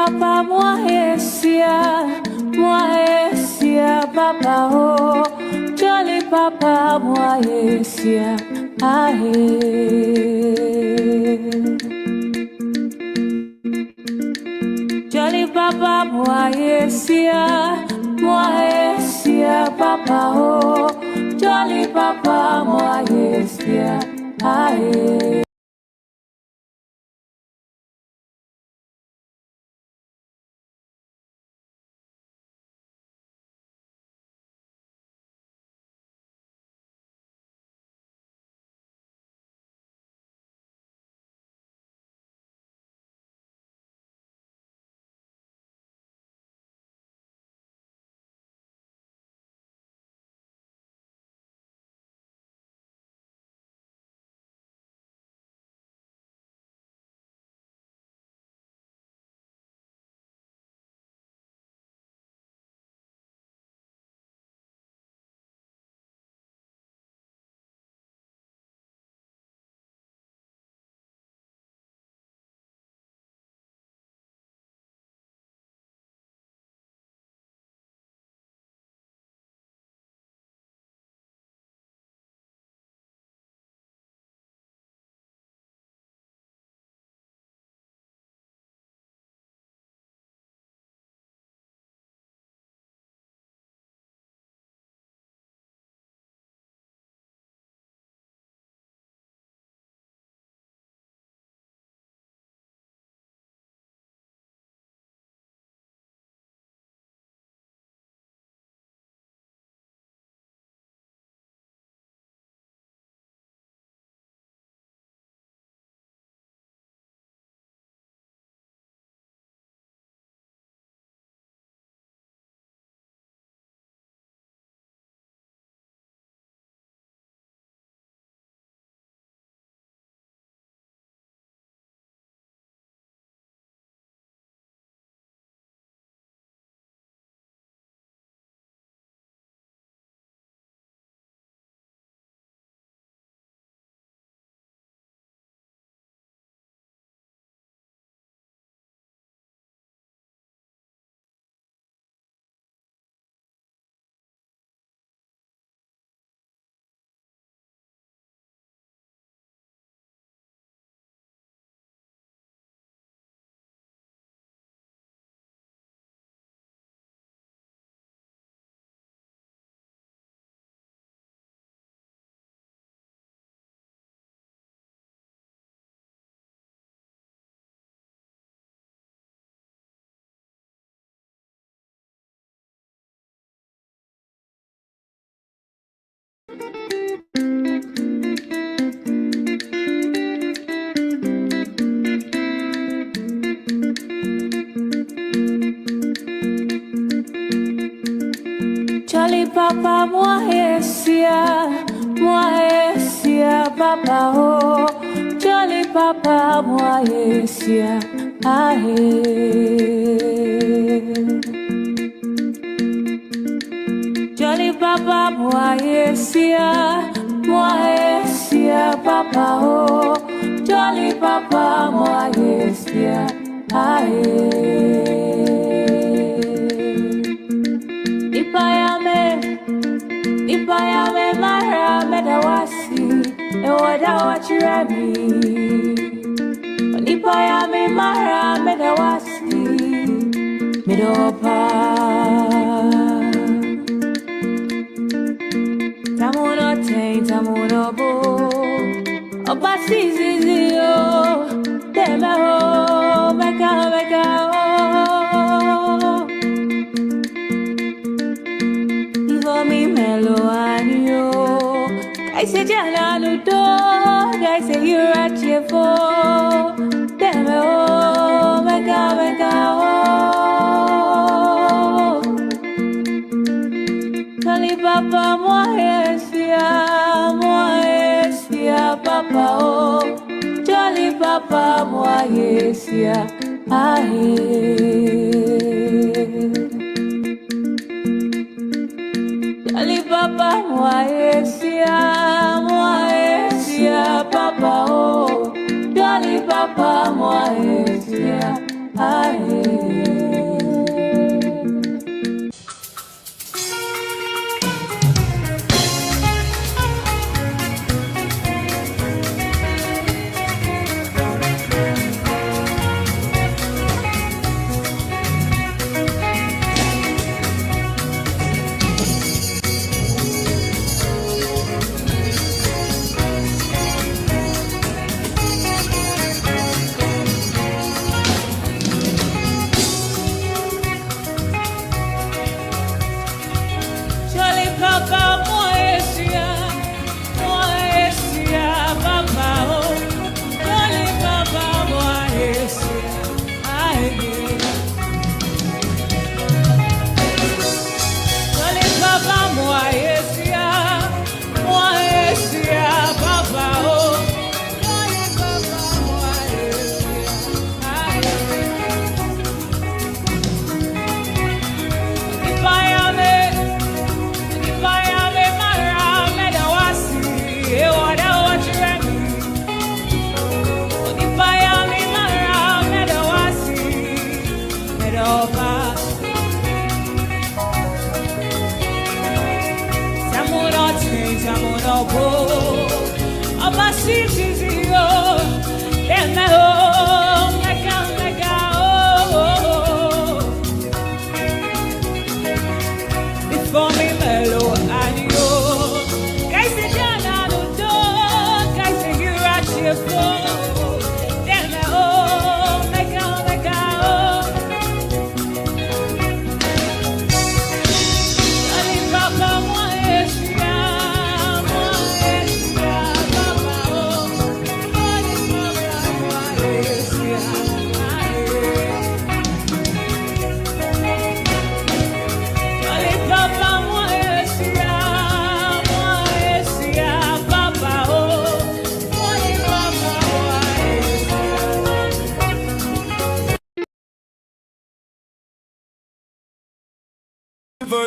papa moahesia papa oh jolly papa moahesia ahe jolly papa moahesia papa oh jolly papa moahesia ahe Jolly papa moahesia papa oh jolly papa moahesia ahe jolly papa moahesia papa oh jolly papa moahesia ahe Ipayame mara medawasi ewada wachirami Ipayame mara medawasi midopa Tamuno te tamuno bo Obasi zizio Temeho meka oh Mi melo anio I say jana ludo I say you're at your for Damn oh mega oh Kali papa moahesia papa oh Jolly papa moahesia ahe Jolly papa moahesia papa oh Jolly papa moahesia ahe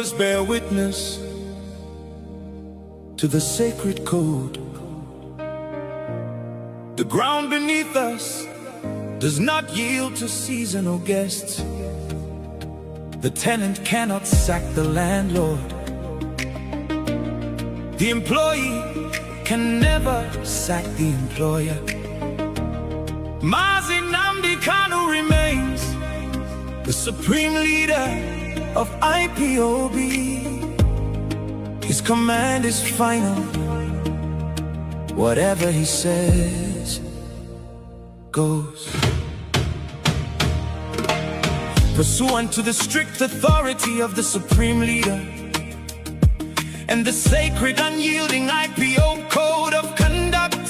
words bear witness to the sacred code. The ground beneath us does not yield to seasonal guests. The tenant cannot sack the landlord. The employee can never sack the employer. Mazi Nnamdi Kanu remains the supreme leader of IPOB. His command is final. Whatever he says goes. Pursuant to the strict authority of the supreme leader and the sacred unyielding IPO code of conduct,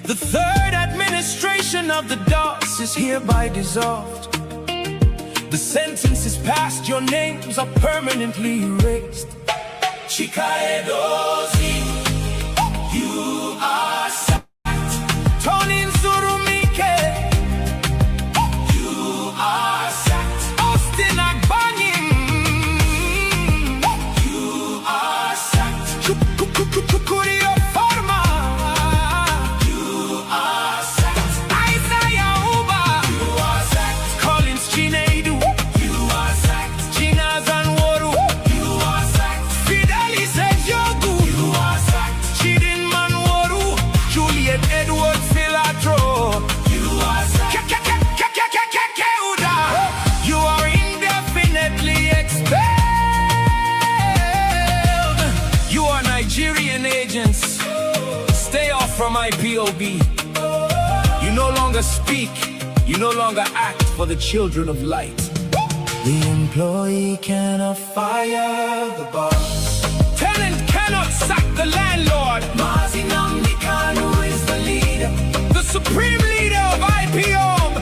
the third administration of the DOS is hereby dissolved. The sentence is passed, your names are permanently erased. Chikaedozi, you are sacked. Tony Nzurumike, you are sacked. Austin Agbanyin, you are sacked. Kukurio Forma, you are sacked. Isaiah Uba, you are sacked. Collins Chinedu, you are sacked. China Zanworu, you are sacked. Fidelis Ejogu, you are sacked. Chidin Manworu, Juliet Edward Filatro, you are sacked. You are indefinitely expelled. You are Nigerian agents. Stay off from IPOB. You no longer speak, you no longer act for the children of light. The employee cannot fire the boss. Tenant cannot sack the landlord. Mazi Nnamdi Kanu is the leader, the supreme leader of IPOB.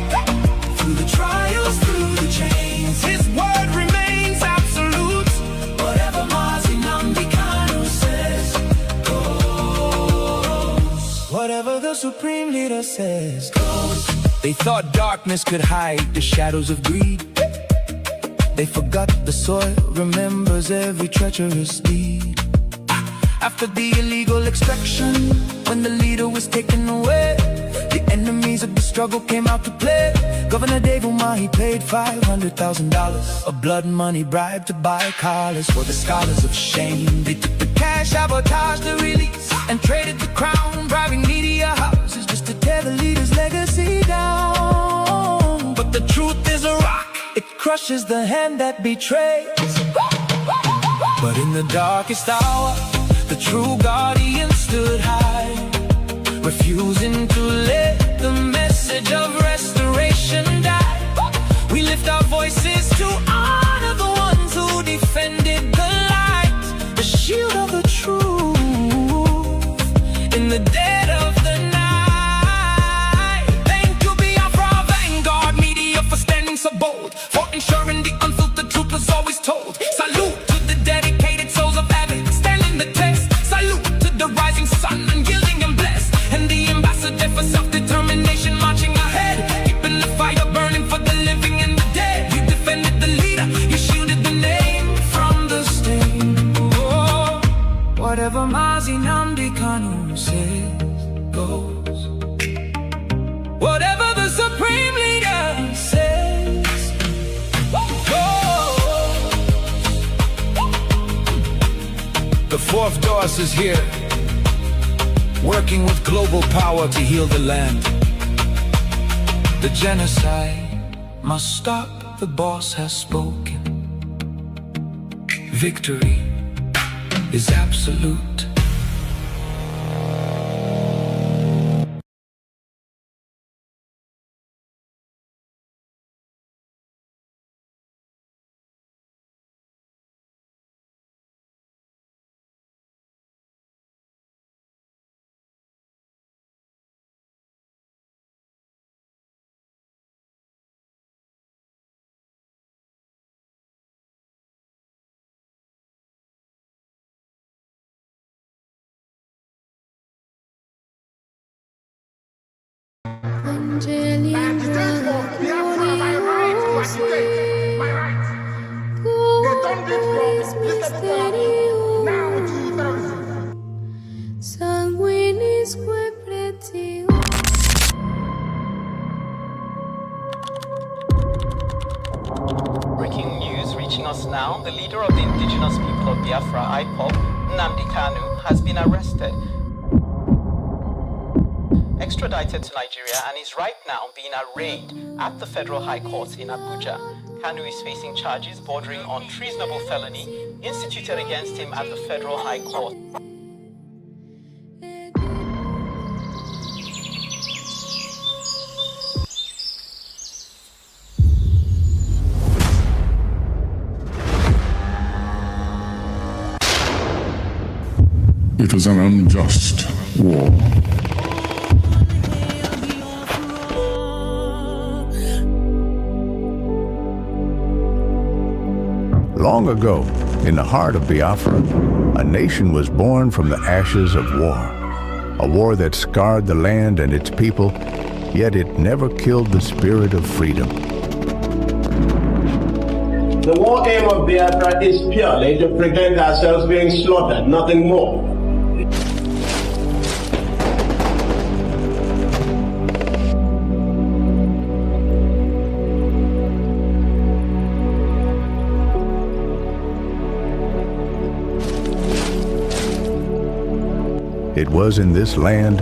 Through the trials, through the chains, his word remains absolute. Whatever Mazi Nnamdi Kanu says goes. Whatever the supreme leader says goes. They thought darkness could hide the shadows of greed. They forgot the soil remembers every treacherous deed. After the illegal extraction, when the leader was taken away, the enemies of the struggle came out to play. Governor Dave Umahi paid $500,000 of blood money bribe to buy collars for the scholars of shame. They took the cash, sabotaged the release, and traded the crown, bribing media houses just to tear the leader's legacy down. But the truth is a rock, it crushes the hand that betrays. But in the darkest hour, the true guardian stood high, refusing to let the message of restoration die. We lift our voices to honor the ones who defended the light, the shield of the truth in the dead of the night. Thank you, Biafra, vanguard media, for standing so bold, for ensuring the unfiltered truth was always told. Salute to the dedicated souls of Abbott, standing the test. Salute to the rising sun, unyielding and blessed, and the ambassador for self-determination marching ahead, keeping the fire burning for the living and the dead. You defended the leader, you shielded the name from the stain. Oh, whatever Mazi Nnamdi Kanu says goes. Whatever the supreme leader says goes. The fourth DOS is here, working with global power to heal the land. The genocide must stop, the boss has spoken. Victory is absolute. Angeli, misterio Now to terrorism. sanguinisque pretio. Breaking news reaching us now. The leader of the indigenous people of Biafra, Mazi Nnamdi Kanu, has been arrested, extradited to Nigeria, and is right now being arraigned at the Federal High Court in Abuja. Kanu is facing charges bordering on treasonable felony instituted against him at the Federal High Court. It was an unjust war. Long ago, in the heart of Biafra, a nation was born from the ashes of war. A war that scarred the land and its people, yet it never killed the spirit of freedom. The war aim of Biafra is purely to prevent ourselves being slaughtered, nothing more. It was in this land,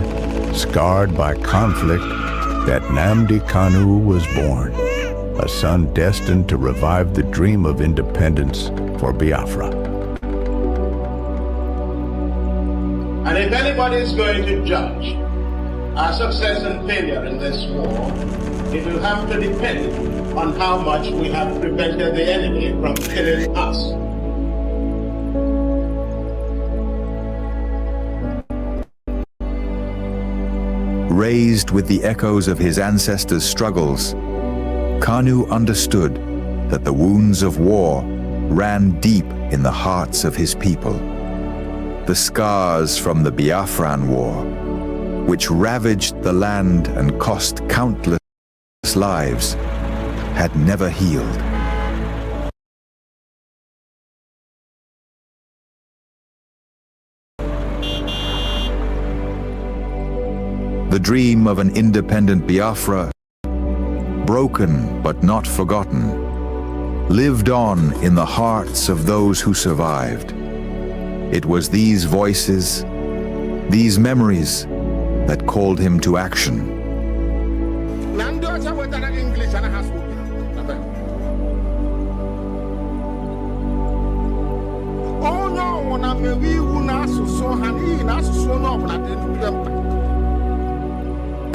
scarred by conflict, that Nnamdi Kanu was born, a son destined to revive the dream of independence for Biafra. And if anybody is going to judge our success and failure in this war, it will have to depend on how much we have prevented the enemy from killing us. Raised with the echoes of his ancestors' struggles, Kanu understood that the wounds of war ran deep in the hearts of his people. The scars from the Biafran War, which ravaged the land and cost countless lives, had never healed. The dream of an independent Biafra, broken but not forgotten, lived on in the hearts of those who survived. It was these voices, these memories, that called him to action.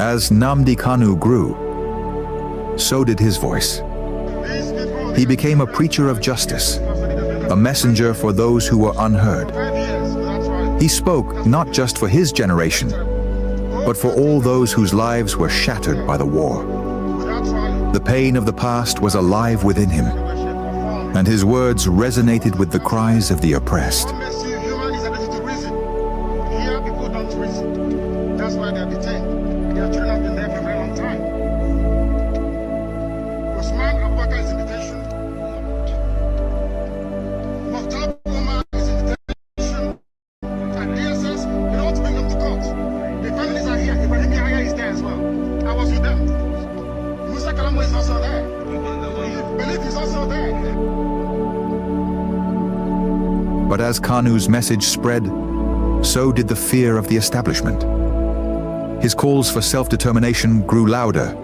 As Nnamdi Kanu grew, so did his voice. He became a preacher of justice, a messenger for those who were unheard. He spoke not just for his generation, but for all those whose lives were shattered by the war. The pain of the past was alive within him, and his words resonated with the cries of the oppressed. But as Kanu's message spread, so did the fear of the establishment. His calls for self-determination grew louder,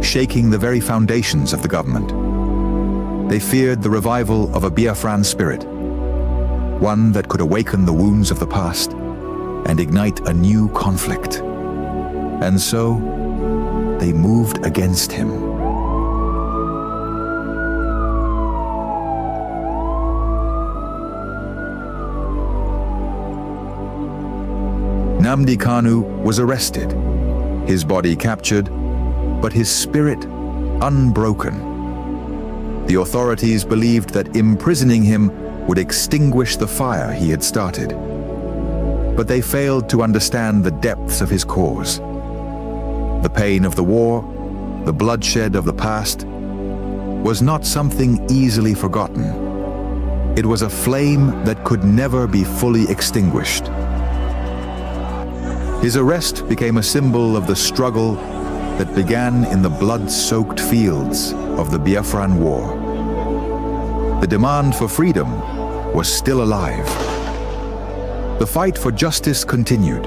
shaking the very foundations of the government. They feared the revival of a Biafran spirit, one that could awaken the wounds of the past and ignite a new conflict. And so, they moved against him. Nnamdi Kanu was arrested, his body captured, but his spirit unbroken. The authorities believed that imprisoning him would extinguish the fire he had started. But they failed to understand the depths of his cause. The pain of the war, the bloodshed of the past, was not something easily forgotten. It was a flame that could never be fully extinguished. His arrest became a symbol of the struggle that began in the blood-soaked fields of the Biafran War. The demand for freedom was still alive. The fight for justice continued,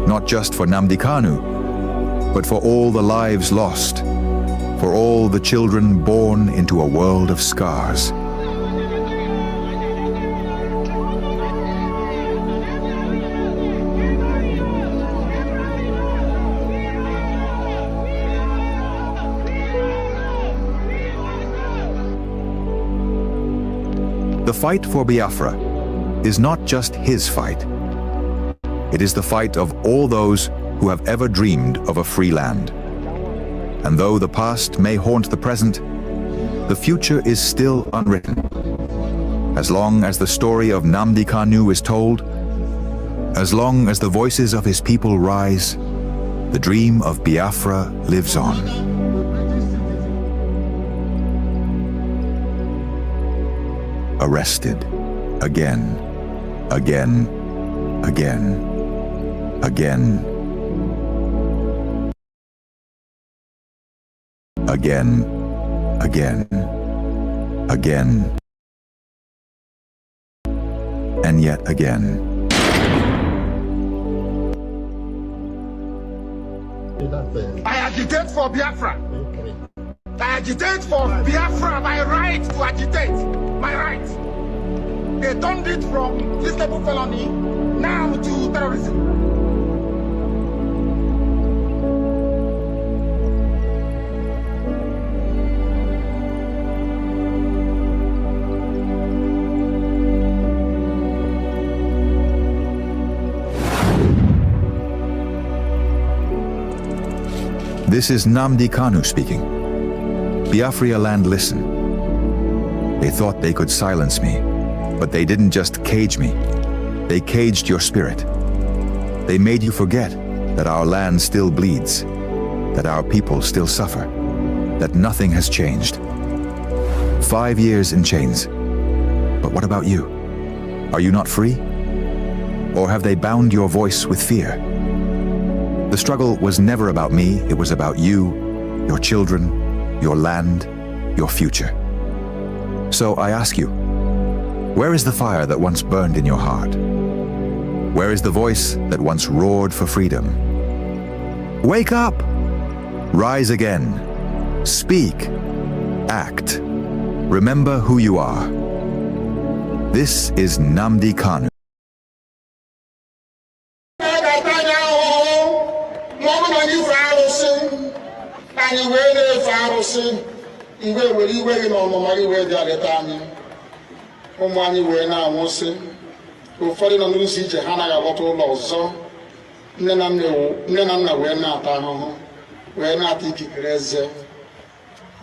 not just for Nnamdi Kanu, but for all the lives lost, for all the children born into a world of scars. The fight for Biafra is not just his fight. It is the fight of all those who have ever dreamed of a free land. And though the past may haunt the present, the future is still unwritten. As long as the story of Nnamdi Kanu is told, as long as the voices of his people rise, the dream of Biafra lives on. Arrested, again, again, again, again, again, again, again, and yet again. I agitate for Biafra. I agitate for Biafra, my right to agitate, my right. They turned it from treasonable felony now to terrorism. This is Nnamdi Kanu speaking. Biafra land, listen. They thought they could silence me, but they didn't just cage me. They caged your spirit. They made you forget that our land still bleeds, that our people still suffer, that nothing has changed. 5 years in chains. But what about you? Are you not free? Or have they bound your voice with fear? The struggle was never about me, it was about you, your children, your land, your future. So I ask you, where is the fire that once burned in your heart? Where is the voice that once roared for freedom? Wake up! Rise again. Speak. Act. Remember who you are. This is Nnamdi Kanu. ụmụ anyị wee na-anwụsị ụfọdụ nọ n'ụzọ ije ha anaghị alọta ụlọ ọzọ nne na nna wee na-ata ahụhụ wee na-ata ikikere eze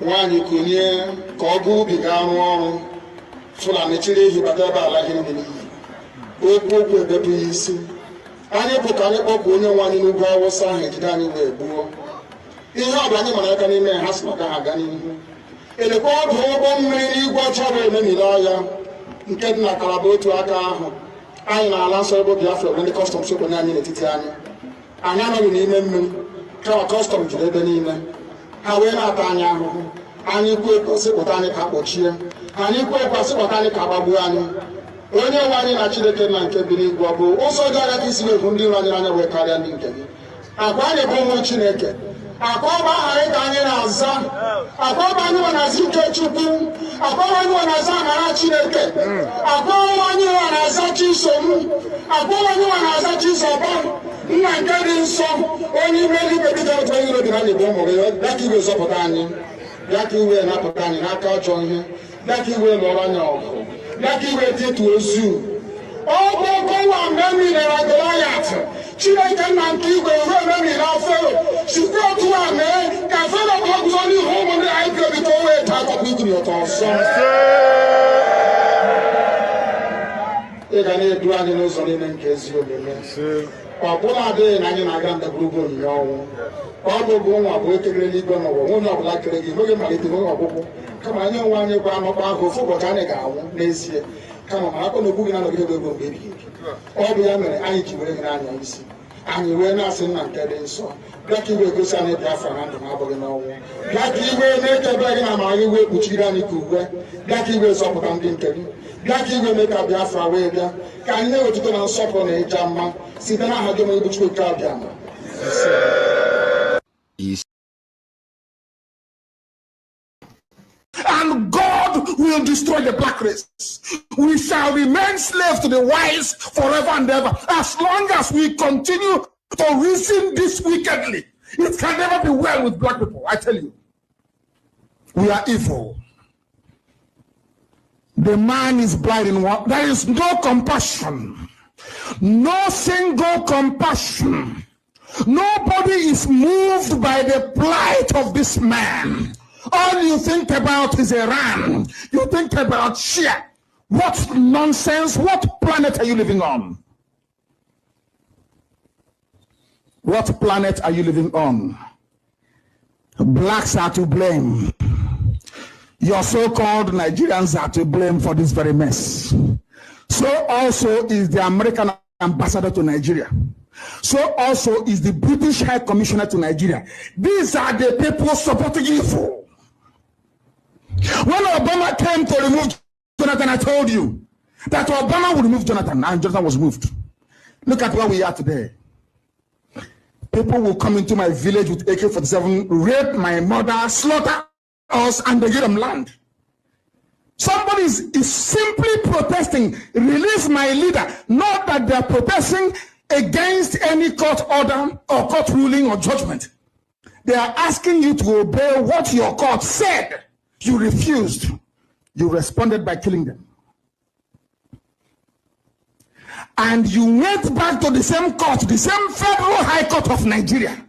nwaanyị konye ka ọ gaa ubi gaa rụọ ọrụ Fulani chiri ehi bata ebe ala ihe ndị n'iyi okwu ebepụ ya isi anyị bụ ka anyị kpọpụ onye nwe anyị n'ugwu Awụsa ahụ ejide anyị wee gbuo ihe ọ bụ anyị mara aka n'ime ha si maka ha aga n'ihu elekwa ọdụ ụgbọ mmiri n'igwe ọcha bụ ememiri ọhịa nke dị na Kalaba otu aka ahụ anyị na-ala nsọ ebe Biafra bụ ndị kọstọm sokonye anyị n'etiti anyị anyị anọghị n'ime mmiri kama kọstọm juru ebe niile ha wee na-ata anyị ahụhụ anyị kwuo sịpụta anyị ka kpọchie anyị kwuo sịpụta anyị ka gbagbuo anyị onye nwe anyị na Chineke na nke bi n'igwe ọ bụ ụzọ dị anya ka isi na-ebu ndị iro anyị anya wee karịa ndị nke gị akwa anyị bụ ụmụ Chineke akọba anyị ka anyị na-aza akọba anyị nwe na-aza ike Chukwu akọba anyị nwe na-aza amara Chineke akọba anyị nwe na-aza Chisom akọba anyị nwe na-aza Chizoba nna nke dị nsọ onye ime eluigwe dị ka otu onye iro dị na anyị bụ ụmụ gị bịa ka iwe zọpụta anyị bịa ka iwe napụta anyị n'aka ọjọọ ihe bịa ka iwe lụọrọ anyị ọgụ bịa ka iwe dịtụ ozu ọ bụ ọkọwa mgbe emilere Goliath Chineke na nke igwe ruo ememiri Fero site otu a mee ka Fero ka ọ guzo n'ihu ụmụ ndị anyị ga-ebi ka o wee taa akọkọ ikiri ụtọ ọzọ ị ga na-edu anyị n'ụzọ niile nke ezi omume ọ bụla adịghị na anyị na-aga ndagwurugwu onyinye ọnwụ ọ bụbụ nwa bụ ekele eluigwe n'ụwa nwunye ọbụla kere gị nweghị malite nweghị ọgwụgwụ kama anyị onwe anyị gwa amakpa ahụ ofu ụbọchị anyị ga-anwụ n'ezie kama ma akọ na ogbu gị na nọgide ego mgbe ebighị ebi ọ bụ ya mere anyị ji were gị n'anya isi anyị wee na-asị nna nke dị nsọ bịa ka iwe gosi anyị Biafra na ndụ na-abụghị n'ọnwụ bịa ka iwe na-ekebe gị na amara gị wee kpuchiri anyị ka uwe bịa ka iwe zọpụta ndị nke gị bịa ka iwe mee ka Biafra wee bịa ka anyị na-ewetụta na nsọpụrụ na ịja mma site n'aha gị onye bụ Chukwu nke abịa ma and God will destroy the black race. We shall remain slaves to the whites forever and ever. As long as we continue to reason this wickedly, it can never be well with black people. I tell you, we are evil. The man is blind in what? There is no compassion, no single compassion. Nobody is moved by the plight of this man. All you think about is Iran. You think about Shia. What nonsense? What planet are you living on? What planet are you living on? Blacks are to blame. Your so-called Nigerians are to blame for this very mess. So also is the American ambassador to Nigeria. So also is the British High Commissioner to Nigeria. These are the people supporting evil. When Obama came to remove Jonathan, I told you that Obama would remove Jonathan, and Jonathan was moved. Look at where we are today. People will come into my village with AK-47, rape my mother, slaughter us, and they give them land. Somebody is simply protesting, release my leader, not that they are protesting against any court order or court ruling or judgment. They are asking you to obey what your court said. You refused. You responded by killing them. And you went back to the same court, the same Federal High Court of Nigeria,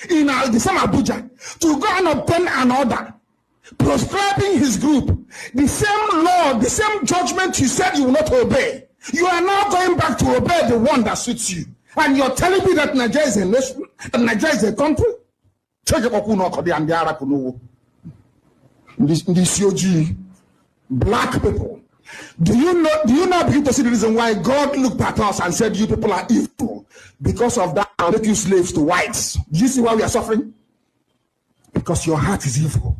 in the same Abuja, to go and obtain an order proscribing his group. The same law, the same judgment you said you will not obey. You are now going back to obey the one that suits you. And you're telling me that Nigeria is a nation, that Nigeria is a country? This UG, black people. Do you now begin to see the reason why God looked at us and said, you people are evil? Because of that, I'll make you slaves to whites. Do you see why we are suffering? Because your heart is evil.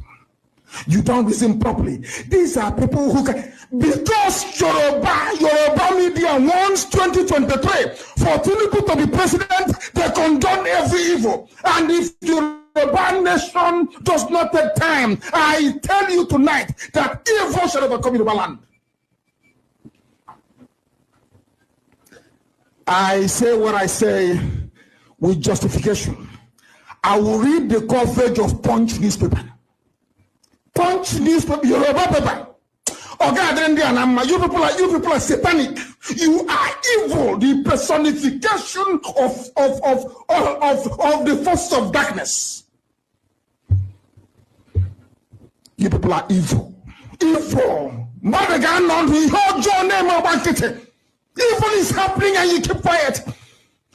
You don't reason properly. These are people who can, because Yoruba media wants 2023 for Tinubu to be president, they condone every evil. And if Yoruba nation does not take time, I tell you tonight that evil shall overcome Yoruba land. I say what I say with justification. I will read the coverage of Punch newspaper. Punch newspaper, Yoruba paper. You people are satanic. You are evil. The personification of the force of darkness. You people are evil. Evil. Evil is happening and you keep quiet.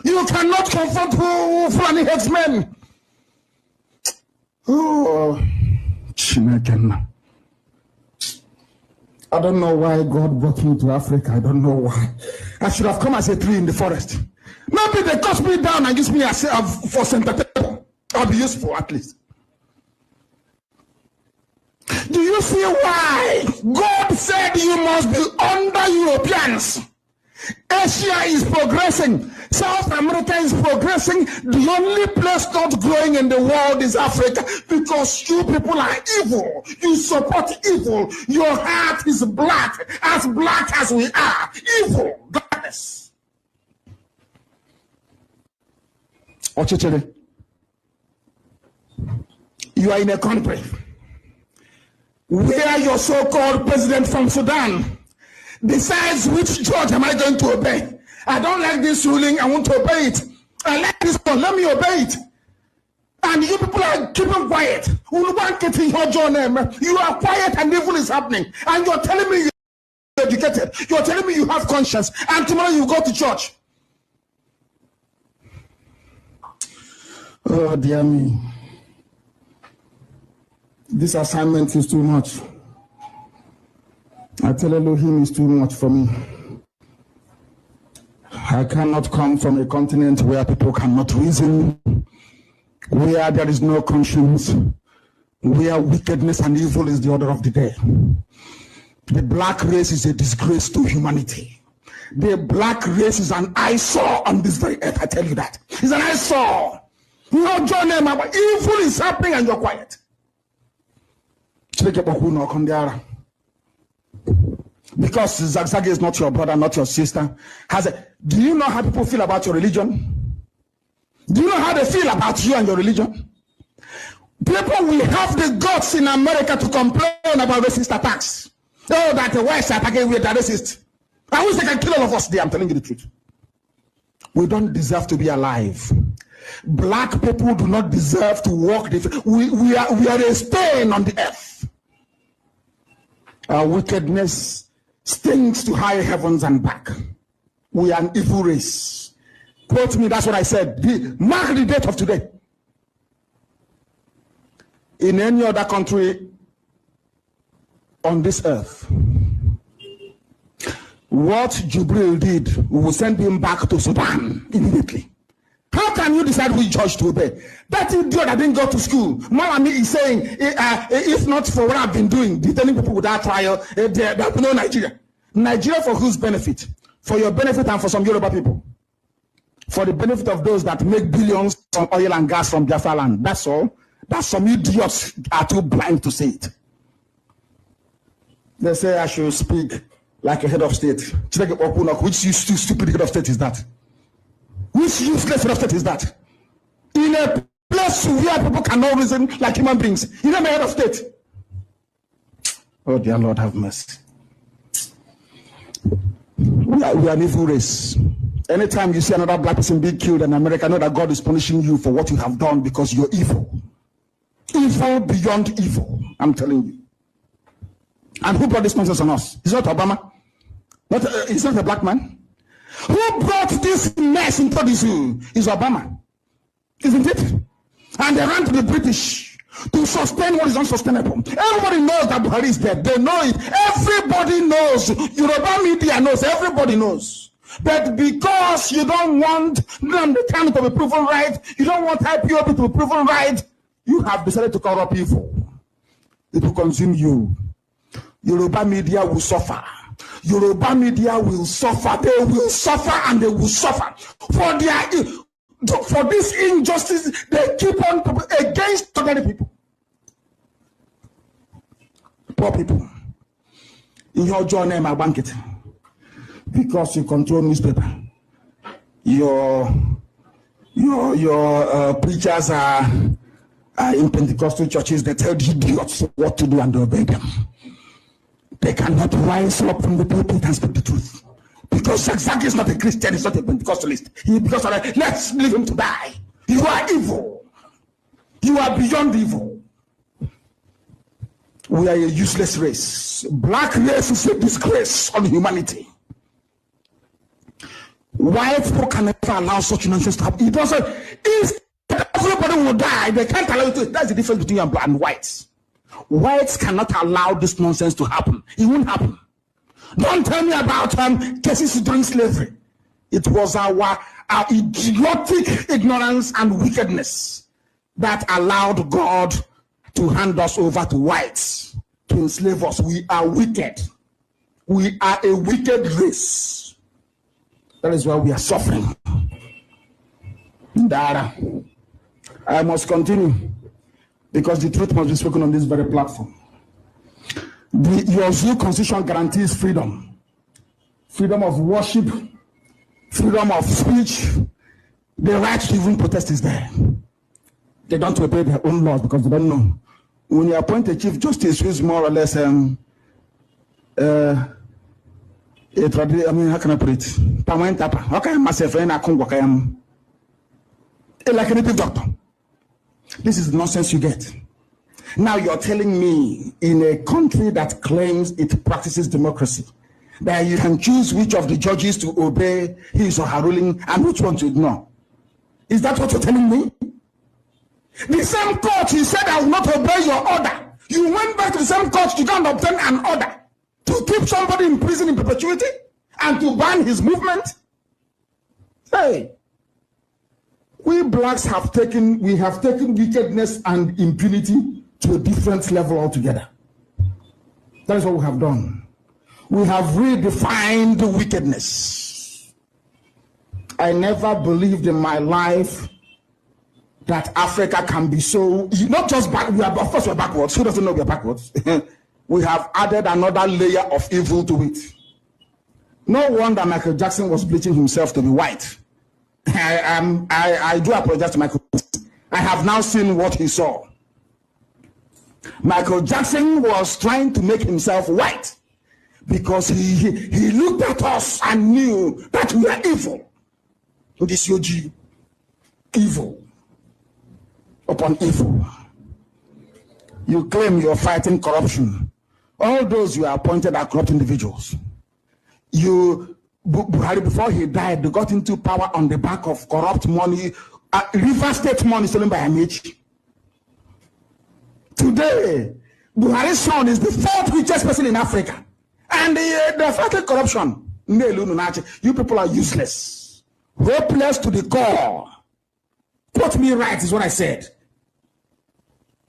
You cannot confront Fulani headsmen. Oh, I don't know why God brought me to Africa. I don't know why. I should have come as a tree in the forest. Maybe they cut me down and use me as for center table. I'll be useful at least. Do you see why God said you must be under Europeans? Asia is progressing. South America is progressing. The only place not growing in the world is Africa, because you people are evil. You support evil. Your heart is black as we are. Evil, darkness. You are in a country where your so-called president from Sudan decides which judge am I going to obey. I don't like this ruling, I want to obey it. I like this one, let me obey it. And you people are keeping quiet. You are quiet and evil is happening. And you're telling me you're educated. You're telling me you have conscience, and tomorrow you go to church. Oh, dear me. This assignment is too much. I tell Elohim, it's too much for me. I cannot come from a continent where people cannot reason, where there is no conscience, where wickedness and evil is the order of the day. The black race is a disgrace to humanity. The black race is an eyesore on this very earth, I tell you that. It's an eyesore. You know, John, evil is happening and you're quiet. Because Zagzag is not your brother, not your sister. Do you know how people feel about your religion? Do you know how they feel about you and your religion? People will have the guts in America to complain about racist attacks. Oh, that the West attacking with the racist. I wish they can kill all of us there, I'm telling you the truth. We don't deserve to be alive. Black people do not deserve to walk. We are a stain on the earth. Our wickedness stinks to high heavens and back. We are an evil race. Quote me, that's what I said. Mark the date of today. In any other country on this earth, what Jubril did, we will send him back to Sudan immediately. How can you decide which judge to obey? That idiot that didn't go to school. Malami is saying, if not for what I've been doing, detaining people without trial, there will be no Nigeria. Nigeria for whose benefit? For your benefit and for some Yoruba people. For the benefit of those that make billions from oil and gas from Biafra land. That's all. That some idiots are too blind to say it. They say I should speak like a head of state. Which stupid head of state is that? Which useless head of state is that? In a place where people cannot reason like human beings. You're not a head of state. Oh dear Lord, have mercy. We are an evil race. Anytime you see another black person being killed in America, know that God is punishing you for what you have done because you're evil. Evil beyond evil, I'm telling you. And who brought this nonsense on us? It's not Obama. It's not a black man. Who brought this mess into this zoo? Is Obama. Isn't it? And they ran to the British to sustain what is unsustainable. Everybody knows that Buhari is dead. They know it. Everybody knows. Yoruba media knows. Everybody knows. But because you don't want Nnamdi Kanu to be proven right, you don't want IPOB to be proven right, you have decided to corrupt evil. It will consume you. Yoruba media will suffer. Yoruba media will suffer. They will suffer and they will suffer for this injustice they keep on against ordinary people. Poor people. In your journey, my banquet, because you control newspaper. Your preachers are in Pentecostal churches. They tell the idiots what to do and they obey them. They cannot rise up from the pulpit and speak the truth. Because Zagzag is not a Christian, he's not a Pentecostalist. Let's leave him to die. You are evil. You are beyond evil. We are a useless race. Black race is a disgrace on humanity. White people can never allow such nonsense to happen. It doesn't. If everybody will die, they can't allow it to. That's the difference between you and whites. Whites cannot allow this nonsense to happen. It won't happen. Don't tell me about cases during slavery. It was our idiotic ignorance and wickedness that allowed God to hand us over to whites to enslave us. We are wicked. We are a wicked race. That is why we are suffering. Dara, I must continue because the truth must be spoken on this very platform. Your Zoo Constitution guarantees freedom. Freedom of worship, freedom of speech, the right to even protest is there. They don't obey their own laws because they don't know. When you appoint a chief justice who is more or less, how can I put it? How can I myself like a native doctor? This is the nonsense you get. Now you're telling me in a country that claims it practices democracy that you can choose which of the judges to obey his or her ruling and which one to ignore. Is that what you're telling me? The same court you said I will not obey your order. You went back to the same court to go and obtain an order to keep somebody in prison in perpetuity and to ban his movement. Hey, we blacks have taken wickedness and impunity to a different level altogether. That is what we have done. We have redefined wickedness. I never believed in my life that Africa can be so, not just back, of course we're backwards. Who doesn't know we're backwards? We have added another layer of evil to it. No wonder Michael Jackson was bleaching himself to be white. I do apologize to Michael. I have now seen what he saw. Michael Jackson was trying to make himself white because he looked at us and knew that we are evil. This Yoji, evil upon evil. You claim you're fighting corruption. All those you are appointed are corrupt individuals. Buhari, before he died, they got into power on the back of corrupt money, River State money stolen by Amici. Today, Buhari's son is the fourth richest person in Africa. And they're fighting corruption. You people are useless. Hopeless to the core. Quote me right is what I said.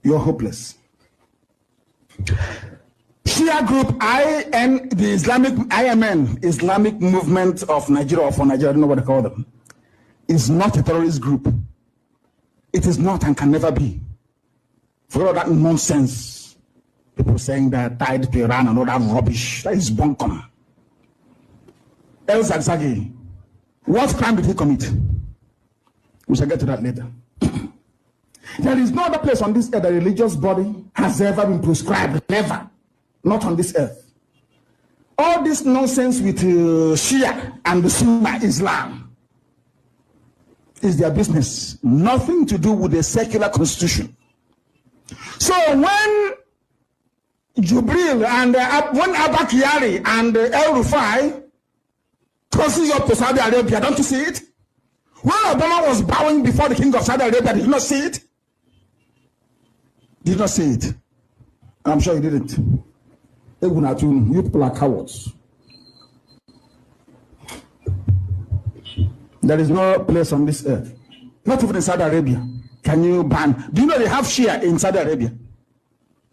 You're hopeless. Shia group IMN, Islamic Movement of Nigeria, or for Nigeria, I don't know what they call them, is not a terrorist group. It is not and can never be. For all that nonsense, people saying that tied to Iran and all that rubbish, that is bunkum. El Zagzagi, what crime did he commit? We shall get to that later. There is no other place on this earth that a religious body has ever been prescribed, never. Not on this earth. All this nonsense with Shia and the Sunni Islam is their business. Nothing to do with the secular constitution. So when Jubril and when Abba Kyari and El Rufai crosses up to Saudi Arabia, don't you see it? When Obama was bowing before the king of Saudi Arabia, did you not see it? Did not see it. I'm sure you didn't. You people are cowards. There is no place on this earth, not even in Saudi Arabia, can you ban. Do you know they have Shia in Saudi Arabia?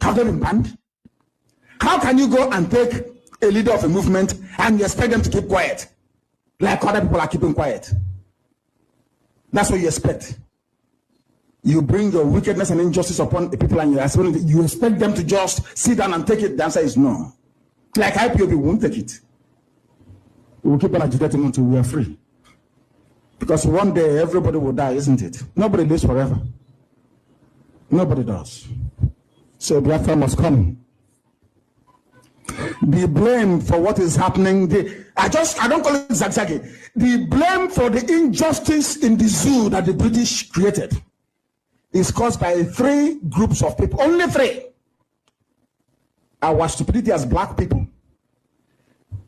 Have they been banned? How can you go and take a leader of a movement and you expect them to keep quiet like other people are keeping quiet? That's what you expect. You bring your wickedness and injustice upon the people and you expect them to just sit down and take it. The answer is no. Like IPOB, we won't take it. We will keep on agitating until we are free. Because one day everybody will die, isn't it? Nobody lives forever. Nobody does. So Biafra must come. The blame for what is happening, I don't call it zagzaggy. The blame for the injustice in the zoo that the British created is caused by 3 groups of people, only 3. Our stupidity as black people.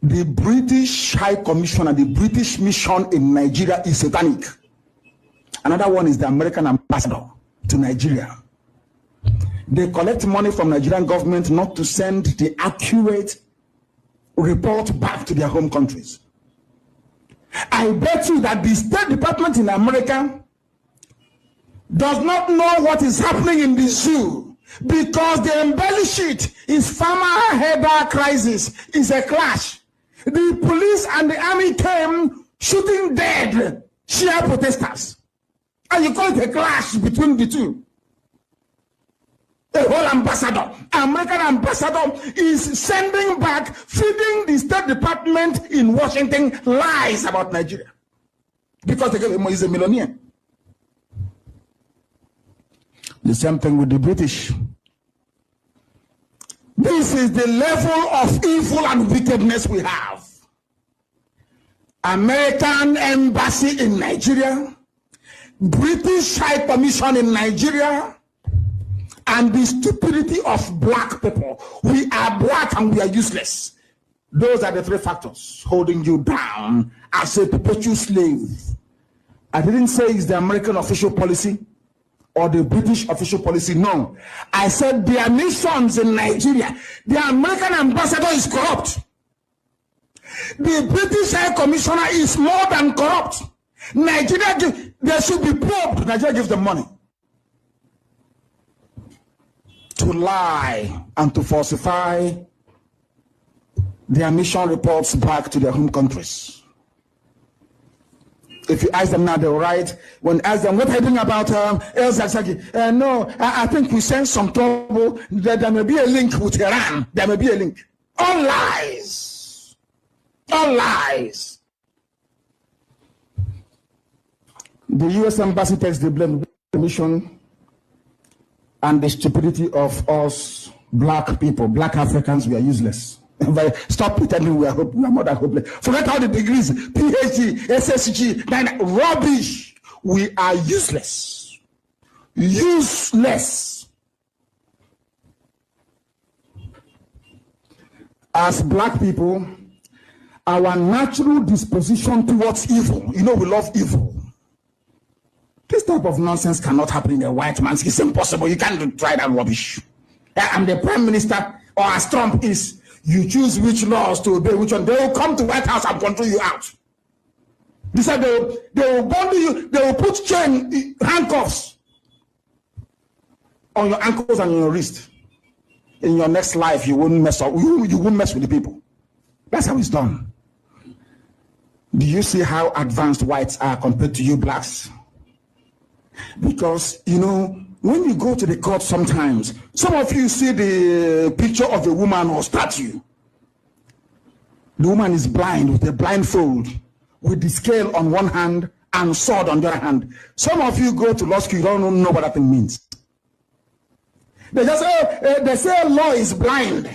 The British High Commission and the British Mission in Nigeria is satanic. Another one is the American ambassador to Nigeria. They collect money from Nigerian government not to send the accurate report back to their home countries. I bet you that the State Department in America does not know what is happening in the zoo because they embellish it. Is farmer header crisis, is a clash. The police and the army came shooting dead Shia protesters. And you call it a clash between the two. A whole ambassador, American ambassador, is sending back, feeding the State Department in Washington lies about Nigeria. Because they gave him, he's a millionaire. The same thing with the British. This is the level of evil and wickedness we have. American embassy in Nigeria, British High Commission in Nigeria, and the stupidity of black people. We are black and we are useless. Those are the three factors holding you down as a perpetual slave. I didn't say it's the American official policy or the British official policy. No. I said their missions in Nigeria. The American ambassador is corrupt. The British High Commissioner is more than corrupt. Nigeria, they should be probed. Nigeria gives them money to lie and to falsify their mission reports back to their home countries. If you ask them now, they will write. When ask them, what are you doing about El Zakzaki? No, I think we sense some trouble. There may be a link with Iran. There may be a link. All lies. All lies. The U.S. Embassy takes the blame of the mission and the stupidity of us black people. Black Africans, we are useless. Stop pretending we are more than hopeless. Forget all the degrees, PhD, SSG, rubbish. We are useless. Useless. As black people, our natural disposition towards evil, you know, we love evil. This type of nonsense cannot happen in a white man's. It's impossible. You can't try that rubbish. I'm the prime minister, or as Trump is. You choose which laws to obey, which one. They will come to White House and control you out. They said they will bundle you, they will put handcuffs on your ankles and your wrist. In your next life, you won't mess up. You won't mess with the people. That's how it's done. Do you see how advanced whites are compared to you blacks? Because, you know, when you go to the court sometimes, some of you see the picture of a woman or statue. The woman is blind with a blindfold, with the scale on one hand and sword on the other hand. Some of you go to law school, you don't know what that thing means. They just say, they say law is blind.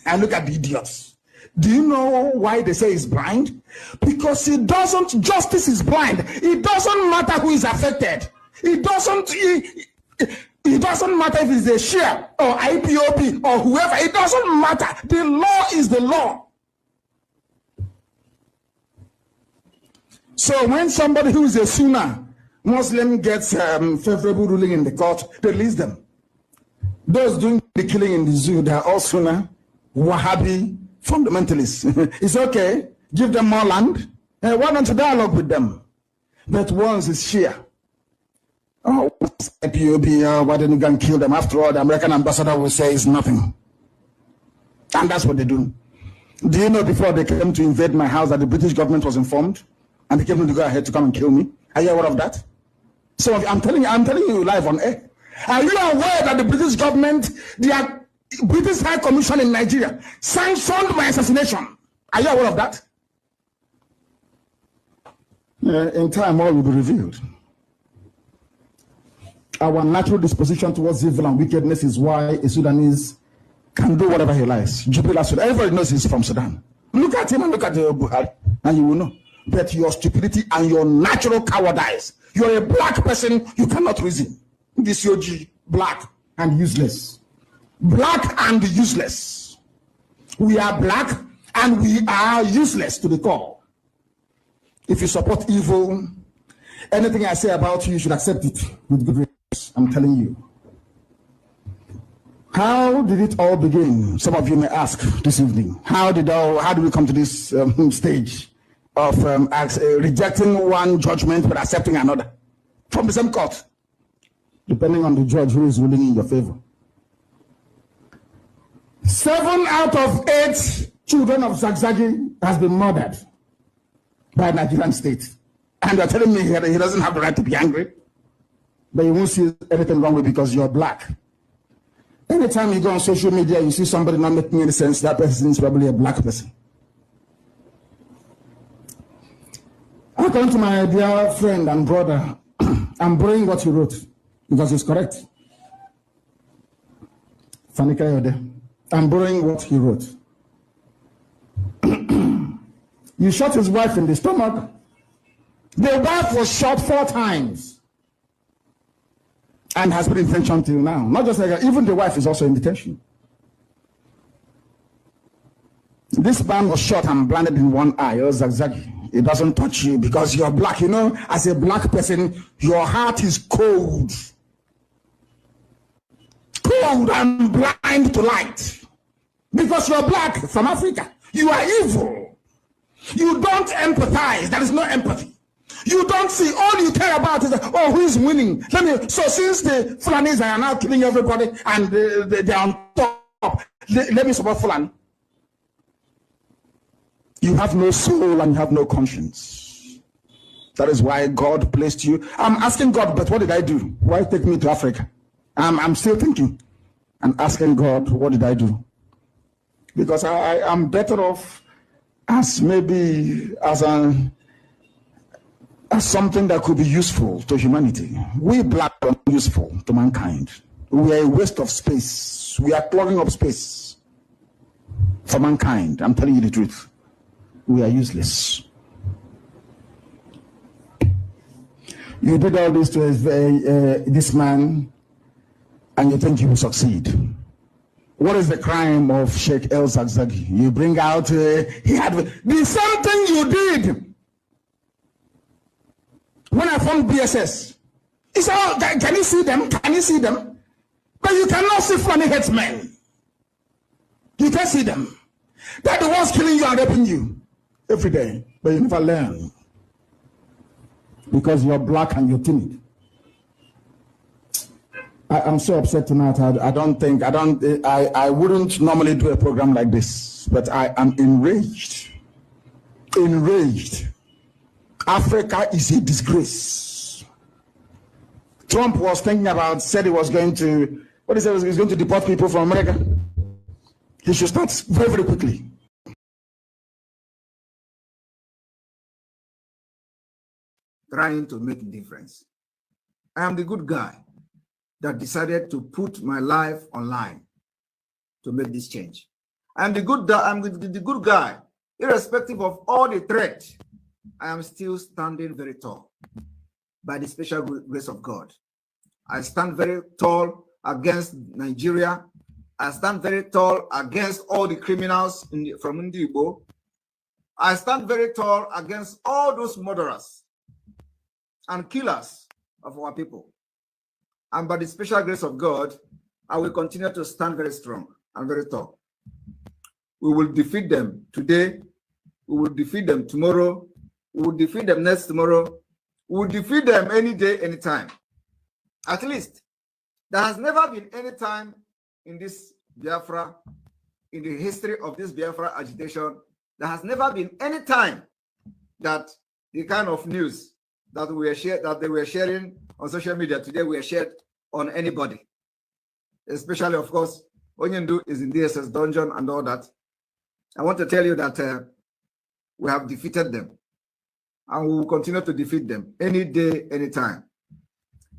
And look at the idiots. Do you know why they say it's blind? Because justice is blind. It doesn't matter who is affected. It doesn't matter if it's a Shia or IPOP or whoever. It doesn't matter. The law is the law. So when somebody who is a Sunni Muslim gets favorable ruling in the court, they release them. Those doing the killing in the zoo, they are all Sunni, Wahhabi, fundamentalists. It's okay. Give them more land. Why don't you dialogue with them? But once it's Shia. Oh, why didn't you go and kill them? After all, the American ambassador will say it's nothing. And that's what they do. Do you know before they came to invade my house that the British government was informed? And they came to go ahead to come and kill me? Are you aware of that? So I'm telling you live on air. Are you aware that the British government, the British High Commission in Nigeria, sanctioned my assassination? Are you aware of that? In time, all will be revealed. Our natural disposition towards evil and wickedness is why a Sudanese can do whatever he likes. Everybody knows he's from Sudan. Look at him and look at Buhari, and you will know. But your stupidity and your natural cowardice. You're a black person, you cannot reason. This Yogi, black and useless. Black and useless. We are black and we are useless to the core. If you support evil, anything I say about you, you should accept it with good reason. I'm telling you. How did it all begin? Some of you may ask this evening. How did we come to this stage of rejecting one judgment but accepting another from the same court, depending on the judge who is ruling in your favor? 7 out of 8 children of Zakzaki has been murdered by Nigerian state. And you're telling me he doesn't have the right to be angry? But you won't see anything wrong with it because you're black. Anytime you go on social media, you see somebody not making any sense, that person is probably a black person. According to my dear friend and brother, I'm borrowing what he wrote because it's correct. Fanika Yode. I'm borrowing what he wrote. You shot his wife in the stomach. The wife was shot 4 times. And has been in detention till now. Not just like that, even the wife is also in detention. This man was shot and blinded in one eye. Oh, Zagzagi. It doesn't touch you because you're black. You know, as a black person, your heart is cold. Cold and blind to light. Because you're black from Africa. You are evil. You don't empathize. There is no empathy. You don't see. All you care about is, oh, who is winning? So since the Fulanis are now killing everybody and they're on top, let me support Fulani. You have no soul and you have no conscience. That is why God placed you. I'm asking God, but what did I do? Why take me to Africa? I'm still thinking and asking God, what did I do? Because I am better off as maybe as something that could be useful to humanity. We black are useful to mankind. We are a waste of space. We are clogging up space for mankind. I'm telling you the truth. We are useless. You did all this to this man, and you think you will succeed. What is the crime of Sheikh El Zagzagi? You bring out, he had the same thing you did when I formed BSS. He said, oh, can you see them? Can you see them? But you cannot see funny headsmen. You can't see them. They're the ones killing you and raping you every day, but you never learn because you're black and you're timid. I'm so upset tonight. I wouldn't normally do a program like this, but I am enraged. Enraged. Africa is a disgrace. Trump was thinking about, said he was going to, what he said, he's going to deport people from America. He should start very, very quickly. Trying to make a difference. I am the good guy that decided to put my life online to make this change. I'm the good guy, irrespective of all the threat. I am still standing very tall by the special grace of God. I stand very tall against Nigeria. I stand very tall against all the criminals from Indigo. I stand very tall against all those murderers and killers of our people. And by the special grace of God, I will continue to stand very strong and very tall. We will defeat them today. We will defeat them tomorrow. We will defeat them next tomorrow. We will defeat them any day, anytime. At least, there has never been any time in this Biafra, in the history of this Biafra agitation, there has never been any time that the kind of news that they were sharing on social media today were shared on anybody. Especially, of course, Onyendu is in DSS dungeon and all that. I want to tell you that we have defeated them. And we will continue to defeat them any day, anytime.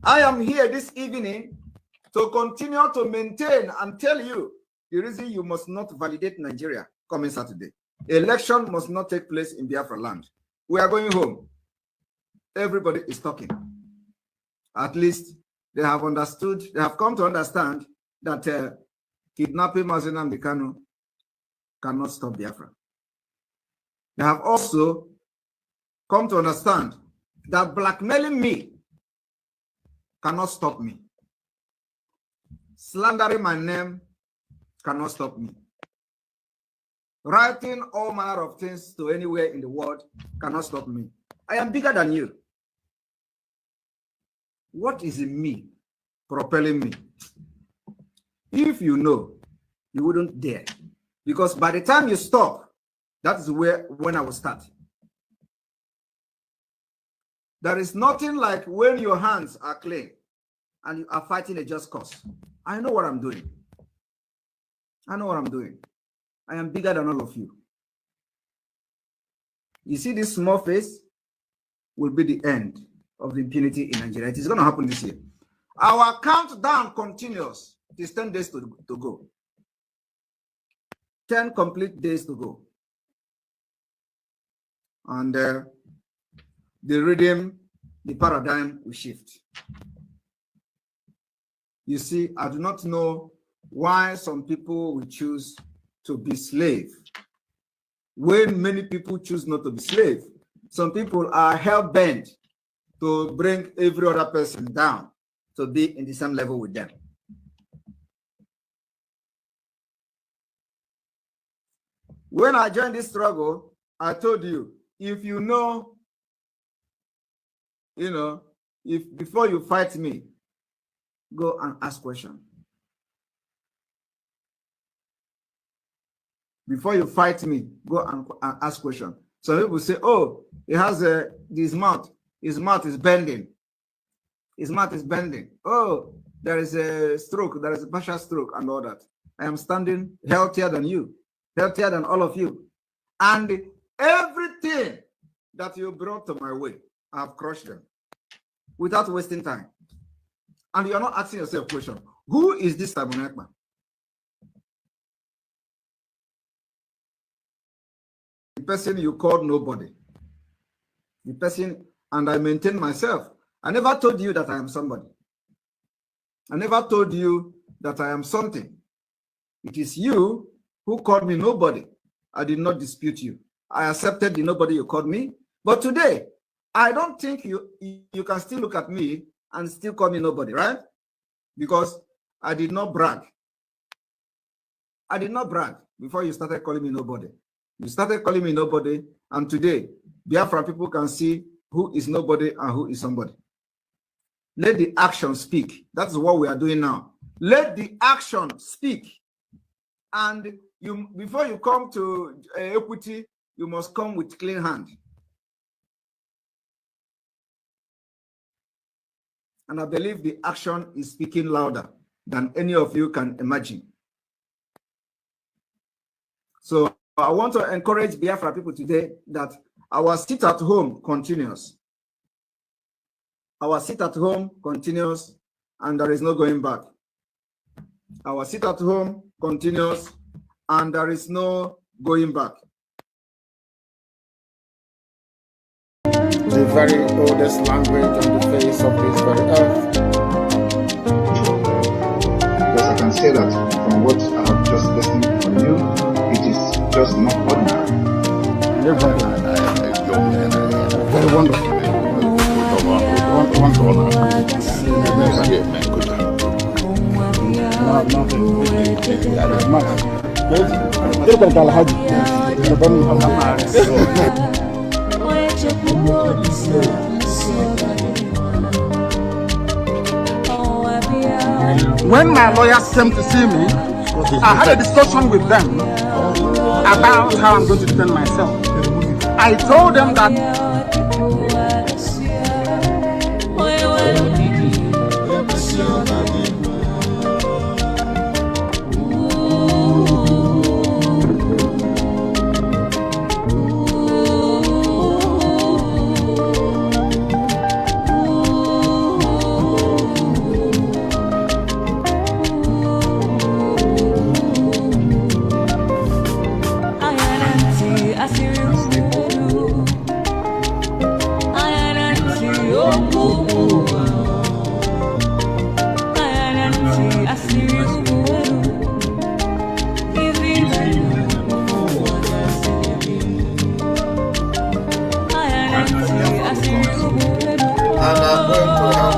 I am here this evening to continue to maintain and tell you the reason you must not validate Nigeria coming Saturday. Election must not take place in Biafra land. We are going home. Everybody is talking. At least they have understood, they have come to understand that kidnapping Mazi Nnamdi Kanu cannot stop Biafra. They have also come to understand that blackmailing me cannot stop me. Slandering my name cannot stop me. Writing all manner of things to anywhere in the world cannot stop me. I am bigger than you. What is in me propelling me? If you know, you wouldn't dare. Because by the time you stop, that is when I will start. There is nothing like when your hands are clean and you are fighting a just cause. I know what I'm doing. I know what I'm doing. I am bigger than all of you. You see, this small face will be the end of the impunity in Nigeria. It is going to happen this year. Our countdown continues. It is 10 days to go. 10 complete days to go. And the rhythm, the paradigm will shift. You see, I do not know why some people will choose to be slave when many people choose not to be slaves. Some people are hell-bent to bring every other person down to be in the same level with them. When I joined this struggle, I told you, if you know, if before you fight me, go and ask questions. Before you fight me, go and ask questions. Some people say, oh, he has his mouth is bending. His mouth is bending. Oh, there is a stroke, there is a partial stroke and all that. I am standing healthier than you, healthier than all of you. And everything that you brought to my way, I have crushed them without wasting time. And you're not asking yourself a question, who is this Tabernacle? The person you called nobody. The person, and I maintain myself. I never told you that I am somebody. I never told you that I am something. It is you who called me nobody. I did not dispute you. I accepted the nobody you called me. But today, I don't think you can still look at me and still call me nobody, right? Because I did not brag. I did not brag before you started calling me nobody. You started calling me nobody, and today, Biafra people can see who is nobody and who is somebody. Let the action speak. That's what we are doing now. Let the action speak. And you, before you come to equity, you must come with clean hand. And I believe the action is speaking louder than any of you can imagine. So I want to encourage Biafra people today that our sit at home continues. Our sit at home continues, and there is no going back. Our sit at home continues, and there is no going back. The very oldest language on the face of this very earth. Because I can say that from what I have just listened from you, it is just not ordinary. Very wonderful. When my lawyers came to see me, I had a discussion with them about how I'm going to defend myself. I told them that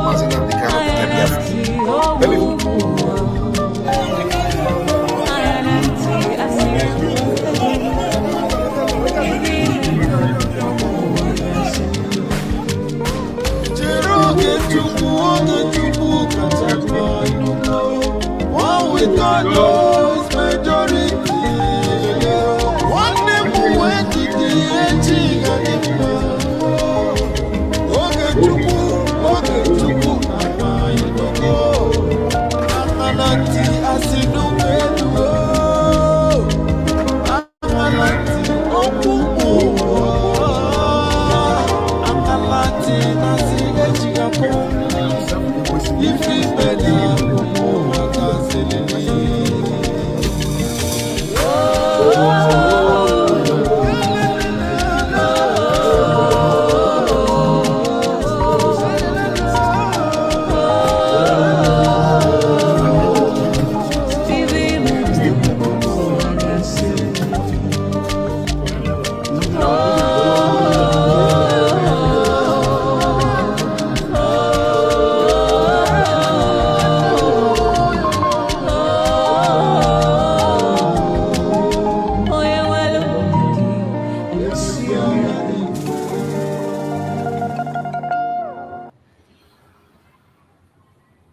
Mazi Nnamdi Kanu.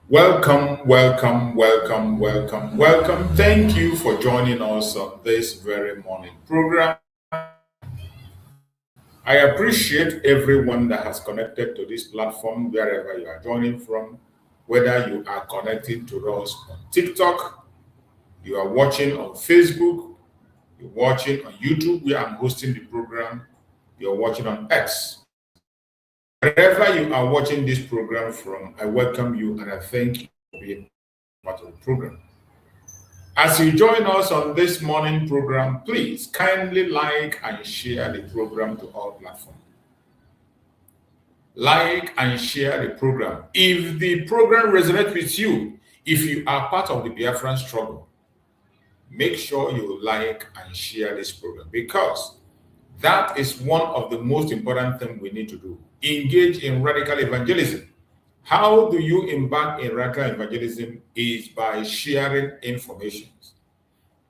Welcome, welcome, welcome, welcome, welcome. Thank you for joining us on this very morning program. I appreciate everyone that has connected to this platform wherever you are joining from, whether you are connected to us on TikTok, you are watching on Facebook, you're watching on YouTube where I'm hosting the program, you're watching on X. Wherever you are watching this program from, I welcome you and I thank you for being part of the program. As you join us on this morning program, please kindly like and share the program to all platforms. Like and share the program. If the program resonates with you, if you are part of the Biafran struggle, make sure you like and share this program because that is one of the most important things we need to do. Engage in radical evangelism. How do you embark in radical evangelism is by sharing information.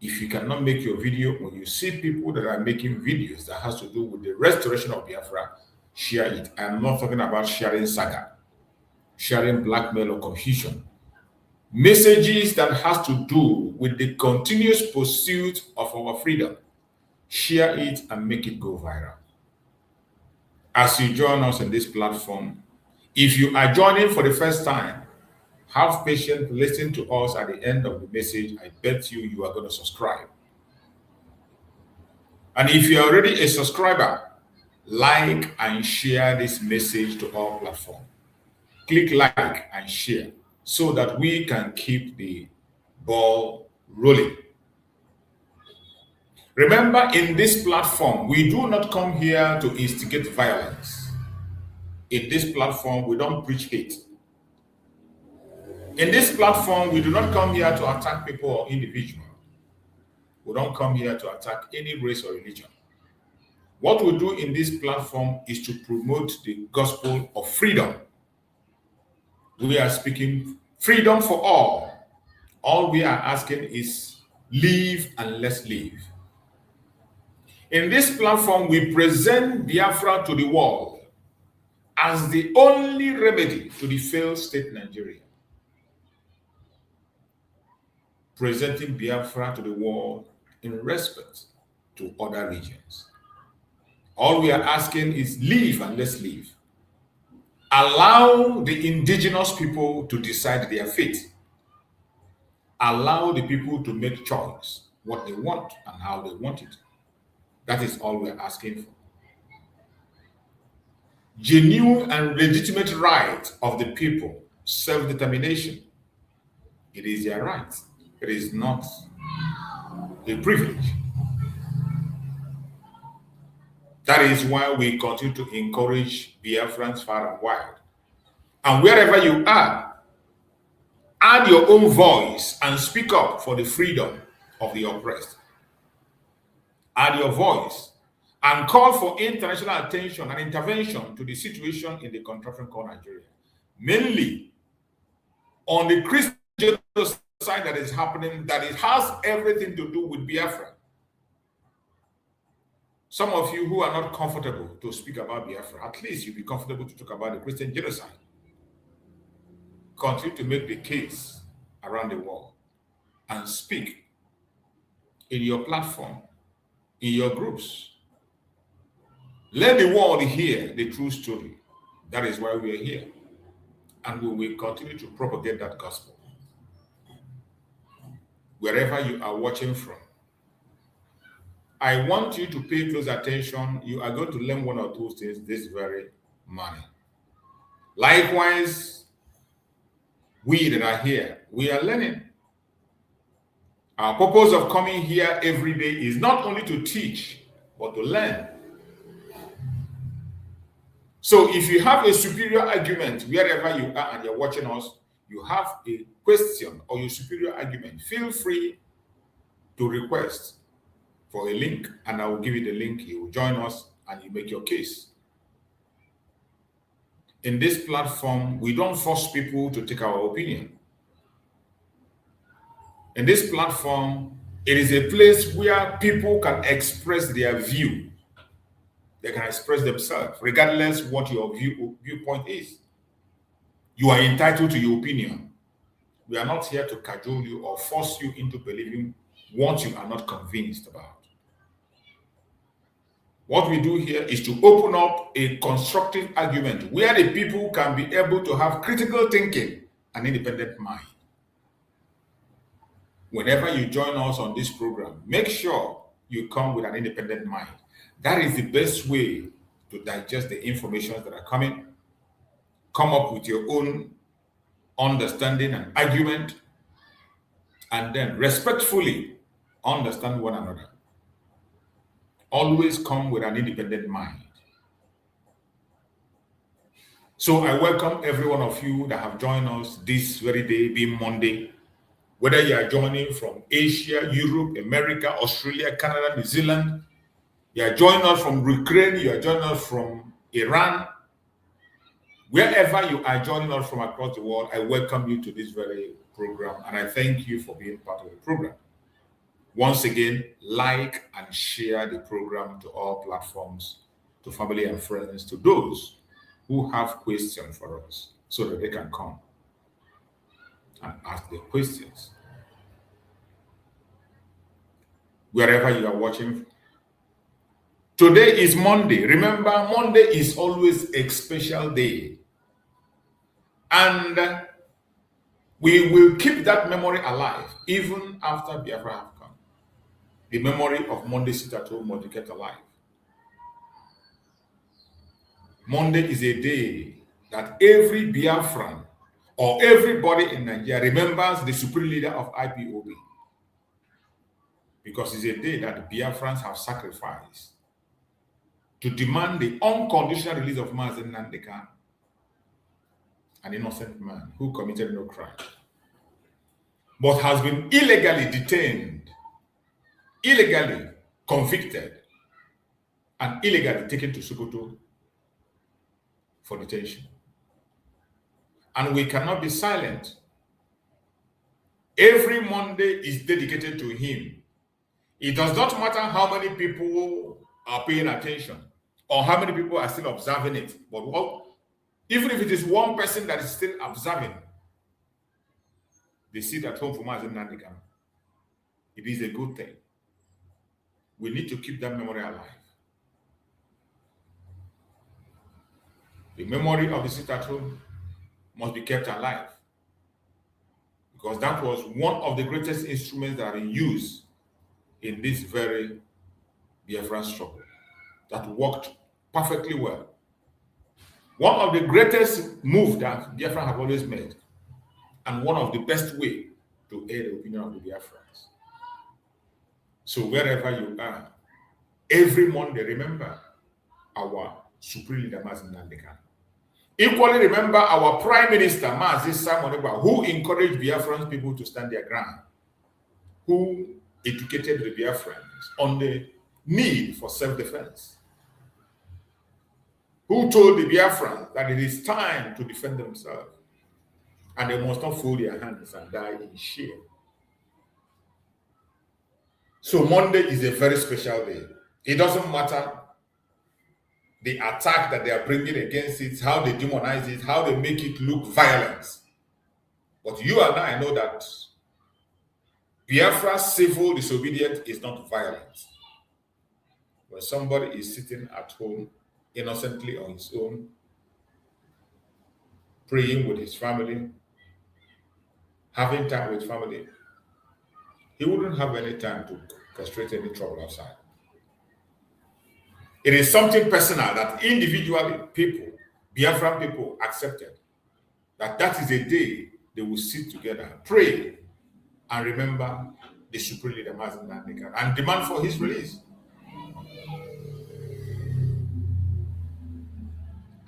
If you cannot make your video, when you see people that are making videos that has to do with the restoration of Biafra, share it. I'm not talking about sharing saga, sharing blackmail or confusion. Messages that has to do with the continuous pursuit of our freedom. Share it and make it go viral. As you join us on this platform, if you are joining for the first time, have patience, listen to us at the end of the message. I bet you are going to subscribe. And if you're already a subscriber, like and share this message to our platform. Click like and share so that we can keep the ball rolling. Remember, in this platform, we do not come here to instigate violence. In this platform, we don't preach hate. In this platform, we do not come here to attack people or individuals. We don't come here to attack any race or religion. What we do in this platform is to promote the gospel of freedom. We are speaking freedom for all. All we are asking is live and let's live. In this platform, we present Biafra to the world as the only remedy to the failed state Nigeria. Presenting Biafra to the world in respect to other regions. All we are asking is live and let's live. Allow the indigenous people to decide their fate. Allow the people to make choice, what they want and how they want it. That is all we're asking for. Genuine and legitimate right of the people, self-determination. It is their right. It is not a privilege. That is why we continue to encourage Biafrans far and wide. And wherever you are, add your own voice and speak up for the freedom of the oppressed. Add your voice and call for international attention and intervention to the situation in the contraction called Nigeria. Mainly on the Christian genocide that is happening, that it has everything to do with Biafra. Some of you who are not comfortable to speak about Biafra, at least you'll be comfortable to talk about the Christian genocide. Continue to make the case around the world and speak in your platform, in your groups. Let the world hear the true story. That is why we are here. And we will continue to propagate that gospel. Wherever you are watching from, I want you to pay close attention. You are going to learn one or two things this very morning. Likewise, we that are here, we are learning. Our purpose of coming here every day is not only to teach, but to learn. So if you have a superior argument, wherever you are and you're watching us, you have a question or your superior argument, feel free to request for a link, and I will give you the link. You will join us and you make your case. In this platform, we don't force people to take our opinion. In this platform, it is a place where people can express their view. They can express themselves, regardless what your viewpoint is. You are entitled to your opinion. We are not here to cajole you or force you into believing what you are not convinced about. What we do here is to open up a constructive argument where the people can be able to have critical thinking and independent mind. Whenever you join us on this program, make sure you come with an independent mind. That is the best way to digest the information that are coming. Come up with your own understanding and argument, and then respectfully understand one another. Always come with an independent mind. So I welcome every one of you that have joined us this very day, being Monday. Whether you are joining from Asia, Europe, America, Australia, Canada, New Zealand, you are joining us from Ukraine, you are joining us from Iran, wherever you are joining us from across the world, I welcome you to this very program, and I thank you for being part of the program. Once again, like and share the program to all platforms, to family and friends, to those who have questions for us, so that they can come and ask their questions. Wherever you are watching. Today is Monday. Remember, Monday is always a special day. And we will keep that memory alive even after Biafra have come. The memory of Monday sit at home must be kept alive. Monday is a day that every Biafran or everybody in Nigeria remembers the supreme leader of IPOB. Because it's a day that the Biafrans have sacrificed to demand the unconditional release of Mazi Nnamdi Kanu, an innocent man who committed no crime, but has been illegally detained, illegally convicted, and illegally taken to Sokoto for detention. And we cannot be silent. Every Monday is dedicated to him. It does not matter how many people are paying attention or how many people are still observing it. But even if it is one person that is still observing, they sit at home for Mazi Nnamdi Kanu. It is a good thing. We need to keep that memory alive. The memory of the sit at home must be kept alive, because that was one of the greatest instruments that are in use in this very Biafran struggle that worked perfectly well. One of the greatest moves that Biafran have always made, and one of the best way to aid the opinion of the Biafrans. So wherever you are, every Monday, remember our supreme leader, Mazi Nnamdi Kanu. Equally remember our Prime Minister, Mazi Nnamdi, who encouraged Biafran people to stand their ground, who educated the Biafrans on the need for self-defense, who told the Biafrans that it is time to defend themselves and they must not fold their hands and die in shame. So Monday is a very special day. It doesn't matter the attack that they are bringing against it, how they demonize it, how they make it look violent. But you and I know that Biafra's civil disobedience is not violent. When somebody is sitting at home innocently on his own, praying with his family, having time with family, he wouldn't have any time to castrate any trouble outside. It is something personal that individually people, Biafran people, accepted. That is a day they will sit together and pray and remember the supreme leader, Mazi Nnamdi Kanu, and demand for his release.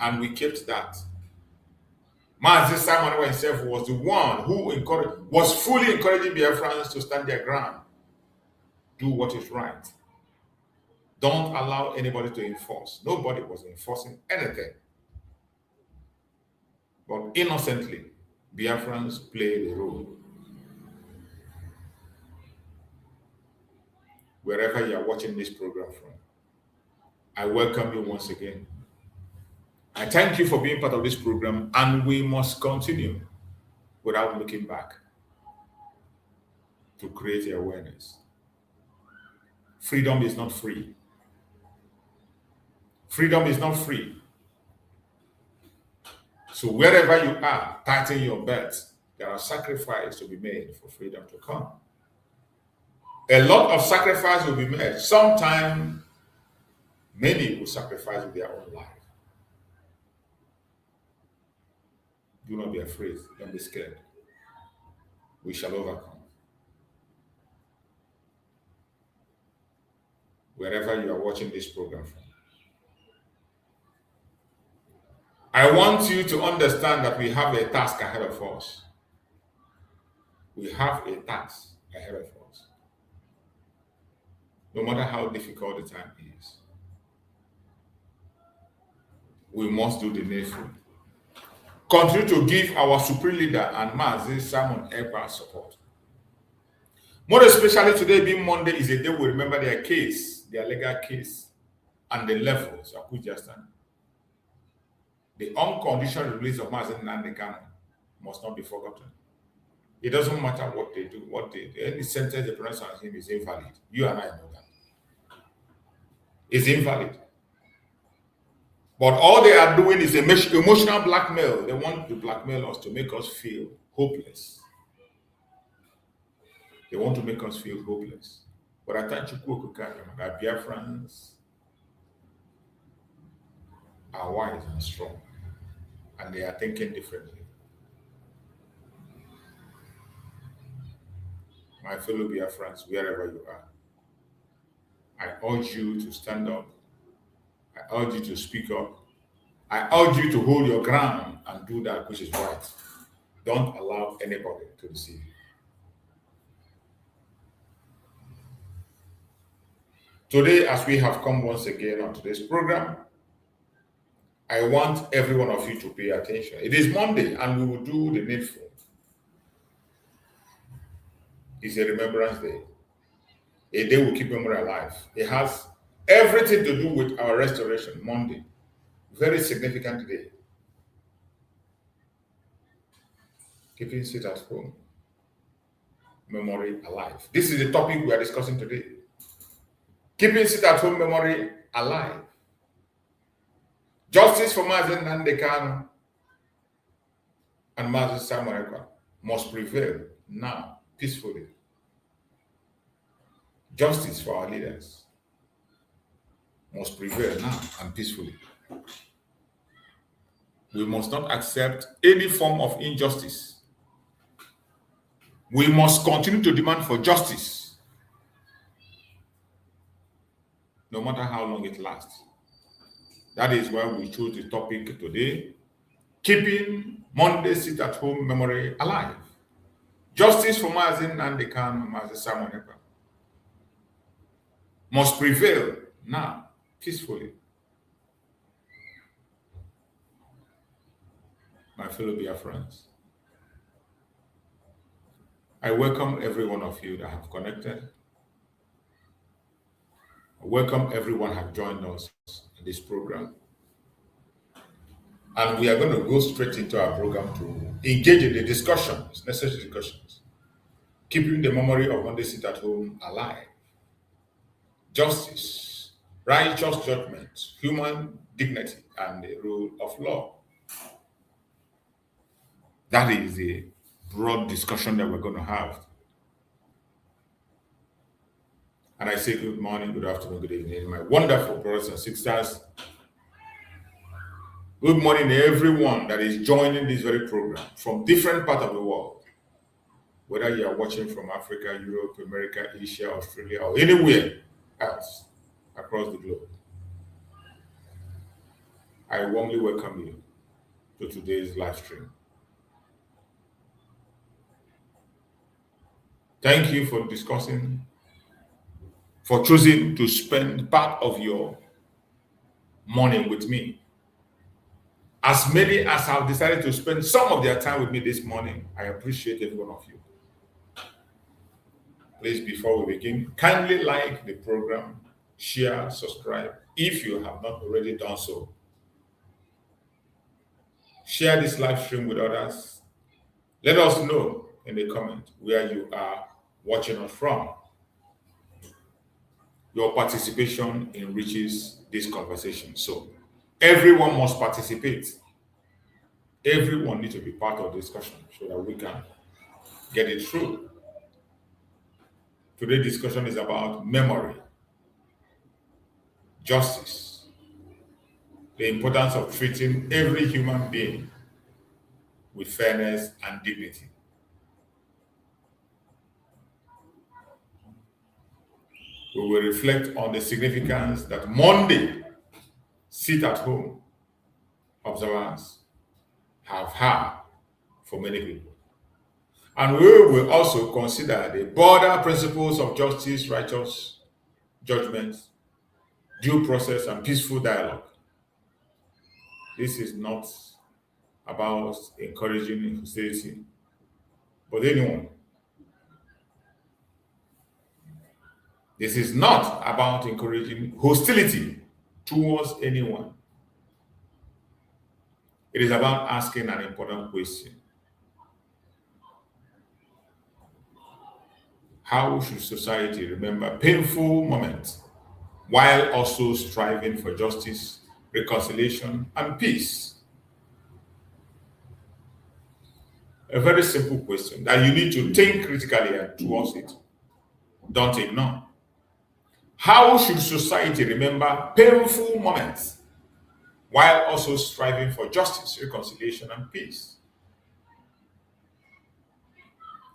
And we kept that. Mazi Nnamdi himself was the one who was fully encouraging Biafrans to stand their ground. Do what is right. Don't allow anybody to enforce. Nobody was enforcing anything. But innocently, Biafrans played a role. Wherever you are watching this program from, I welcome you once again. I thank you for being part of this program, and we must continue without looking back. to create awareness. Freedom is not free. Freedom is not free. So wherever you are, tighten your belt. There are sacrifices to be made for freedom to come. A lot of sacrifice will be made. Sometimes many will sacrifice with their own life. Do not be afraid. Don't be scared. We shall overcome. Wherever you are watching this program from, I want you to understand that we have a task ahead of us. We have a task ahead of us. No matter how difficult the time is, we must do the needful. Continue to give our supreme leader and Mazi Nnamdi Kanu support. More especially today being Monday is a day we remember their case, their legal case, and the levels of which they stand. The unconditional release of Mazi Nnamdi Kanu must not be forgotten. It doesn't matter what they do, any sentence they pronounce on him is invalid. You and I know that. It's invalid. But all they are doing is emotional blackmail. They want to blackmail us to make us feel hopeless. They want to make us feel hopeless. But I thank you, that Biafrans are wise and strong, and they are thinking differently. My fellow Biafrans, wherever you are, I urge you to stand up. I urge you to speak up. I urge you to hold your ground and do that which is right. Don't allow anybody to deceive you. Today, as we have come once again on today's program, I want every one of you to pay attention. It is Monday, and we will do the needful. It's a remembrance day. A day will keep memory alive. It has everything to do with our restoration. Monday, very significant day. Keeping sit at home, memory alive. This is the topic we are discussing today. Keeping sit at home memory alive. Justice for Mazi Nnamdi Kanu and Mazi Nnamdi must prevail now, peacefully. Justice for our leaders must prevail now and peacefully. We must not accept any form of injustice. We must continue to demand for justice, no matter how long it lasts. That is why we chose the topic today, keeping Monday sit at home memory alive. Justice for Mazi Nnamdi Kanu and Mazi Nnamdi Kanu must prevail now, peacefully. My fellow Biafrans, I welcome every one of you that have connected. I welcome everyone who have joined us in this program. And we are going to go straight into our program to engage in the discussions, necessary discussions, keeping the memory of Monday sit at home alive. Justice, righteous judgment, human dignity, and the rule of law. That is a broad discussion that we're going to have. And I say good morning, good afternoon, good evening, my wonderful brothers and sisters. Good morning to everyone that is joining this very program from different parts of the world. Whether you are watching from Africa, Europe, America, Asia, Australia, or anywhere else across the globe. I warmly welcome you to today's live stream. Thank you for discussing, for choosing to spend part of your morning with me. As many as have decided to spend some of their time with me this morning, I appreciate every one of you. Please, before we begin, kindly like the program, share, subscribe, if you have not already done so. Share this live stream with others. Let us know in the comment where you are watching us from. Your participation enriches this conversation. So everyone must participate. Everyone needs to be part of the discussion so that we can get it through. Today's discussion is about memory, justice, the importance of treating every human being with fairness and dignity. We will reflect on the significance that Monday sit-at-home observance have had for many people. And we will also consider the broader principles of justice, righteous judgment, due process, and peaceful dialogue. This is not about encouraging hostility, but anyone. This is not about encouraging hostility towards anyone. It is about asking an important question. How should society remember painful moments while also striving for justice, reconciliation, and peace? A very simple question that you need to think critically and towards it. Don't ignore. How should society remember painful moments while also striving for justice, reconciliation, and peace?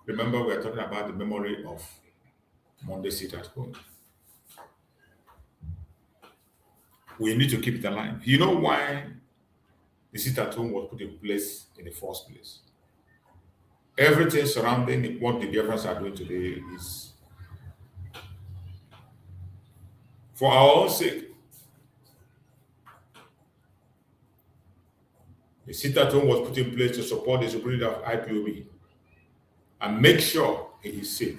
Remember, we are talking about the memory of Monday sit-at-home. We need to keep it alive. You know why the sit-at-home was put in place in the first place? Everything surrounding what the Biafrans are doing today is for our own sake. The sit-at-home was put in place to support the superintendent of IPOB and make sure he is safe.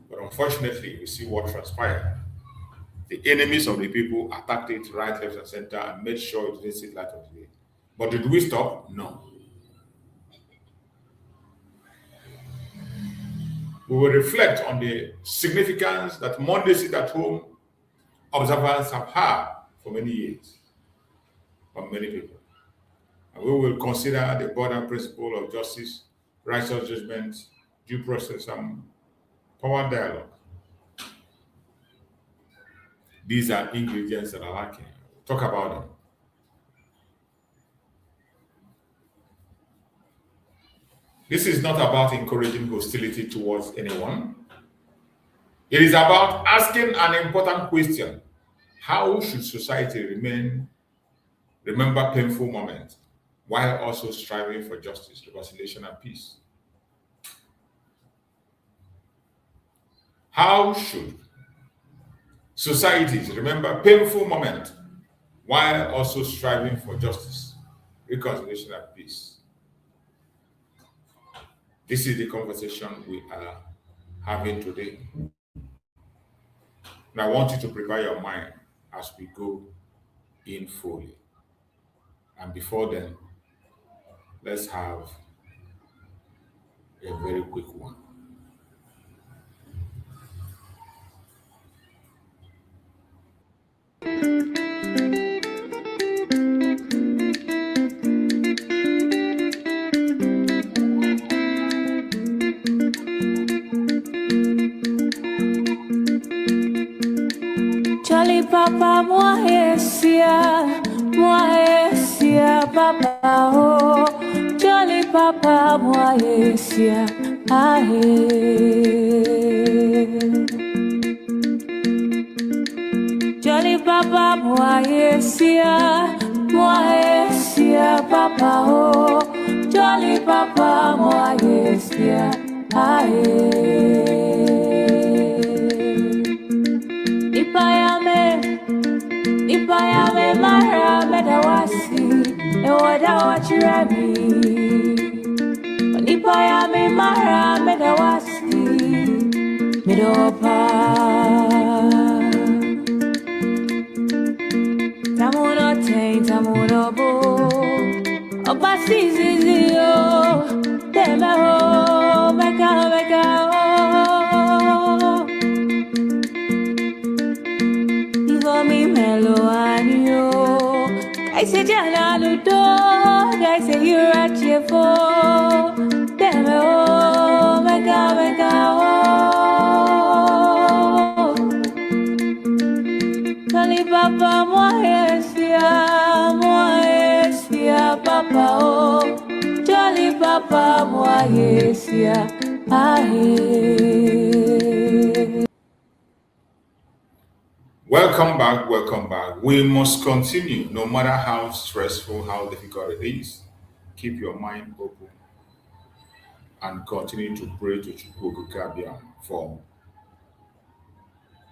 But unfortunately, we see what transpired. The enemies of the people attacked it right, left, and center and made sure it didn't see light of the day. But did we stop? No. We will reflect on the significance that Monday sit-at-home observers have had for many years, for many people. And we will consider the broader principle of justice, righteous judgment, due process, and power dialogue. These are ingredients that are lacking. Talk about them. This is not about encouraging hostility towards anyone. It is about asking an important question. How should society remember painful moments while also striving for justice, reconciliation, and peace? How should societies remember painful moments while also striving for justice, reconciliation, and peace? This is the conversation we are having today. And I want you to prepare your mind as we go in fully. And before then, let's have a very quick one. Jolly Papa, moi esia, Papa, oh. Jolly Papa, moi esia, ahe. Jolly Papa, moi esia, Papa, oh. Jolly Papa, moi esia, ahe. Ipayame mara medawasi ewada wachirami. Ipayame mara medawasi midopa. Tamuno tein tamuno bo obasi zizio temeho meka Yurachefo, Demo, Mega, Mega, Kali Papa, Moesia, Papa, oh, Jolly Papa, Moesia, ahe. Welcome back, welcome back. We must continue, no matter how stressful, how difficult it is. Keep your mind open and continue to pray to Chukwu Kabia for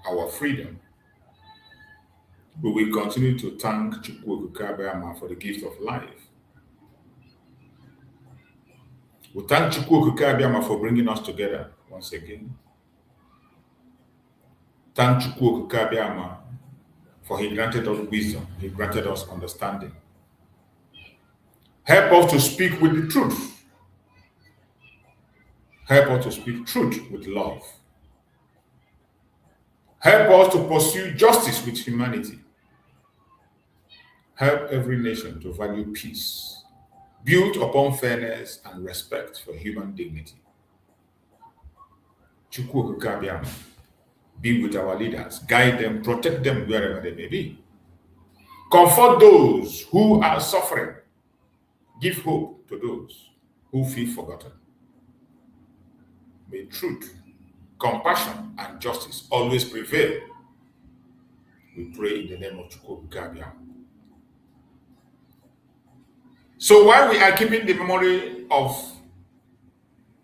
our freedom. We will continue to thank Chukwu Kabia for the gift of life. We thank Chukwu Kabia for bringing us together once again. Thank Chukwu Kabia for he granted us wisdom, he granted us understanding. Help us to speak with the truth. Help us to speak truth with love. Help us to pursue justice with humanity. Help every nation to value peace, built upon fairness and respect for human dignity. Chukwu Kabia, be with our leaders, guide them, protect them wherever they may be. Comfort those who are suffering. Give hope to those who feel forgotten. May truth, compassion, and justice always prevail. We pray in the name of Chukwu Kabia. So while we are keeping the memory of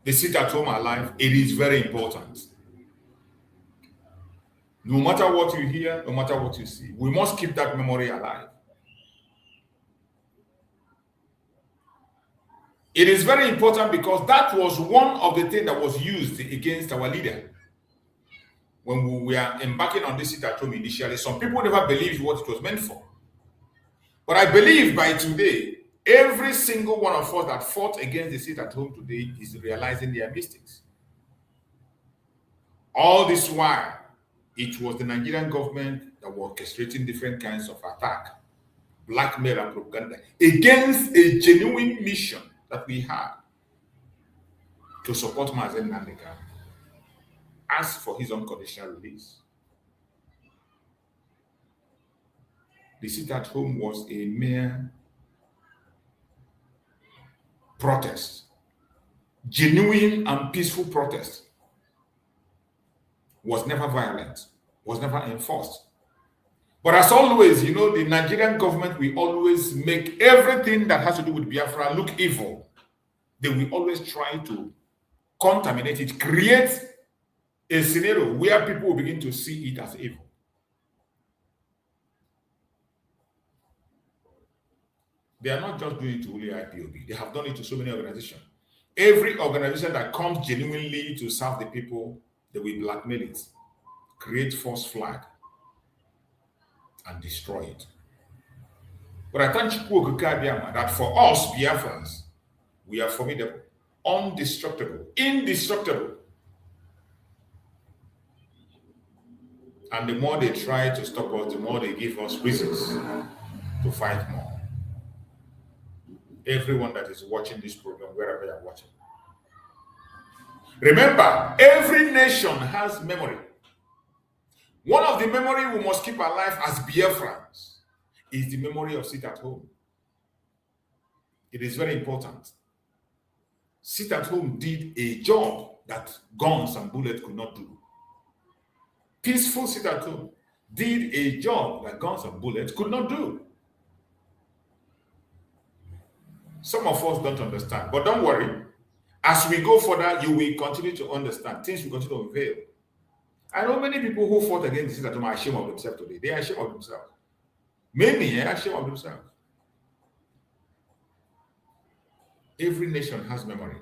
the sit at home alive, it is very important. No matter what you hear, no matter what you see, we must keep that memory alive. It is very important because that was one of the things that was used against our leader. When we were embarking on this sit at home initially, some people never believed what it was meant for. But I believe by today, every single one of us that fought against the sit at home today is realizing their mistakes. All this while, it was the Nigerian government that was orchestrating different kinds of attack, blackmail and propaganda against a genuine mission that we had to support Mazi Nnamdi Kanu, ask for his unconditional release. The sit at home was a mere protest, genuine and peaceful protest. Was never violent, was never enforced. But as always, you know, the Nigerian government will always make everything that has to do with Biafra look evil. They will always try to contaminate it, create a scenario where people will begin to see it as evil. They are not just doing it to only IPOB. They have done it to so many organizations. Every organization that comes genuinely to serve the people, they will blackmail it, create false flag, and destroy it. But I thank Chukwu Kabia that for us Biafrans, we are formidable, indestructible. And the more they try to stop us, the more they give us reasons to fight more. Everyone that is watching this program, wherever you are watching, remember, every nation has memory. One of the memory we must keep alive as Biafrans is the memory of sit at home. It is very important. Sit at home did a job that guns and bullets could not do. Peaceful sit at home did a job that guns and bullets could not do. Some of us don't understand, but don't worry. As we go further, you will continue to understand. Things will continue to unveil. I know many people who fought against the sit at home are ashamed of themselves today. They are ashamed of themselves. Many are ashamed of themselves. Every nation has memory.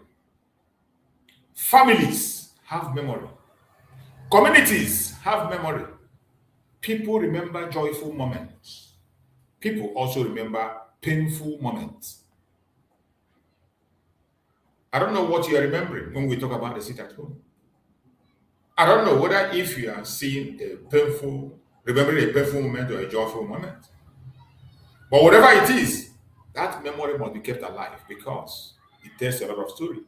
Families have memory. Communities have memory. People remember joyful moments. People also remember painful moments. I don't know what you are remembering when we talk about the sit at home. I don't know whether if you are seeing remembering a painful moment or a joyful moment. But whatever it is, that memory must be kept alive because it tells a lot of story.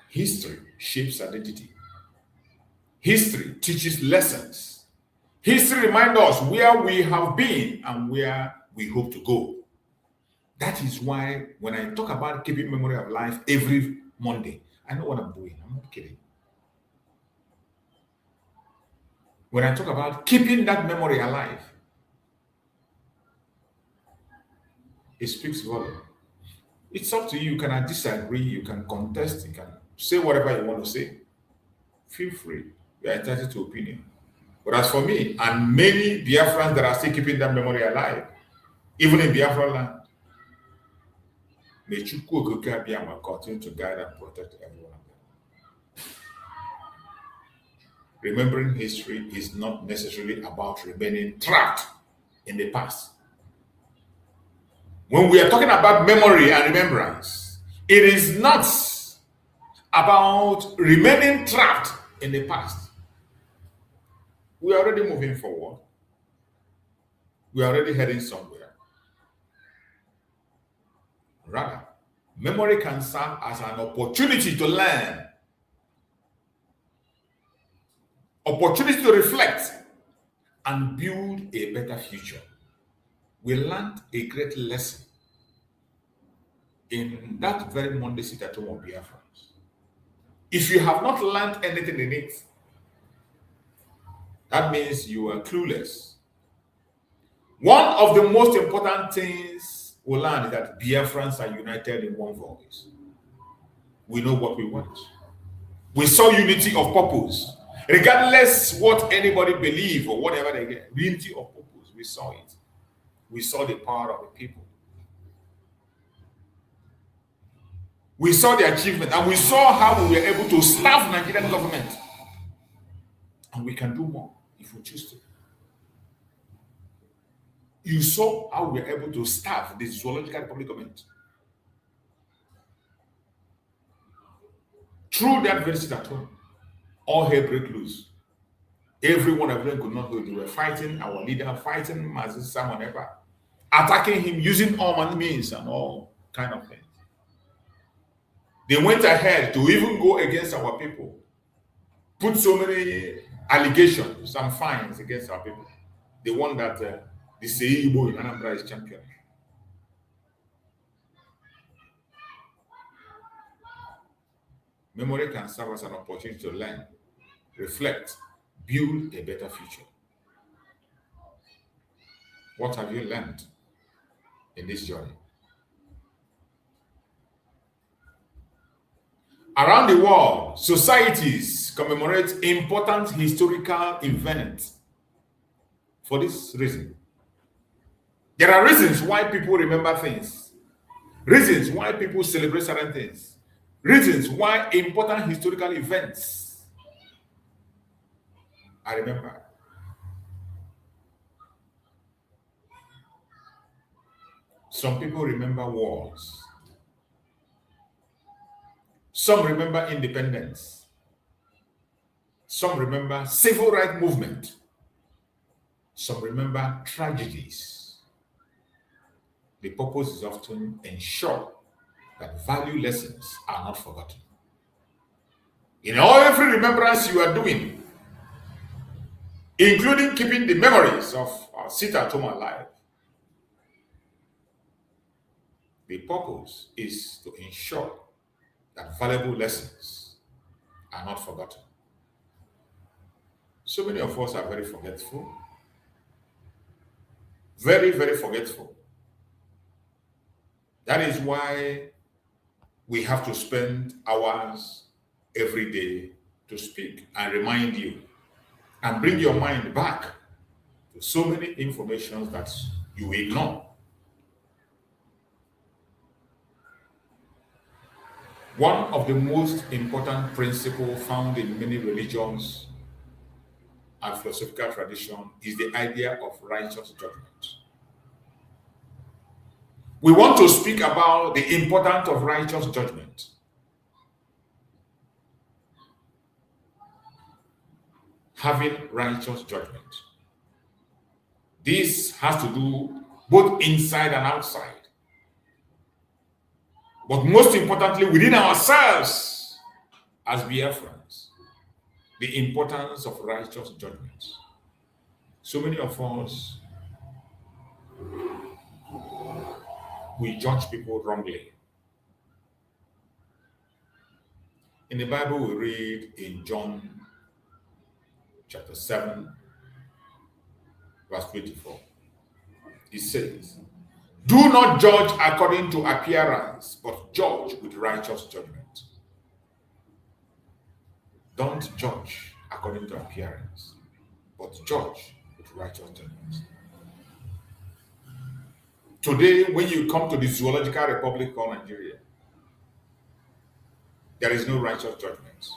History shapes identity. History teaches lessons. History reminds us where we have been and where we hope to go. That is why when I talk about keeping memory of life every Monday, I know what I'm doing. I'm not kidding. When I talk about keeping that memory alive, it speaks volume. It's up to you. You can disagree, you can contest, you can say whatever you want to say. Feel free. You are entitled to opinion. But as for me, and many Biafrans that are still keeping that memory alive, even in Biafra land, may Chukwu Okike Abiyama continue to guide and protect everyone of them. Remembering history is not necessarily about remaining trapped in the past. When we are talking about memory and remembrance, it is not about remaining trapped in the past. We are already moving forward. We are already heading somewhere. Rather, memory can serve as an opportunity to learn, opportunity to reflect, and build a better future. We learned a great lesson in that very Monday sit at home of Biafra. If you have not learned anything in it, that means you are clueless. One of the most important things we learn is that Biafrans are united in one voice. We know what we want. We saw unity of purpose. Regardless what anybody believe or whatever they get, unity of purpose, we saw it. We saw the power of the people. We saw the achievement, and we saw how we were able to starve Nigerian government. And we can do more if we choose to. You saw how we were able to starve the Zoological Republic government. Through that very sit at home, all hell break loose. Every one of them could not hold. They were fighting our leader, fighting Mazi Nnamdi Kanu, attacking him using all means and all kind of things. They went ahead to even go against our people, put so many allegations and fines against our people. The one that the CEO in Anambra is champion. Memory can serve as an opportunity to learn, reflect, build a better future. What have you learned in this journey? Around the world, societies commemorate important historical events for this reason. There are reasons why people remember things, reasons why people celebrate certain things, reasons why important historical events are remembered. Some people remember wars. Some remember independence. Some remember civil rights movement. Some remember tragedies. The purpose is often ensure that value lessons are not forgotten. In every remembrance you are doing, including keeping the memories of our sit at home alive, the purpose is to ensure that valuable lessons are not forgotten. So many of us are very forgetful. Very, very forgetful. That is why we have to spend hours every day to speak and remind you and bring your mind back to so many informations that you ignore. One of the most important principles found in many religions and philosophical tradition is the idea of righteous judgment. We want to speak about the importance of righteous judgment. Having righteous judgment. This has to do both inside and outside. But most importantly, within ourselves as Biafrans, the importance of righteous judgments. So many of us, we judge people wrongly. In the Bible, we read in John chapter 7, verse 24. It says, "Do not judge according to appearance, but judge with righteous judgment." Don't judge according to appearance, but judge with righteous judgment. Today, when you come to the Zoological Republic of Nigeria, there is no righteous judgment.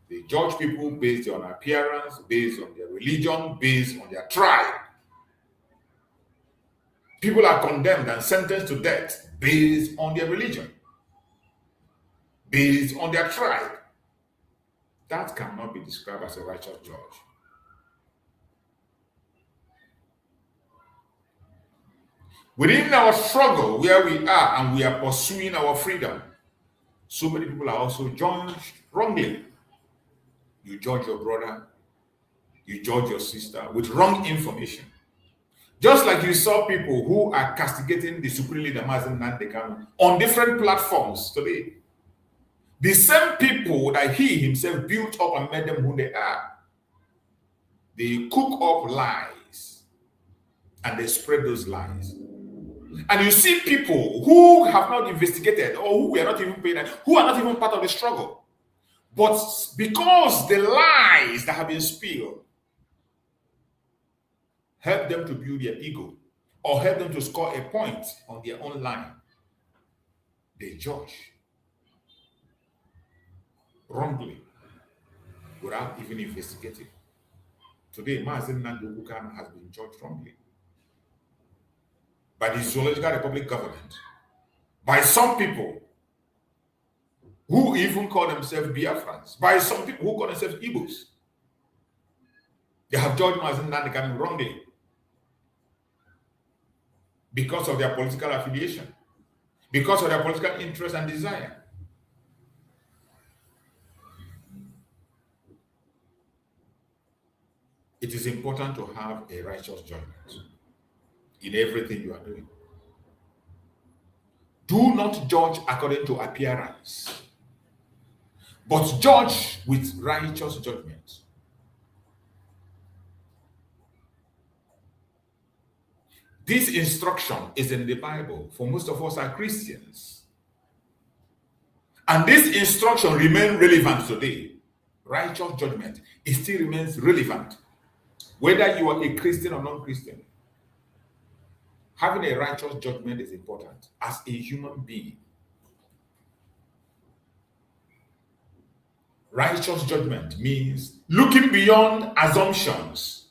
They judge people based on appearance, based on their religion, based on their tribe. People are condemned and sentenced to death based on their religion, based on their tribe. That cannot be described as a righteous judge. Within our struggle where we are and we are pursuing our freedom, so many people are also judged wrongly. You judge your brother, you judge your sister with wrong information. Just like you saw people who are castigating the Supreme Leader Mazi Nnamdi Kanu on different platforms today. The same people that he himself built up and made them who they are. They cook up lies and they spread those lies. And you see people who have not investigated or who are not even paying, who are not even part of the struggle. But because the lies that have been spilled help them to build their ego or help them to score a point on their own line, they judge wrongly without even investigating. Today, Mazi Nnamdi Kanu has been judged wrongly by the Zoological Republic government, by some people who even call themselves Biafrans, by some people who call themselves Igbos. They have judged Mazi Nnamdi Kanu wrongly because of their political affiliation, because of their political interest and desire. It is important to have a righteous judgment in everything you are doing. Do not judge according to appearance, but judge with righteous judgment. This instruction is in the Bible, for most of us are Christians. And this instruction remains relevant today. Righteous judgment, it still remains relevant. Whether you are a Christian or non-Christian, having a righteous judgment is important as a human being. Righteous judgment means looking beyond assumptions.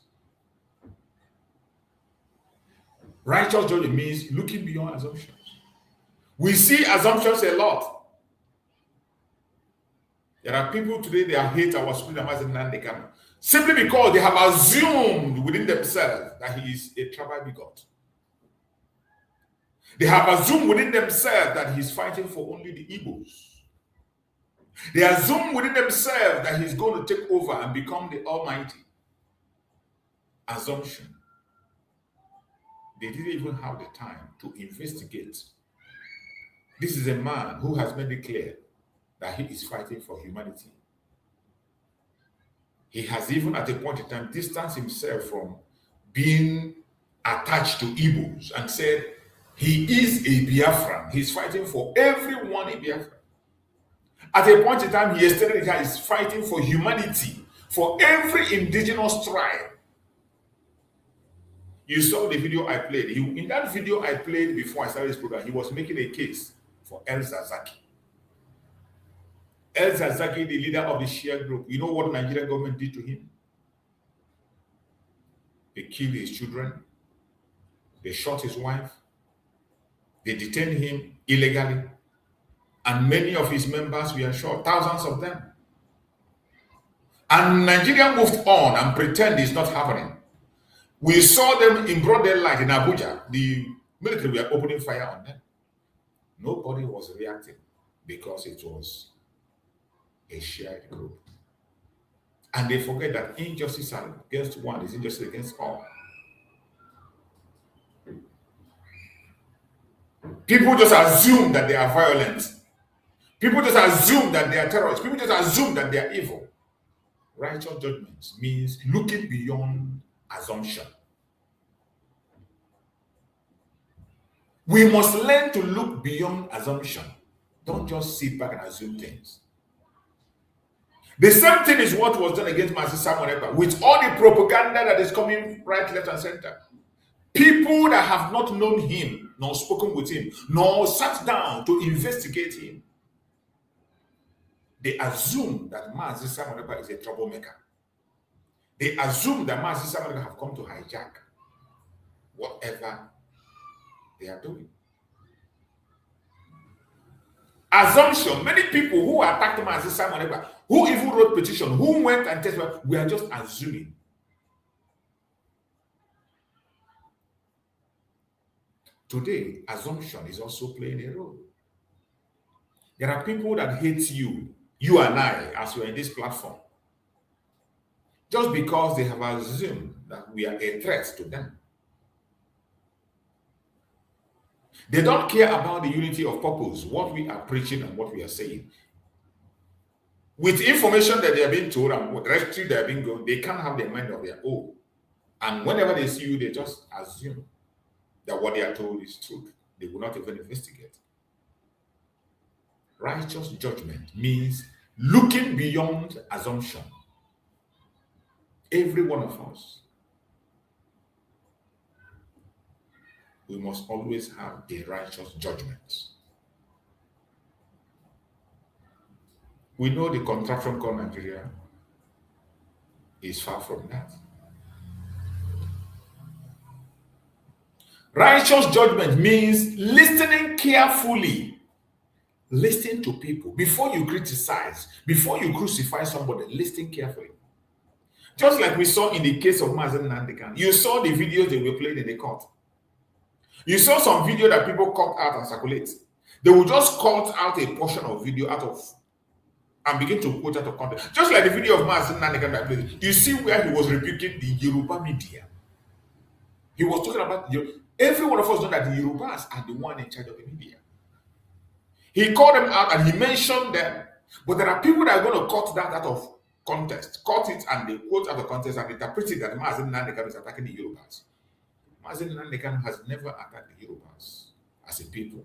Righteous judgment means looking beyond assumptions. We see assumptions a lot. There are people today, they hate our Supreme Mazi Nnamdi Kanu simply because they have assumed within themselves that he is a tribal bigot. They have assumed within themselves that he's fighting for only the Igbos. They assume within themselves that he's going to take over and become the Almighty. Assumption. They didn't even have the time to investigate. This is a man who has made it clear that he is fighting for humanity. He has even at a point in time distanced himself from being attached to Igbos and said he is a Biafran. He's fighting for everyone in Biafra. At a point in time, he stated that he's fighting for humanity, for every indigenous tribe. You saw the video I played. In that video I played before I started this program, he was making a case for El Zazaki. El Zazaki, the leader of the Shia group, you know what the Nigerian government did to him? They killed his children. They shot his wife. They detained him illegally. And many of his members were shot, thousands of them. And Nigeria moved on and pretend it's not happening. We saw them in broad daylight in Abuja. The military were opening fire on them. Nobody was reacting because it was a shared group. And they forget that injustice against one is injustice against all. People just assume that they are violent. People just assume that they are terrorists. People just assume that they are evil. Righteous judgment means looking beyond assumption. We must learn to look beyond assumption. Don't just sit back and assume things. The same thing is what was done against Mazi Nnamdi with all the propaganda that is coming right, left, and center. People that have not known him, nor spoken with him, nor sat down to investigate him, they assume that Mazi Nnamdi is a troublemaker. They assume that Mazi Nnamdi have come to hijack whatever they are doing. Assumption. Many people who attacked Mazi Nnamdi, who even wrote petition, who went and testified, we are just assuming. Today, assumption is also playing a role. There are people that hate you and I, as you are in this platform, just because they have assumed that we are a threat to them. They don't care about the unity of purpose, what we are preaching and what we are saying. With information that they are being told and what directory they are being going, they can't have their mind of their own. And whenever they see you, they just assume that what they are told is truth. They will not even investigate. Righteous judgment means looking beyond assumption. Every one of us, we must always have a righteous judgment. We know the contraption called Nigeria is far from that. Righteous judgment means listening carefully. Listen to people. Before you criticize, before you crucify somebody, listen carefully. Just like we saw in the case of Mazi Nnamdi Kanu. You saw the videos they were playing in the court. You saw some video that people cut out and circulate. They will just cut out a portion of video out of and begin to quote out of context. Just like the video of Mazi Nnamdi Kanu. You see where he was rebuking the Yoruba media. He was talking about every one of us know that the Yorubas are the one in charge of the media. He called them out and he mentioned them, but there are people that are going to cut that out of context, cut it and they quote out of context and interpret it that Mazi Nnamdi Kanu is attacking the Yorubas. Mazi Nnamdi Kanu has never attacked the Yorubas as a people.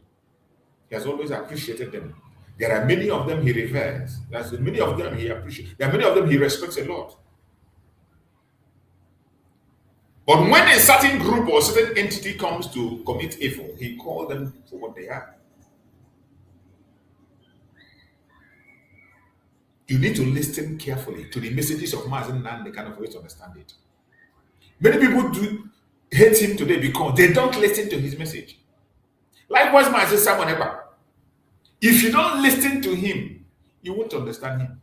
He has always appreciated them. There are many of them he reveres. There's many of them he appreciates. There are many of them he respects a lot. But when a certain group or certain entity comes to commit evil, he calls them for what they are. You need to listen carefully to the messages of Mazi Nnamdi Kanu for you to understand it. Many people do hate him today because they don't listen to his message. Likewise, Mazi Nnamdi. If you don't listen to him, you won't understand him.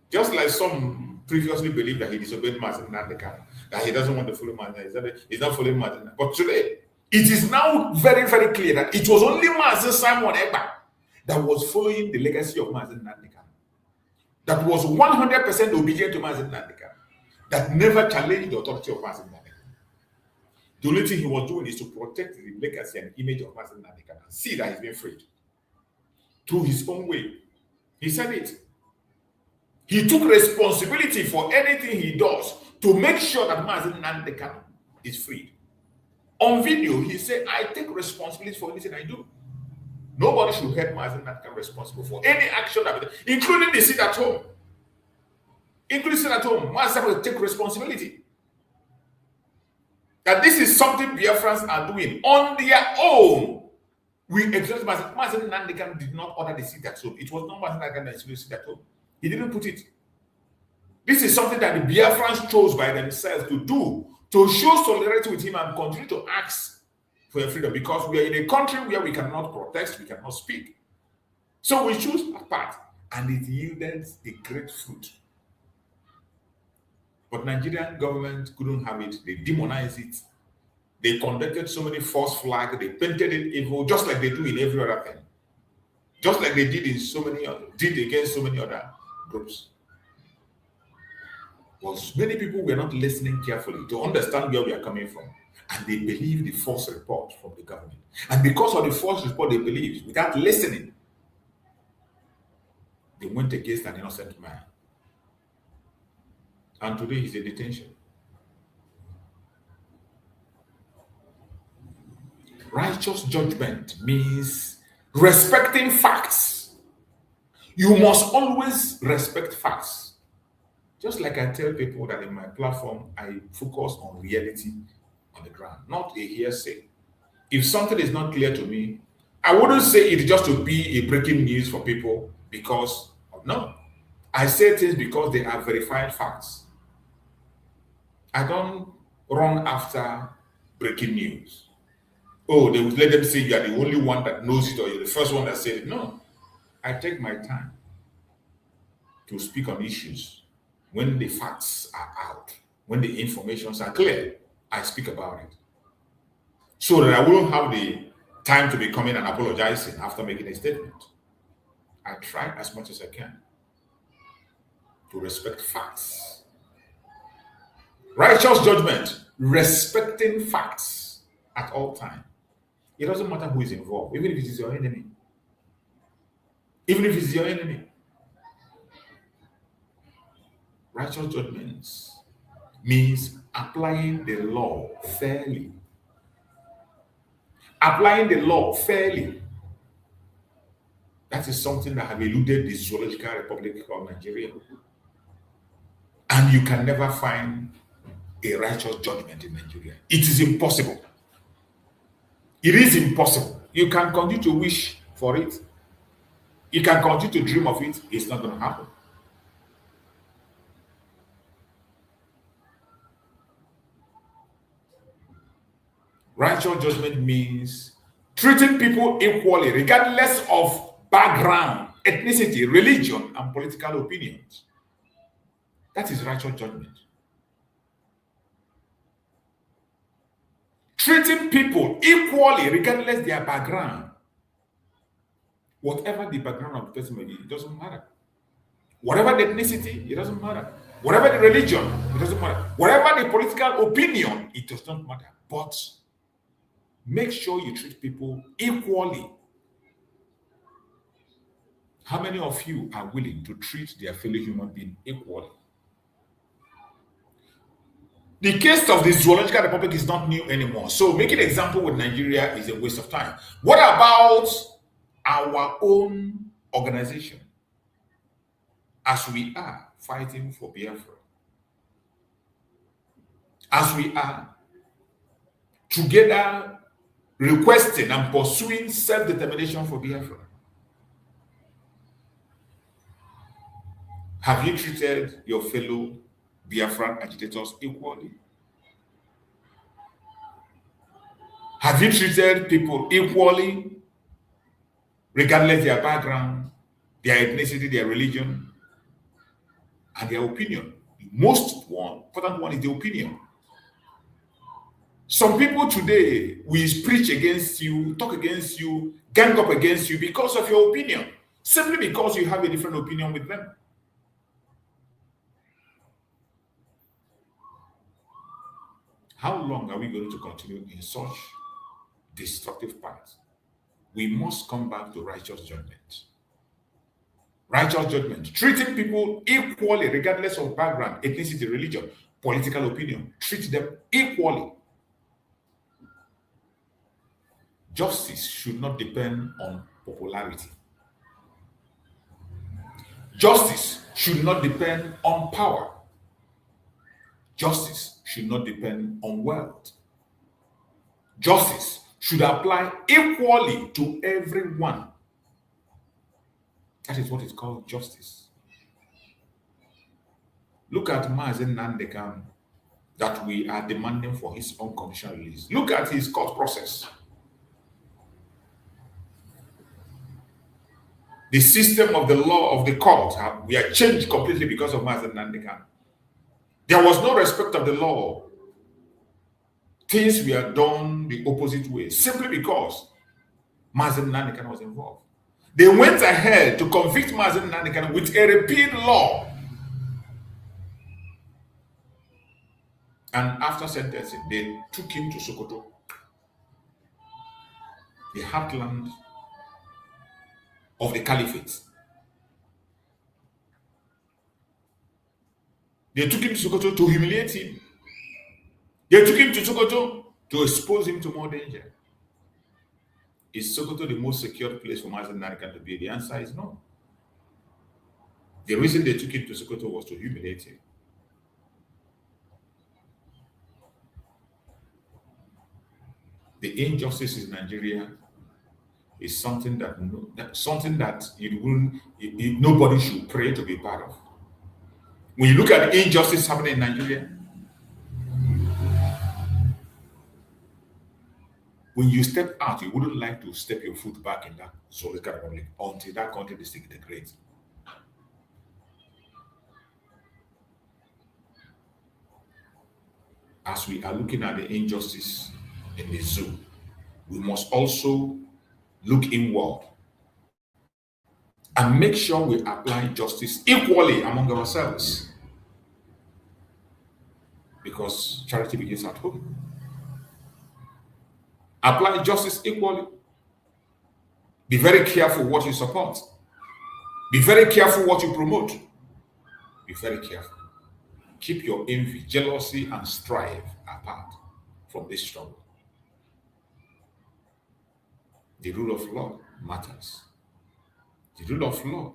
Just like some previously believed that he disobeyed Mazi Nnamdi Kanu, that he doesn't want to follow Mazi, he's not following Mazi. But today, it is now very, very clear that it was only Mazi Nnamdi that was following the legacy of Mazi Nnamdi Kanu, that was 100% obedient to Mazi Nnamdi Kanu, that never challenged the authority of Mazi Nnamdi Kanu. The only thing he was doing is to protect the legacy and image of Mazi Nnamdi Kanu and see that he's been freed through his own way. He said it. He took responsibility for anything he does to make sure that Mazi Nnamdi Kanu is freed. On video, he said, I take responsibility for anything I do. Nobody should hold Mazi Nnamdi Kanu responsible for any action, including the sit at home. Including sit at home, Mazi will take responsibility. That this is something Biafrans are doing on their own. We exalt Mazi Nnamdi Kanu did not order the sit at home. It was not Mazi Nnamdi Kanu that should sit at home. He didn't put it. This is something that the Biafrans chose by themselves to do, to show solidarity with him and continue to ask for your freedom, because we are in a country where we cannot protest, we cannot speak. So we choose a path, and it yielded a great fruit. But Nigerian government couldn't have it. They demonized it. They conducted so many false flags. They painted it evil, just like they do in every other thing. Just like they did against so many other groups. Well, many people were not listening carefully to understand where we are coming from. And they believed the false report from the government. And because of the false report they believed, without listening, they went against an innocent man. And today he's in detention. Righteous judgment means respecting facts. You must always respect facts. Just like I tell people that in my platform, I focus on reality on the ground, not a hearsay. If something is not clear to me, I wouldn't say it just to be a breaking news for people because, no. I say things because they are verified facts. I don't run after breaking news. Oh, they would let them say you are the only one that knows it or you're the first one that said it. No. I take my time to speak on issues. When the facts are out, when the informations are clear, I speak about it. So that I won't have the time to be coming and apologizing after making a statement. I try as much as I can to respect facts. Righteous judgment, respecting facts at all times. It doesn't matter who is involved, even if it is your enemy. Even if it's your enemy. Righteous judgments means applying the law fairly. Applying the law fairly. That is something that have eluded the Zoological Republic of Nigeria. And you can never find a righteous judgment in Nigeria. It is impossible. It is impossible. You can continue to wish for it. You can continue to dream of it. It's not going to happen. Righteous judgment means treating people equally, regardless of background, ethnicity, religion, and political opinions. That is righteous judgment. Treating people equally, regardless their background. Whatever the background of the person may be, it doesn't matter. Whatever the ethnicity, it doesn't matter. Whatever the religion, it doesn't matter. Whatever the political opinion, it does not matter. But make sure you treat people equally. How many of you are willing to treat their fellow human being equally? The case of the Zoological Republic is not new anymore. So making an example with Nigeria is a waste of time. What about our own organization? As we are fighting for Biafra, as we are together requesting and pursuing self-determination for Biafra, have you treated your fellow Biafran agitators equally? Have you treated people equally, regardless their background, their ethnicity, their religion, and their opinion? The most important one is the opinion. Some people today will preach against you, talk against you, gang up against you because of your opinion, simply because you have a different opinion with them. How long are we going to continue in such destructive paths? We must come back to righteous judgment. Righteous judgment, treating people equally, regardless of background, ethnicity, religion, political opinion. Treat them equally. Justice should not depend on popularity. Justice should not depend on power. Justice should not depend on wealth. Justice should apply equally to everyone. That is what is called justice. Look at Mazi Nnamdi Kanu that we are demanding for his unconditional release. Look at his court process. The system of the law of the court we are changed completely because of Mazi Nnamdi Kanu. There was no respect of the law. Things were done the opposite way, simply because Mazi Nnamdi Kanu was involved. They went ahead to convict Mazi Nnamdi Kanu with a repeal law. And after sentencing, they took him to Sokoto, the heartland of the caliphate. They took him to Sokoto to humiliate him. They took him to Sokoto to expose him to more danger. Is Sokoto the most secure place for Mazi Nnamdi Kanu to be? The answer is no. The reason they took him to Sokoto was to humiliate him. The injustice in Nigeria is something that nobody should pray to be part of. When you look at the injustice happening in Nigeria, when you step out, you wouldn't like to step your foot back in that Zolika Republic until that country disintegrates. As we are looking at the injustice in the zoo, we must also look inward and make sure we apply justice equally among ourselves, because charity begins at home. Apply justice equally. Be very careful what you support. Be very careful what you promote. Be very careful. Keep your envy, jealousy, and strife apart from this struggle. The rule of law matters. The rule of law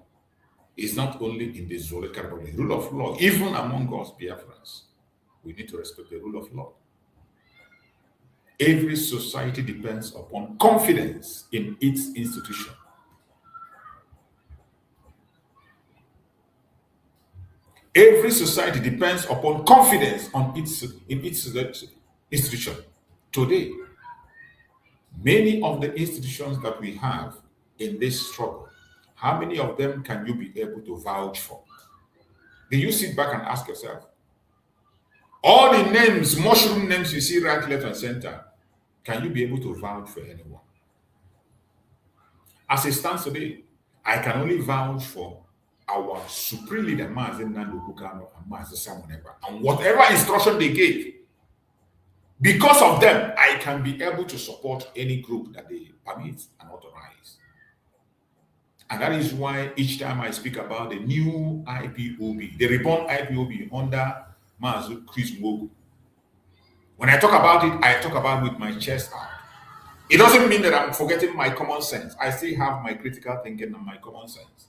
is not only in the Zolika Republic. The rule of law, even among us Biafrans, we need to respect the rule of law. Every society depends upon confidence in its institution. Every society depends upon confidence in its institution. Today, many of the institutions that we have in this struggle, how many of them can you be able to vouch for? Do you sit back and ask yourself, all the names, mushroom names you see right, left, and center, can you be able to vouch for anyone? As it stands today, I can only vouch for our supreme leader, Mazi Nnamdi Kanu and Mazi Samoneba, and whatever instruction they gave. Because of them, I can be able to support any group that they permit and authorize. And that is why each time I speak about the new IPOB, the reborn IPOB under Mazi Chris Mogu, when I talk about it, I talk about it with my chest out. It doesn't mean that I'm forgetting my common sense. I still have my critical thinking and my common sense.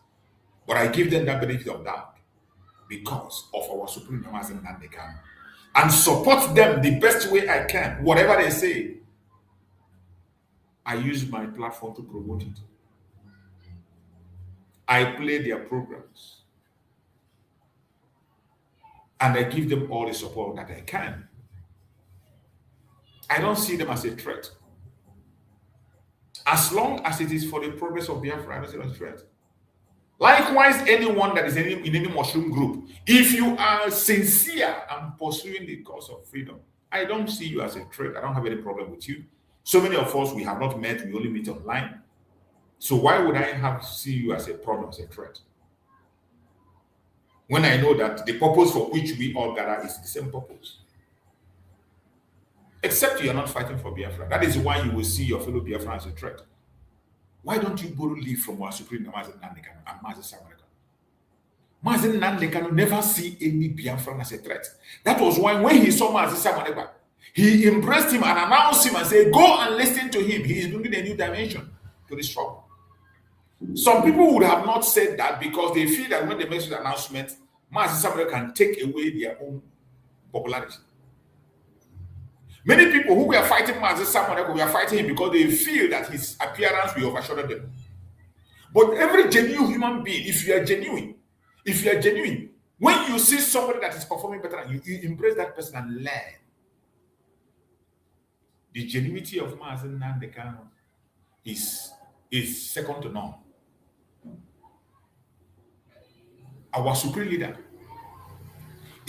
But I give them that benefit of doubt because of our Supreme Mazi Nnamdi Kanu, and support them the best way I can. Whatever they say, I use my platform to promote it. I play their programs. And I give them all the support that I can. I don't see them as a threat. As long as it is for the progress of Biafra, I don't see them as a threat. Likewise, anyone that is in any mushroom group, if you are sincere and pursuing the cause of freedom, I don't see you as a threat. I don't have any problem with you. So many of us, we have not met, we only meet online. So why would I see you as a problem, as a threat? When I know that the purpose for which we all gather is the same purpose. Except you are not fighting for Biafra. That is why you will see your fellow Biafran as a threat. Why don't you borrow leave from our Supreme Mazi Nnamdi Kanu and Mazi Samoneba? Mazi Nnamdi Kanu never see any Biafran as a threat. That was why when he saw Mazi Samoneba, he embraced him and announced him and said, go and listen to him. He is bringing a new dimension to the struggle. Some people would have not said that because they feel that when they make the announcement, Mazi Samoneba can take away their own popularity. Many people who were fighting Mazi Samoneba were fighting him because they feel that his appearance will overshadow them. But every genuine human being, if you are genuine, when you see somebody that is performing better, you embrace that person and learn. The genuinity of Mazi Nnamdi Kanu is second to none. Our supreme leader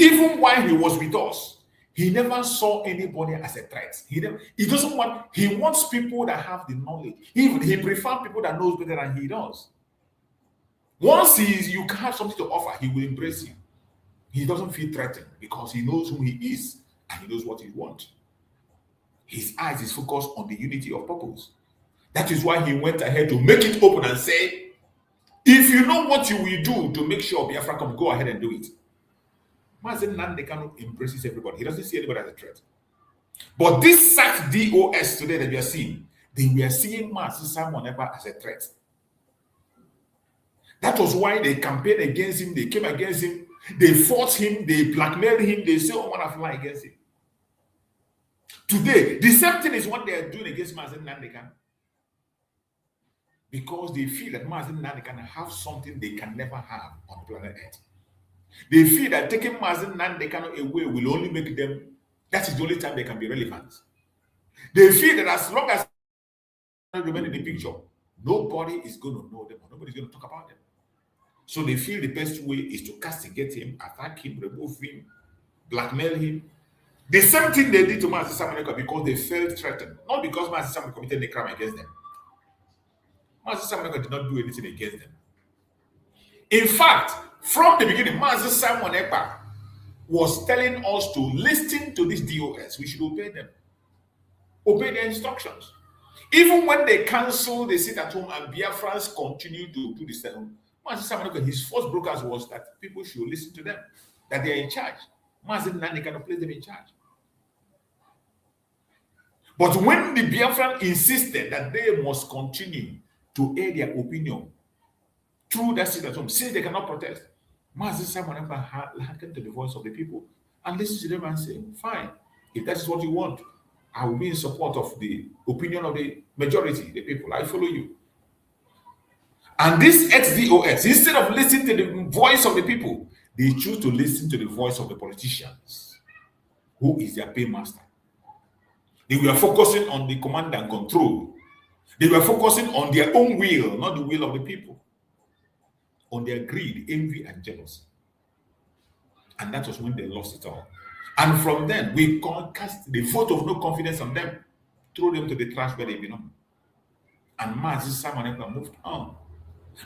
Even while he was with us, he never saw anybody as a threat. He wants people that have the knowledge. He prefers people that knows better than he does. Once you have something to offer, he will embrace you. He doesn't feel threatened because he knows who he is and he knows what he wants. His eyes is focused on the unity of purpose. That is why he went ahead to make it open and say, if you know what you will do to make sure Biafra come, go ahead and do it. Mazi Nnamdi Kanu embraces everybody. He doesn't see anybody as a threat. But this sacked DOS today that we are seeing, they were seeing Mazi Nnamdi as a threat. That was why they campaigned against him, they came against him, they fought him, they blackmailed him, they say all manner of lies against him. Today, the same thing is what they are doing against Mazi Nnamdi Kanu. Because they feel that Mazi Nnamdi Kanu have something they can never have on planet Earth. They feel that taking Mazi Nnamdi Kanu away will only make them, that is the only time they can be relevant. They feel that as long as they remain in the picture, nobody is going to know them, or nobody is going to talk about them. So they feel the best way is to castigate him, attack him, remove him, blackmail him. The same thing they did to Mazi Nnamdi because they felt threatened, not because Mazi Nnamdi committed a crime against them. Mazi Nnamdi did not do anything against them. In fact, from the beginning, Mazi Nnamdi was telling us to listen to these DOS. We should obey them. Obey their instructions. Even when they cancel, they sit at home and Biafrans continue to do this. Mazi Nnamdi, his first brokers was that people should listen to them, that they are in charge. Mazi Nnamdi cannot place them in charge. But when the Biafran insisted that they must continue to air their opinion through that sit at home, since they cannot protest, Mazi Nnamdi hearkened to the voice of the people and listened to them and say, fine, if that is what you want, I will be in support of the opinion of the majority, the people. I follow you. And this ex-DOS, instead of listening to the voice of the people, they choose to listen to the voice of the politicians, who is their paymaster. They were focusing on the command and control. They were focusing on their own will, not the will of the people, on their greed, envy, and jealousy. And that was when they lost it all. And from then, we cast the vote of no confidence on them, throw them to the trash where they belong. And Mazi Nnamdi moved on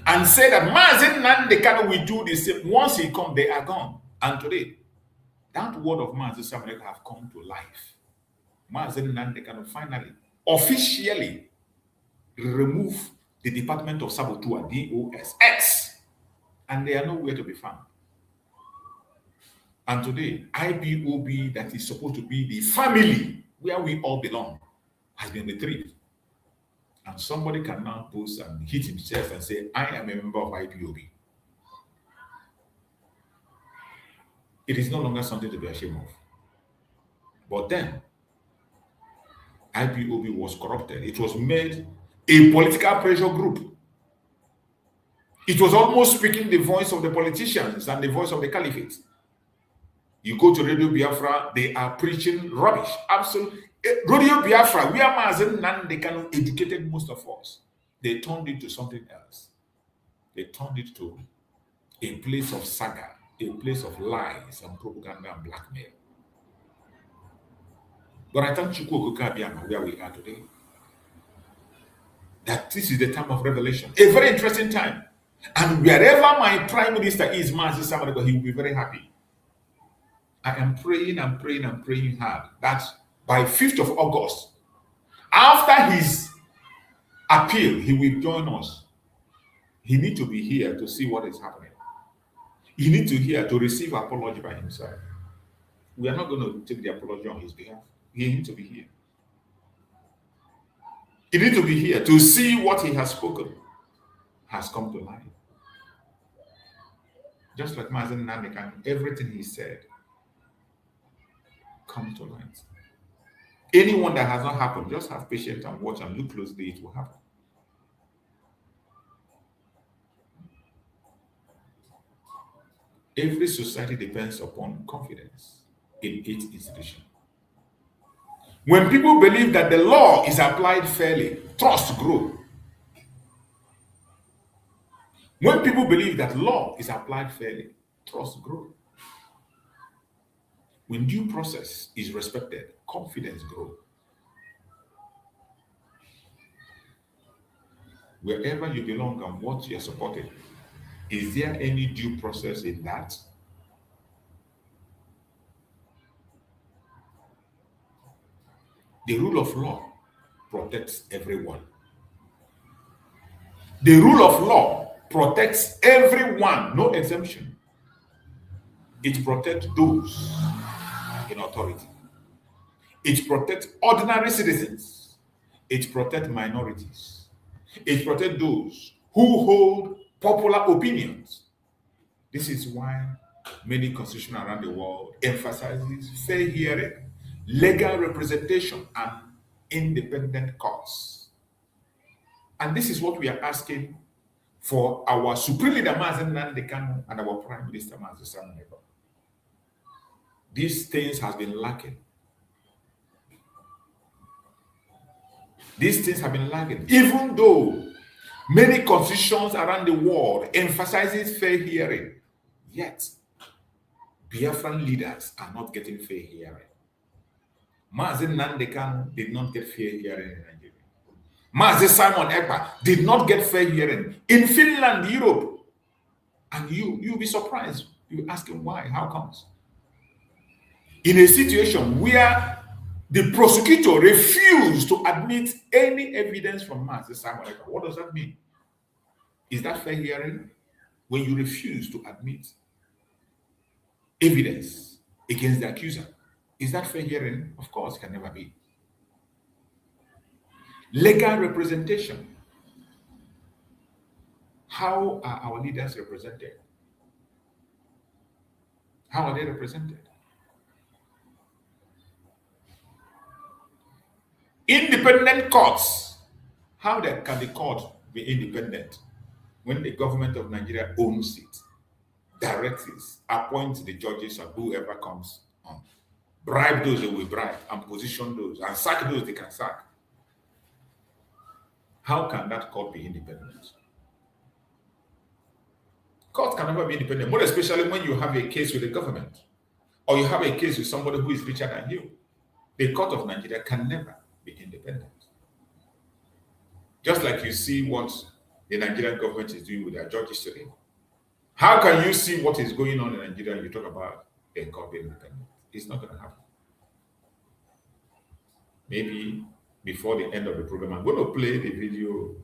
and said that Mazi Nnamdi Kanu will do the same. Once he comes, they are gone. And today, that word of Mazi Nnamdi have come to life. Mazi Nnamdi Kanu finally, officially, remove the Department of Saboteur, DOS, and they are nowhere to be found. And today, IPOB, that is supposed to be the family where we all belong, has been retrieved. And somebody can now post and hit himself and say, I am a member of IPOB. It is no longer something to be ashamed of. But then, IPOB was corrupted. It was made a political pressure group. It was almost speaking the voice of the politicians and the voice of the caliphate. You go to Radio Biafra, they are preaching rubbish. Absolutely. Radio Biafra, where Mazi Nnamdi Kanu educated most of us, they turned it to something else. They turned it to a place of saga, a place of lies and propaganda and blackmail. But I thank Chukwu Okukabiyama where we are today, that this is the time of revelation, a very interesting time. And wherever my prime minister is, Mazi Nnamdi, he will be very happy. I am praying and praying and praying hard that by 5th of August, after his appeal, he will join us. He needs to be here to see what is happening. He needs to hear to receive apology by himself. We are not going to take the apology on his behalf. He needs to be here. He needs to be here to see what he has spoken has come to life. Just like Mazi Nnamdi Kanu, everything he said come to light. Anyone that has not happened, just have patience and watch and look closely, it will happen. Every society depends upon confidence in its institution. When people believe that the law is applied fairly, trust grows. When people believe that law is applied fairly, trust grows. When due process is respected, confidence grows. Wherever you belong and what you are supporting, is there any due process in that? The rule of law protects everyone. The rule of law protects everyone, no exemption. It protects those in authority. It protects ordinary citizens. It protects minorities. It protects those who hold popular opinions. This is why many constitutions around the world emphasizes fair hearing, legal representation, and independent courts. And this is what we are asking for our Supreme Leader Mazi Nnamdi Kanu and our Prime Minister Mazi Nnamdi Kanu. These things have been lacking. These things have been lacking. Even though many constitutions around the world emphasizes fair hearing, yet Biafran leaders are not getting fair hearing. Mazi Nnamdi Kanu did not get fair hearing in Nigeria. Mazi Simon Ekpa did not get fair hearing in Finland, Europe. And you'll be surprised. You ask him why, how comes? In a situation where the prosecutor refused to admit any evidence from Mazi Simon Ekpa, what does that mean? Is that fair hearing? When you refuse to admit evidence against the accuser, is that fair hearing? Of course, it can never be. Legal representation. How are our leaders represented? How are they represented? Independent courts. How can the court be independent when the government of Nigeria owns it, directs it, appoints the judges and whoever comes on, bribe those they will bribe, and position those, and sack those they can sack? How can that court be independent? Court can never be independent, more especially when you have a case with the government or you have a case with somebody who is richer than you. The court of Nigeria can never be independent. Just like you see what the Nigerian government is doing with their judges today. How can you see what is going on in Nigeria and you talk about a court being independent? It's not going to happen. Maybe before the end of the program, I'm going to play the video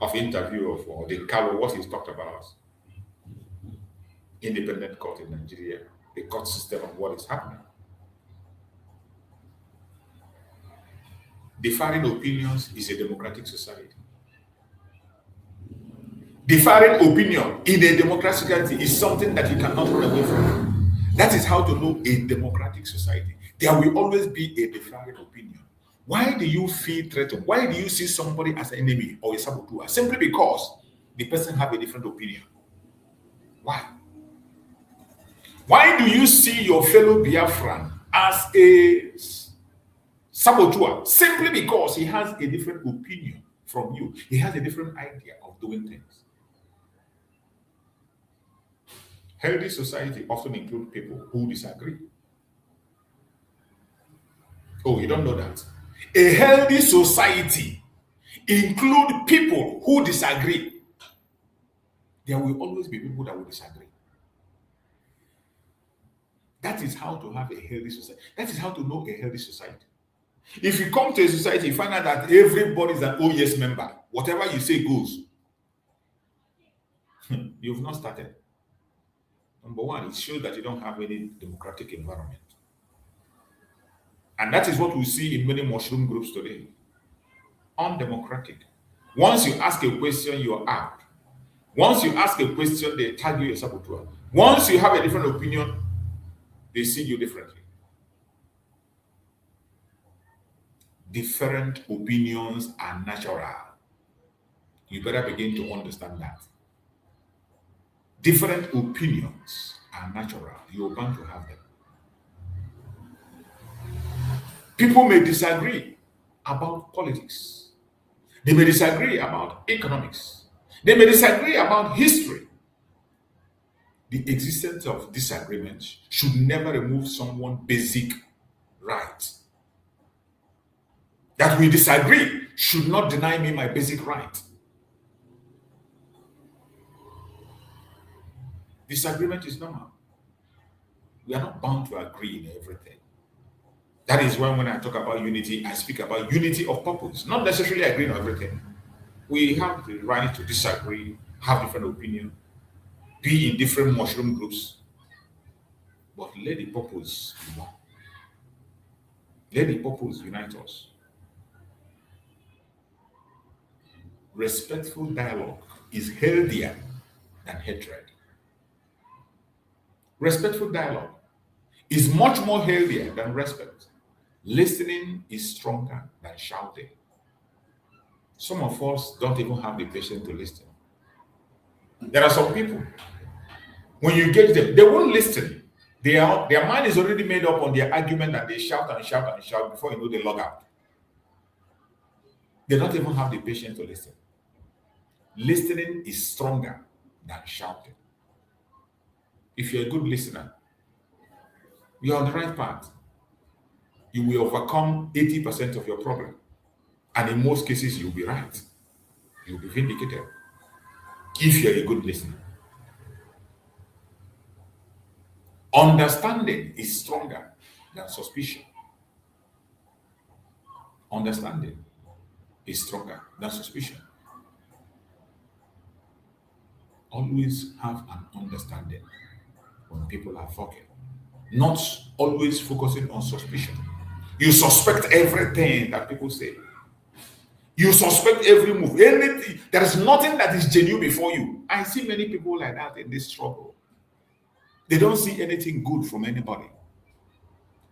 of interview of the Carlo, what he's talked about. Independent court in Nigeria, the court system of what is happening. Differing opinions is a democratic society. Differing opinion in a democratic society is something that you cannot run away from. That is how to know a democratic society. There will always be a differing opinion. Why do you feel threatened? Why do you see somebody as an enemy or a saboteur? Simply because the person has a different opinion. Why? Why do you see your fellow Biafran as a saboteur? Simply because he has a different opinion from you. He has a different idea of doing things. Healthy society often includes people who disagree. Oh, you don't know that? A healthy society includes people who disagree. There will always be people that will disagree. That is how to have a healthy society. That is how to know a healthy society. If you come to a society, you find out that everybody is an OES member. Whatever you say goes. You've not started. Number one, it shows that you don't have any democratic environment. And that is what we see in many mushroom groups today. Undemocratic. Once you ask a question, you're out. Once you ask a question, they tag you a saboteur. Once you have a different opinion, they see you differently. Different opinions are natural. You better begin to understand that. Different opinions are natural. You're bound to have them. People may disagree about politics. They may disagree about economics. They may disagree about history. the existence of disagreement should never remove someone's basic right. That we disagree should not deny me my basic right. Disagreement is normal. We are not bound to agree in everything. That is why when I talk about unity, I speak about unity of purpose, not necessarily agreeing on everything. We have the right to disagree, have different opinions, be in different mushroom groups, but let the purpose be one. Let the purpose unite us. Respectful dialogue is healthier than hatred. Respectful dialogue is much more healthier than respect. Listening is stronger than shouting. Some of us don't even have the patience to listen. There are some people, when you get them, they won't listen. Their mind is already made up on their argument, and they shout and shout and shout before you know they log out. They don't even have the patience to listen. Listening is stronger than shouting. If you're a good listener, you're on the right path. You will overcome 80% of your problem. And in most cases, you'll be right. You'll be vindicated if you're a good listener. Understanding is stronger than suspicion. Understanding is stronger than suspicion. Always have an understanding when people are talking, not always focusing on suspicion. You suspect everything that people say. You suspect every move, anything. There is nothing that is genuine before you. I see many people like that in this struggle. They don't see anything good from anybody.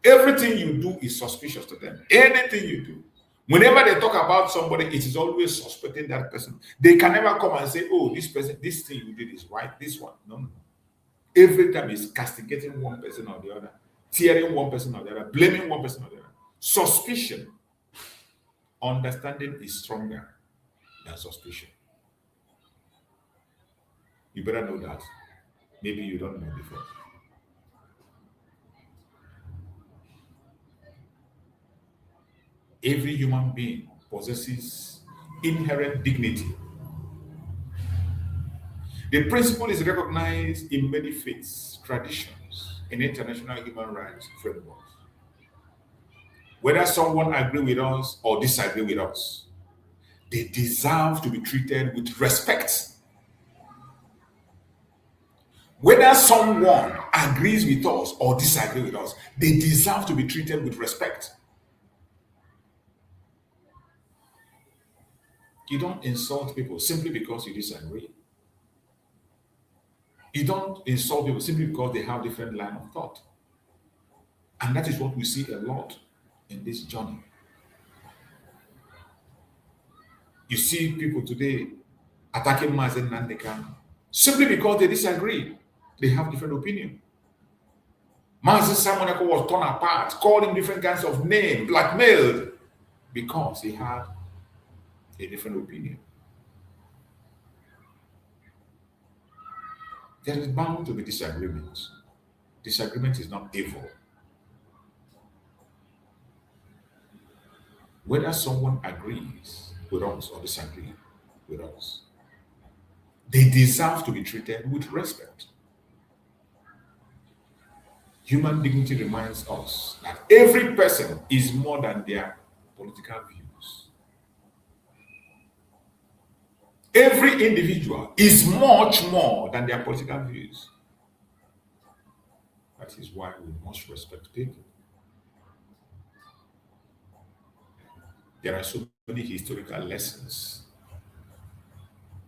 Everything you do is suspicious to them. Anything you do. Whenever they talk about somebody, it is always suspecting that person. They can never come and say, oh, this person, this thing you did is right, this one. No. Every time is castigating one person or the other, tearing one person or the other, blaming one person or the other. Suspicion. Understanding is stronger than suspicion. You better know that. Maybe you don't know before. Every human being possesses inherent dignity. The principle is recognized in many faiths, traditions, and international human rights frameworks. Whether someone agrees with us or disagrees with us, they deserve to be treated with respect. Whether someone agrees with us or disagrees with us, they deserve to be treated with respect. You don't insult people simply because you disagree. You don't insult people simply because they have different line of thought. And that is what we see a lot in this journey. You see people today attacking Mazi Nnamdi Kanu simply because they disagree. They have different opinion. Mazi Samoneko was torn apart, called him different kinds of names, blackmailed, because he had a different opinion. There is bound to be disagreement. Disagreement is not evil. Whether someone agrees with us or disagrees with us, they deserve to be treated with respect. Human dignity reminds us that every person is more than their political views. Every individual is much more than their political views. That is why we must respect people. There are so many historical lessons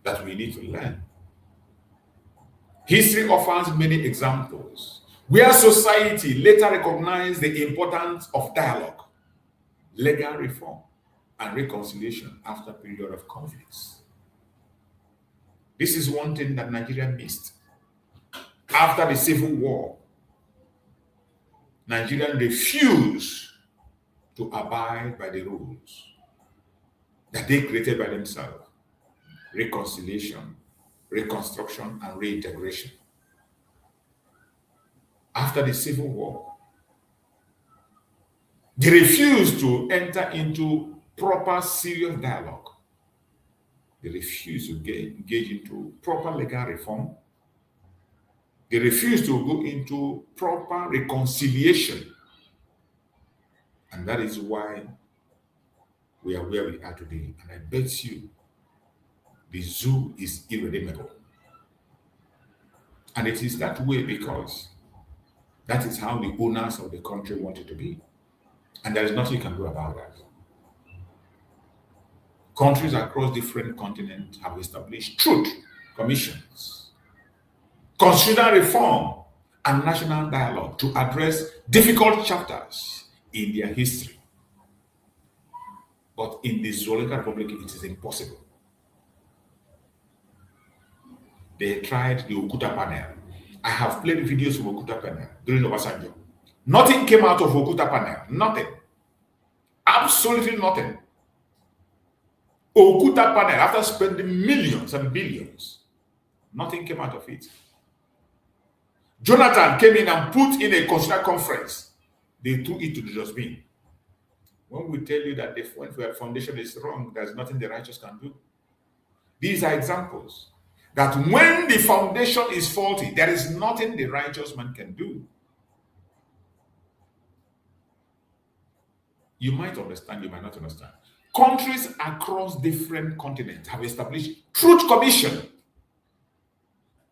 that we need to learn. History offers many examples where society later recognized the importance of dialogue, legal reform, and reconciliation after a period of conflicts. This is one thing that Nigeria missed. After the Civil War, Nigerians refused to abide by the rules that they created by themselves. Reconciliation, reconstruction, and reintegration. after the Civil War. They refused to enter into proper, serious dialogue. They refused to engage into proper legal reform. They refused to go into proper reconciliation. And that is why we are where we are today. And I bet you the zoo is irredeemable. And it is that way because that is how the owners of the country want it to be. And there is nothing you can do about that. Countries across different continents have established truth commissions, constitutional reform, and national dialogue to address difficult chapters in their history. But in the Zoological Republic, it is impossible. They tried the Okuta panel. I have played videos from Okuta panel during Obasanjo. Nothing came out of Okuta panel. Nothing. Absolutely nothing. Okuta panel, after spending millions and billions, nothing came out of it. Jonathan came in and put in a constitutional conference. They threw it to the dustbin. When we tell you that the foundation is wrong, there's nothing the righteous can do. These are examples that when the foundation is faulty, there is nothing the righteous man can do. You might understand, you might not understand. Countries across different continents have established truth commission,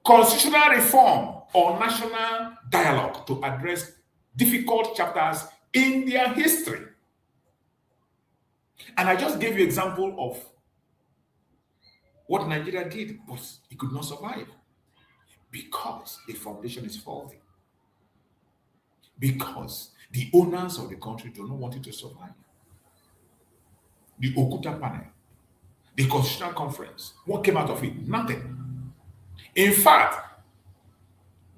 constitutional reform, or national dialogue to address difficult chapters in their history. And I just gave you an example of what Nigeria did, but it could not survive because the foundation is faulty. Because the owners of the country do not want it to survive. The Okuta panel, the Constitutional Conference, what came out of it? Nothing. In fact,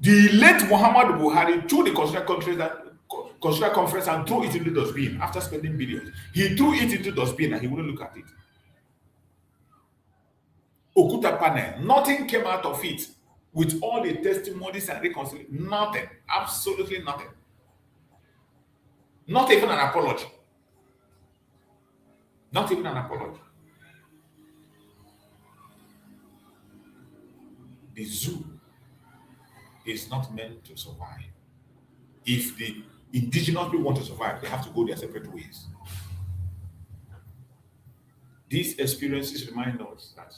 the late Muhammad Buhari took the Constitutional Conference and threw it into the dustbin after spending billions. He threw it into the dustbin and he wouldn't look at it. Okuta panel, nothing came out of it with all the testimonies and reconciliation. Nothing. Absolutely nothing. Not even an apology. Not even an apology. The zoo is not meant to survive. If the indigenous people want to survive, they have to go their separate ways. These experiences remind us that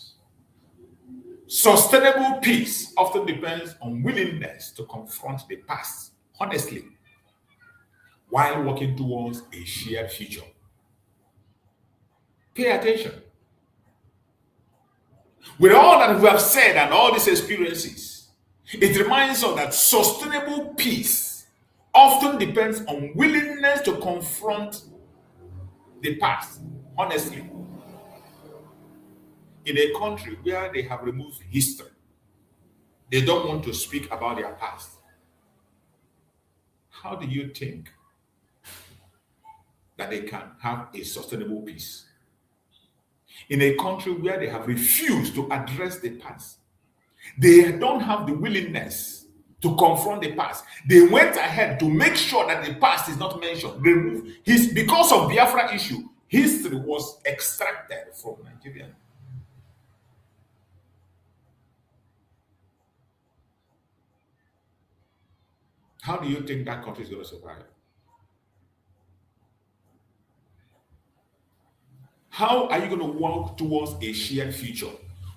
sustainable peace often depends on willingness to confront the past honestly while working towards a shared future. Pay attention. With all that we have said and all these experiences, it reminds us that sustainable peace often depends on willingness to confront the past honestly. In a country where they have removed history, they don't want to speak about their past. How do you think that they can have a sustainable peace? In a country where they have refused to address the past, they don't have the willingness to confront the past. They went ahead to make sure that the past is not mentioned. Because of Biafra issue, history was extracted from Nigeria. How do you think that country is going to survive? How are you going to walk towards a shared future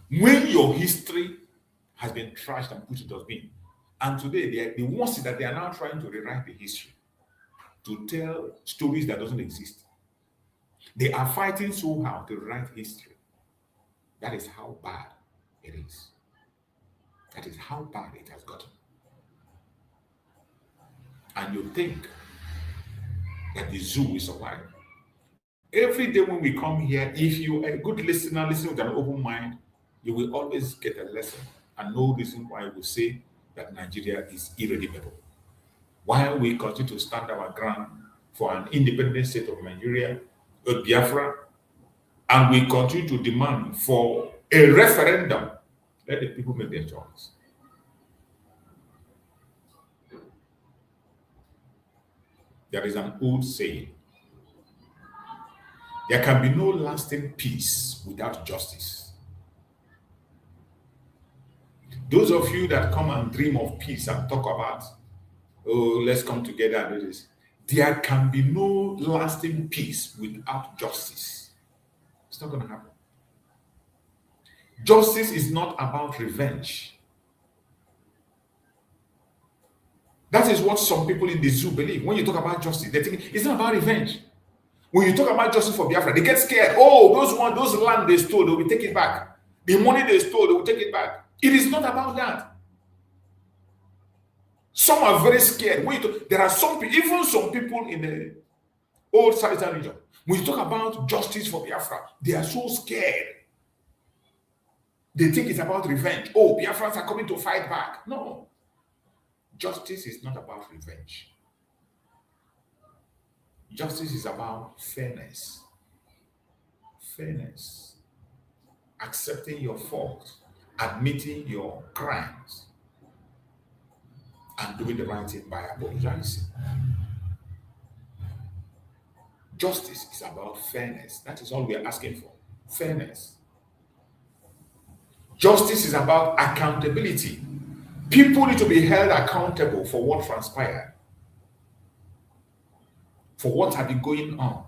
when your history has been trashed and put in dustbin? And today, the ones that they are now trying to rewrite the history, to tell stories that doesn't exist. They are fighting so hard to write history. That is how bad it is. That is how bad it has gotten. And you think that the zoo will survive. Every day when we come here, if you are a good listener, listen with an open mind, you will always get a lesson and no reason why we say that Nigeria is irredeemable. While we continue to stand our ground for an independent state of Nigeria, Biafra, and we continue to demand for a referendum, let the people make their choice. There is an old saying: there can be no lasting peace without justice. Those of you that come and dream of peace and talk about, oh, let's come together and do this, there can be no lasting peace without justice. It's not going to happen. Justice is not about revenge. That is what some people in the zoo believe. When you talk about justice, they think it's not about revenge. When you talk about justice for Biafra, they get scared. Oh, those land they stole, they will take it back. The money they stole, they will take it back. It is not about that. Some are very scared. There are some people, even some people in the old Southern region, when you talk about justice for Biafra, they are so scared. They think it's about revenge. Oh, Biafrans are coming to fight back. No. Justice is not about revenge. Justice is about fairness. Fairness. Accepting your fault, admitting your crimes, and doing the right thing by apologizing. Justice is about fairness. That is all we are asking for. Fairness. Justice is about accountability. People need to be held accountable for what transpired, for what had been going on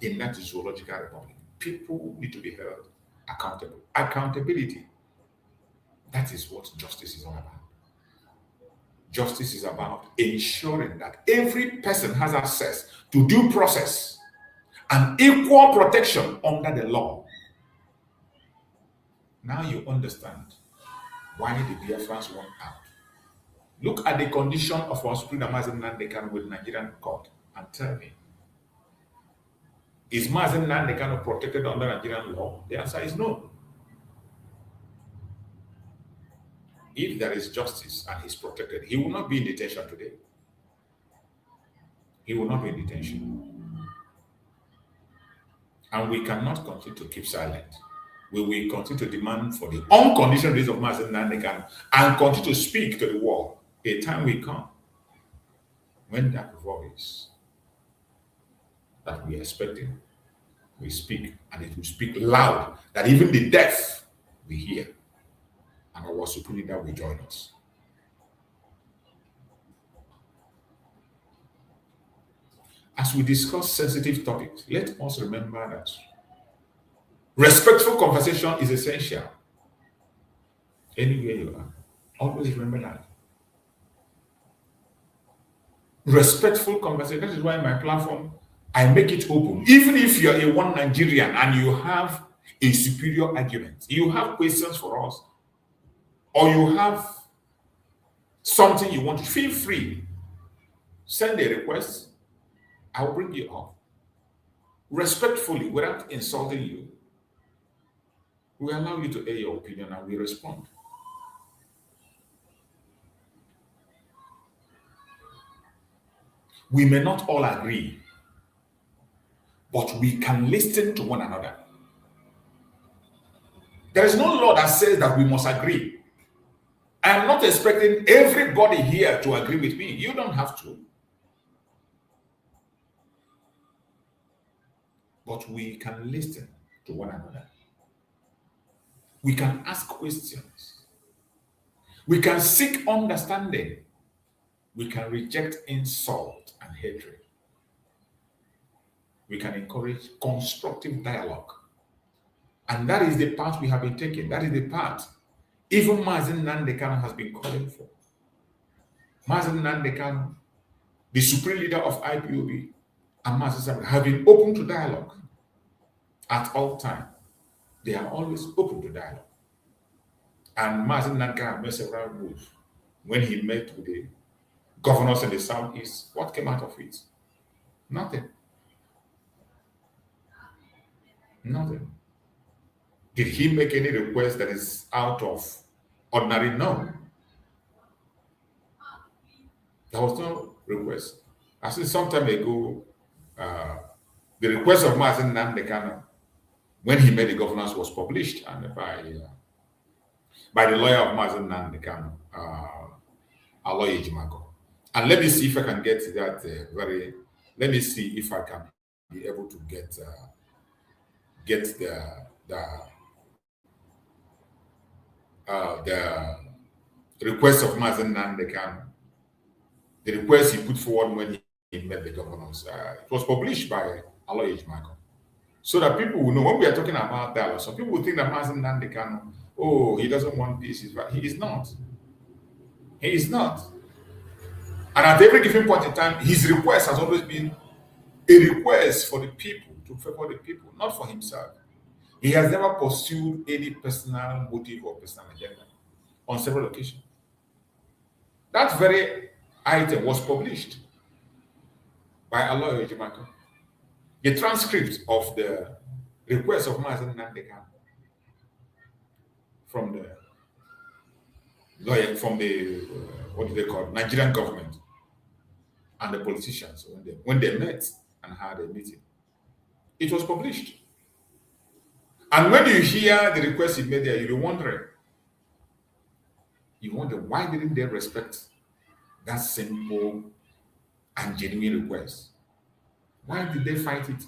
in that zoological republic. People need to be held accountable. Accountability. That is what justice is all about. Justice is about ensuring that every person has access to due process and equal protection under the law. Now you understand why the Biafrans want out. Look at the condition of our Supreme Mazi Nnamdi Kanu with Nigerian court and tell me, is Mazi Nnamdi Kanu protected under Nigerian law? The answer is no. If there is justice and he's protected, he will not be in detention today. He will not be in detention. And we cannot continue to keep silent. We will continue to demand for the unconditional release of Mazi Nnamdi Kanu and continue to speak to the world. A time will come when that voice that we are expecting will speak, and it will speak loud that even the deaf will hear, and our Supreme Leader will join us. As we discuss sensitive topics, let us remember that respectful conversation is essential. Anywhere you are, always remember that. Respectful conversation. That is why my platform, I make it open. Even if you're a one Nigerian and you have a superior argument, you have questions for us, or you have something you want to, feel free. Send a request. I'll bring you up. Respectfully, without insulting you. We allow you to air your opinion and we respond. We may not all agree, but we can listen to one another. There is no law that says that we must agree. I am not expecting everybody here to agree with me. You don't have to. But we can listen to one another. We can ask questions. We can seek understanding. We can reject insult and hatred. We can encourage constructive dialogue. And that is the path we have been taking. That is the path even Mazi Nnamdi Kanu has been calling for. Mazi Nnamdi Kanu, the Supreme Leader of IPOB, and Mazi Nnamdi have been open to dialogue at all times. They are always open to dialogue. And Mazi Nnamdi Kanu made several moves. When he met with the governors in the Southeast, what came out of it? Nothing. Nothing. Did he make any request that is out of ordinary? No. There was no request. I said some time ago, the request of Mazi Nnamdi Kanu, when he met the governors, was published and by the lawyer of Mazi Nnamdi Kanu, Aloy Ejimako. And let me see if I can get that let me see if I can be able to get the request of Mazi Nnamdi Kanu, the request he put forward when he met the governors. It was published by Aloy Michael. So that people will know when we are talking about dialogue. Some people will think that Mazi Nnamdi Kanu, oh, he doesn't want peace. He is not. He is not. And at every given point in time, his request has always been a request for the people, to favor the people, not for himself. He has never pursued any personal motive or personal agenda on several occasions. That very item was published by Aloy Michael. The transcript of the request of Mazi Nnamdi Kanu from the lawyer, from the what do they call it? Nigerian government and the politicians when they met and had a meeting. It was published. And when you hear the request he made there, you'll be wondering. You wonder, why didn't they respect that simple and genuine request? Why did they fight it?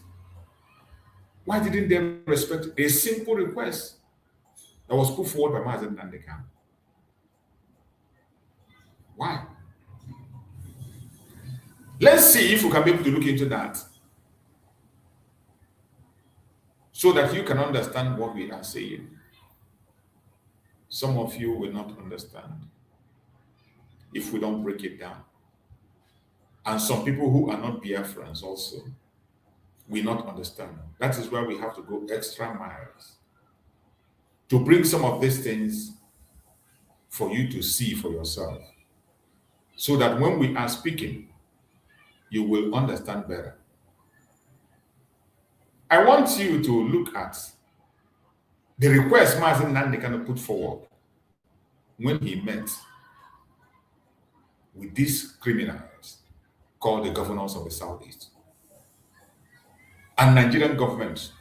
Why didn't they respect a simple request that was put forward by Mazi Nnamdi Kanu? Why? Let's see if we can be able to look into that so that you can understand what we are saying. Some of you will not understand if we don't break it down. And some people who are not Biafrans also will not understand. That is why we have to go extra miles to bring some of these things for you to see for yourself, so that when we are speaking, you will understand better. I want you to look at the request Mazi Nnamdi Kanu put forward when he met with these criminals called the governors of the Southeast and Nigerian government.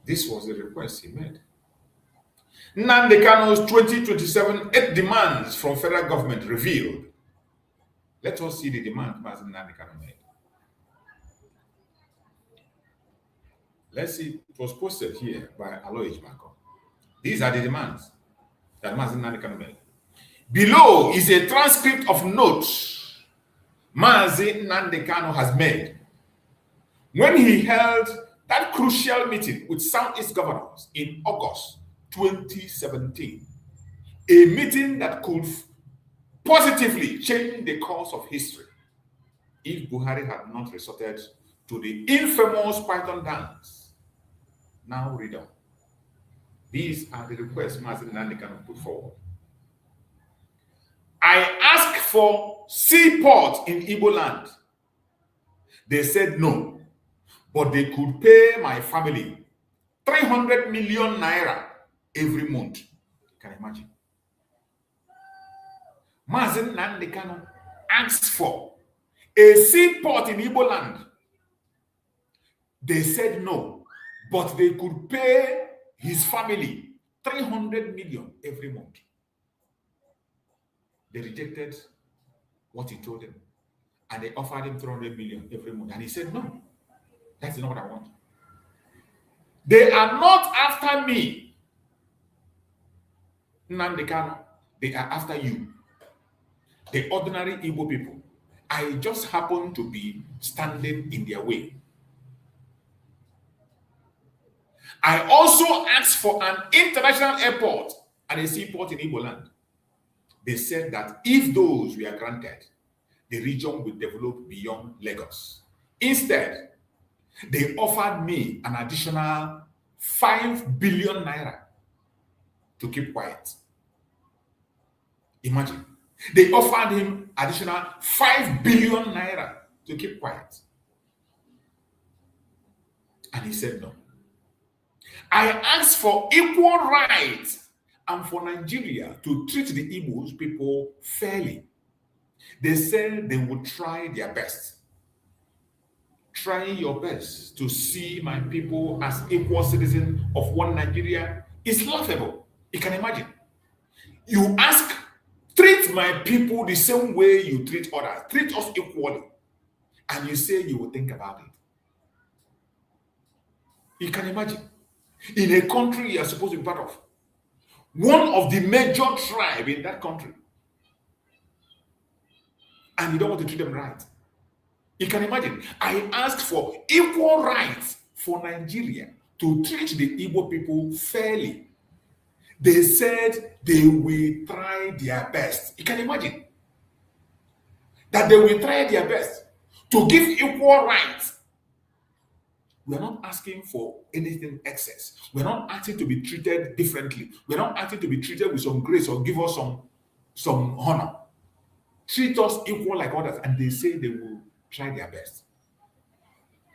This was the request he made. Nnamdi Kanu's 2027 8 demands from federal government revealed. Let us see the demand Mazi Nnamdi Kanu made. Let's see, it was posted here by Aloy Michael. These are the demands that Mazi Nnamdi Kanu made. Below is a transcript of notes Mazi Nnamdi Kanu has made when he held that crucial meeting with Southeast governors in August 2017, a meeting that could positively change the course of history if Buhari had not resorted to the infamous Python dance. Now read on. These are the requests Mazi Nnamdi Kanu put forward. I asked for seaport in Igbo land. They said no, but they could pay my family 300 million naira every month. Can you imagine? Mazi Nnamdi Kanu asked for a seaport in Igbo land. They said no, but they could pay his family 300 million every month. They rejected what he told them, and they offered him 300 million every month. And he said, no, that's not what I want. They are not after me, Nnamdi Kanu. They are after you, the ordinary Igbo people. I just happen to be standing in their way. I also asked for an international airport and a seaport in Igbo land. They said that if those were granted, the region would develop beyond Lagos. Instead, they offered me an additional 5 billion naira to keep quiet. Imagine. They offered him additional 5 billion naira to keep quiet. And he said no. I asked for equal rights and for Nigeria to treat the Igbos people fairly. They said they would try their best. Trying your best to see my people as equal citizens of one Nigeria is laughable. You can imagine. You ask Treat my people the same way you treat others. Treat us equally. And you say you will think about it. You can imagine. In a country you are supposed to be part of. One of the major tribes in that country. And you don't want to treat them right. You can imagine. I asked for equal rights for Nigeria to treat the Igbo people fairly. They said they will try their best. You can imagine that they will try their best to give equal rights. We're not asking for anything excess. We're not asking to be treated differently. We're not asking to be treated with some grace or give us some honor. Treat us equal like others. And they say they will try their best.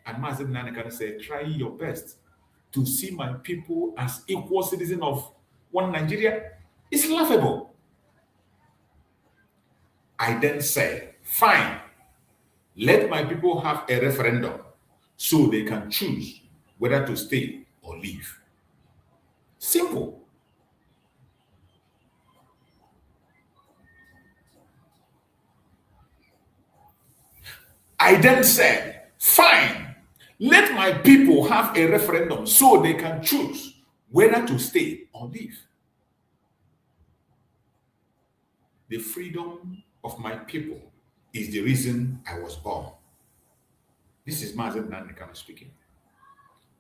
And Mazi Nnamdi Kanu said, try your best to see my people as equal citizens of one Nigeria. It's laughable. I then said, fine, let my people have a referendum so they can choose whether to stay or leave. Simple. I then said, fine, let my people have a referendum so they can choose whether to stay or leave. The freedom of my people is the reason I was born. This is Mazi Nnamdi Kanu speaking.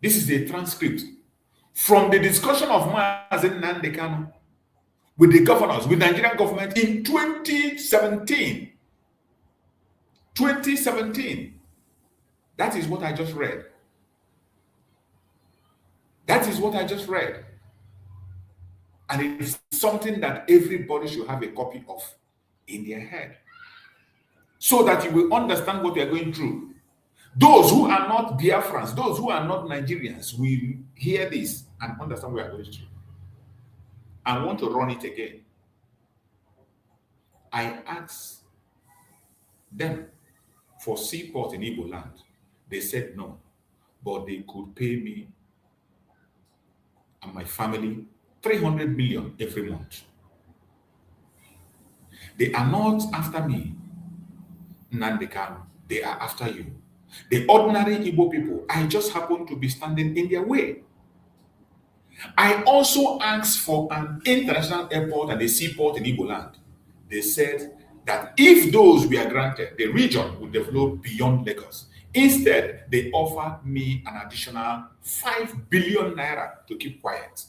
This is a transcript from the discussion of Mazi Nnamdi Kanu with the governors, with the Nigerian government in 2017. 2017. That is what I just read. That is what I just read. And it is something that everybody should have a copy of in their head, so that you will understand what you are going through. Those who are not Biafrans, those who are not Nigerians, will hear this and understand what we are going through. I want to run it again. I asked them for seaport in Igbo land. They said no, but they could pay me and my family 300 million every month. They are not after me, Nnamdi Kanu. They are after you. The ordinary Igbo people, I just happen to be standing in their way. I also asked for an international airport and a seaport in Igbo land. They said that if those were granted, the region would develop beyond Lagos. Instead, they offered me an additional 5 billion naira to keep quiet.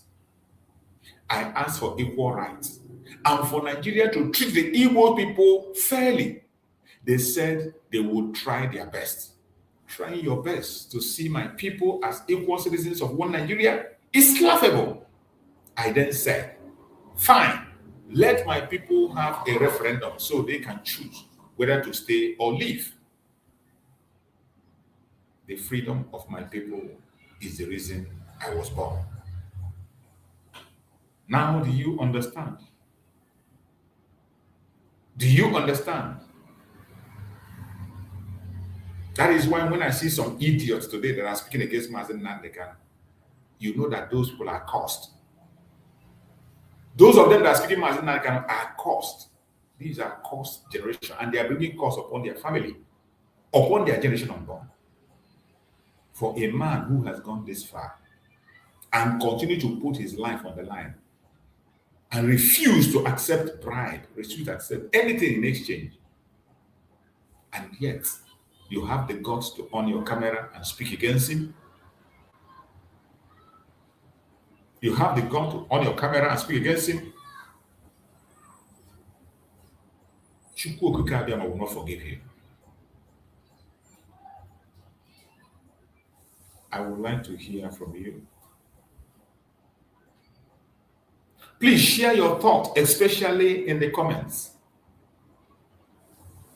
I asked for equal rights and for Nigeria to treat the Igbo people fairly. They said they would try their best. Trying your best to see my people as equal citizens of one Nigeria is laughable. I then said, fine, let my people have a referendum so they can choose whether to stay or leave. The freedom of my people is the reason I was born. Now, do you understand? Do you understand? That is why when I see some idiots today that are speaking against Mazi Nnamdi Kanu, you know that those people are cursed. Those of them that are speaking Mazi Nnamdi Kanu are cursed. These are cursed generation, and they are bringing curse upon their family, upon their generation unborn. For a man who has gone this far and continue to put his life on the line and refuse to accept bribe, refuse to accept anything in exchange, and yet you have the guts to on your camera and speak against him. You have the guts to on your camera and speak against him. Chukwu Okike Abiyama will not forgive you. I would like to hear from you. Please share your thoughts, especially in the comments.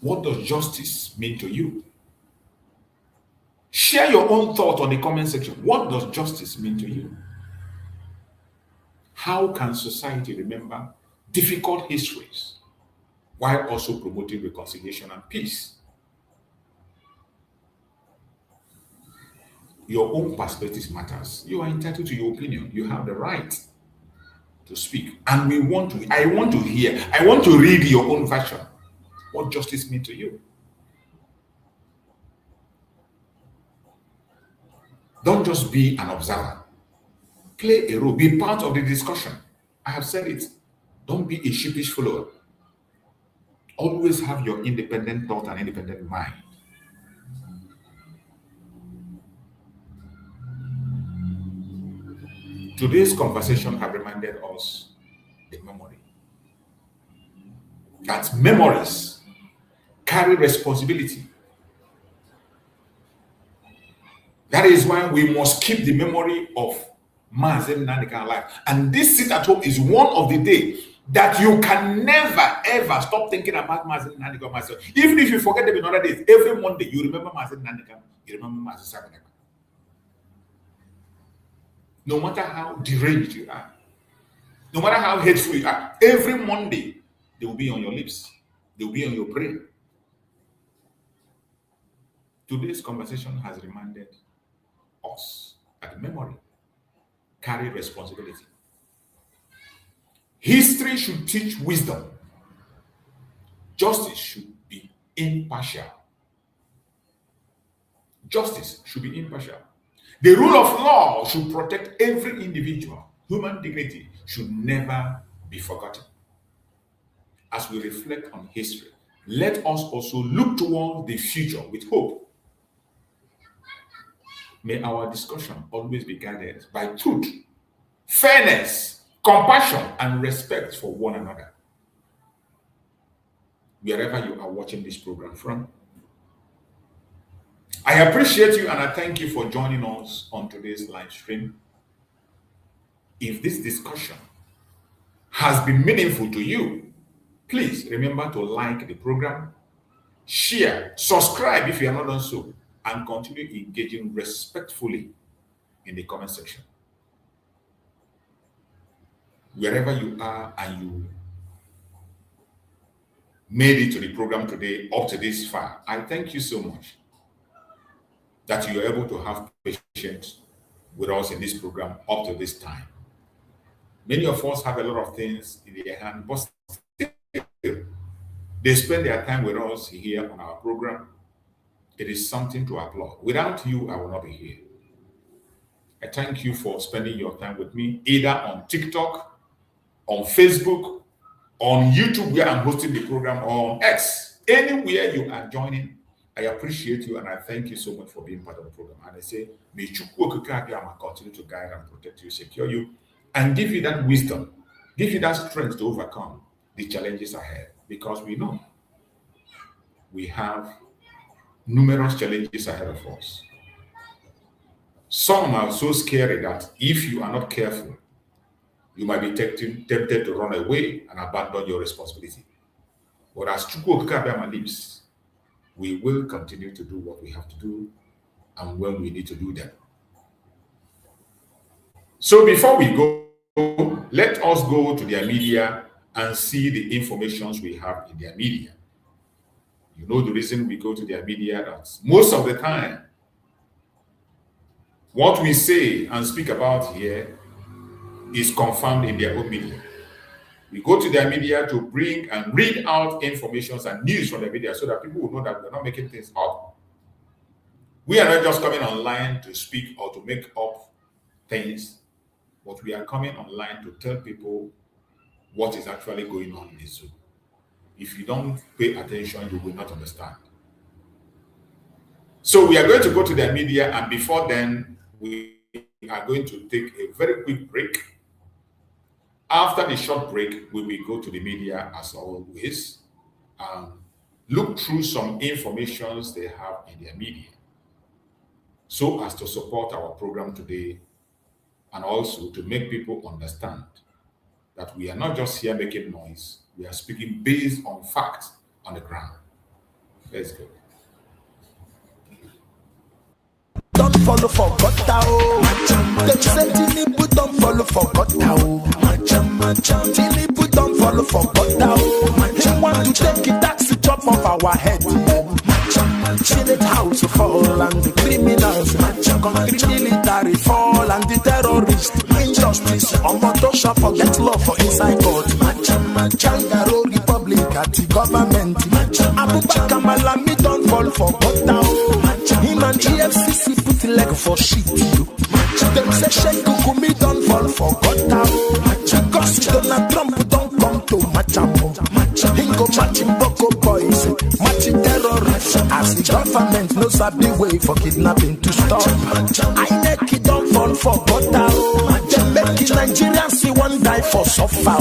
What does justice mean to you? Share your own thought on the comment section. What does justice mean to you? How can society remember difficult histories while also promoting reconciliation and peace? Your own perspective matters. You are entitled to your opinion. You have the right. to speak. And I want to read your own version. What justice means to you. Don't just be an observer. Play a role. Be part of the discussion. I have said it. Don't be a sheepish follower. Always have your independent thought and independent mind. Today's conversation have reminded us the memory. That memories carry responsibility. That is why we must keep the memory of Mazi Nnamdi Kanu alive. And this sit at home is one of the days that you can never ever stop thinking about Mazi Nnamdi Kanu myself. Even if you forget them in other days, every Monday you remember Mazi Nnamdi Kanu, you remember Mazi Nnamdi Kanu. No matter how deranged you are, no matter how hateful you are, every Monday they will be on your lips. They will be on your brain. Today's conversation has reminded us that memory carry responsibility. History should teach wisdom. Justice should be impartial. Justice should be impartial. The rule of law should protect every individual. Human dignity should never be forgotten. As we reflect on history, let us also look towards the future with hope. May our discussion always be guided by truth, fairness, compassion, and respect for one another. Wherever you are watching this program from, I appreciate you and I thank you for joining us on today's live stream. If this discussion has been meaningful to you, please remember to like the program, share, subscribe if you have not done so, and continue engaging respectfully in the comment section. Wherever you are and you made it to the program today, up to this far, I thank you so much that you are able to have patience with us in this program up to this time. Many of us have a lot of things in their hand, but still, they spend their time with us here on our program. It is something to applaud. Without you, I will not be here. I thank you for spending your time with me, either on TikTok, on Facebook, on YouTube, where I'm hosting the program, or on X. Anywhere you are joining, I appreciate you and I thank you so much for being part of the program. And I say, may Chukwu continue to guide and protect you, secure you, and give you that wisdom, give you that strength to overcome the challenges ahead. Because we know we have numerous challenges ahead of us. Some are so scary that if you are not careful, you might be tempted to run away and abandon your responsibility. But as Chukwu Okikabiyama lives, we will continue to do what we have to do and when we need to do them. So before we go, let us go to their media and see the informations we have in their media. You know the reason we go to their media, that most of the time, what we say and speak about here is confirmed in their own media. We go to their media to bring and read out information and news from the media so that people will know that we're not making things up. We are not just coming online to speak or to make up things, but we are coming online to tell people what is actually going on in the zoo. If you don't pay attention, you will not understand. So we are going to go to their media, and before then, we are going to take a very quick break. After the short break, we will go to the media as always and look through some information they have in their media so as to support our program today and also to make people understand that we are not just here making noise, we are speaking based on facts on the ground. Let's go. Don't follow for Gotao. Them say Tinibu don't follow for Gotao. Tinibu don't follow for Gotao. They want to take it tax to chop off our head. Chill it house for fall and the criminals. Country military fall and the terrorists. Injustice, Omoto shop forget law for inside court. Kangaroo Republic at the government. Abubakar Malami don't fall for gutter. Him and EFCC put leg for shit. Them say Sheikh Kukumi don't fall for gutter. Because Donald Trump don't come to Machamo. Hingo matching Boko boys, matching terrorists. As the government knows the way for kidnapping to stop. I make it don't fall for gutter. They make it Nigerians see one die for suffer.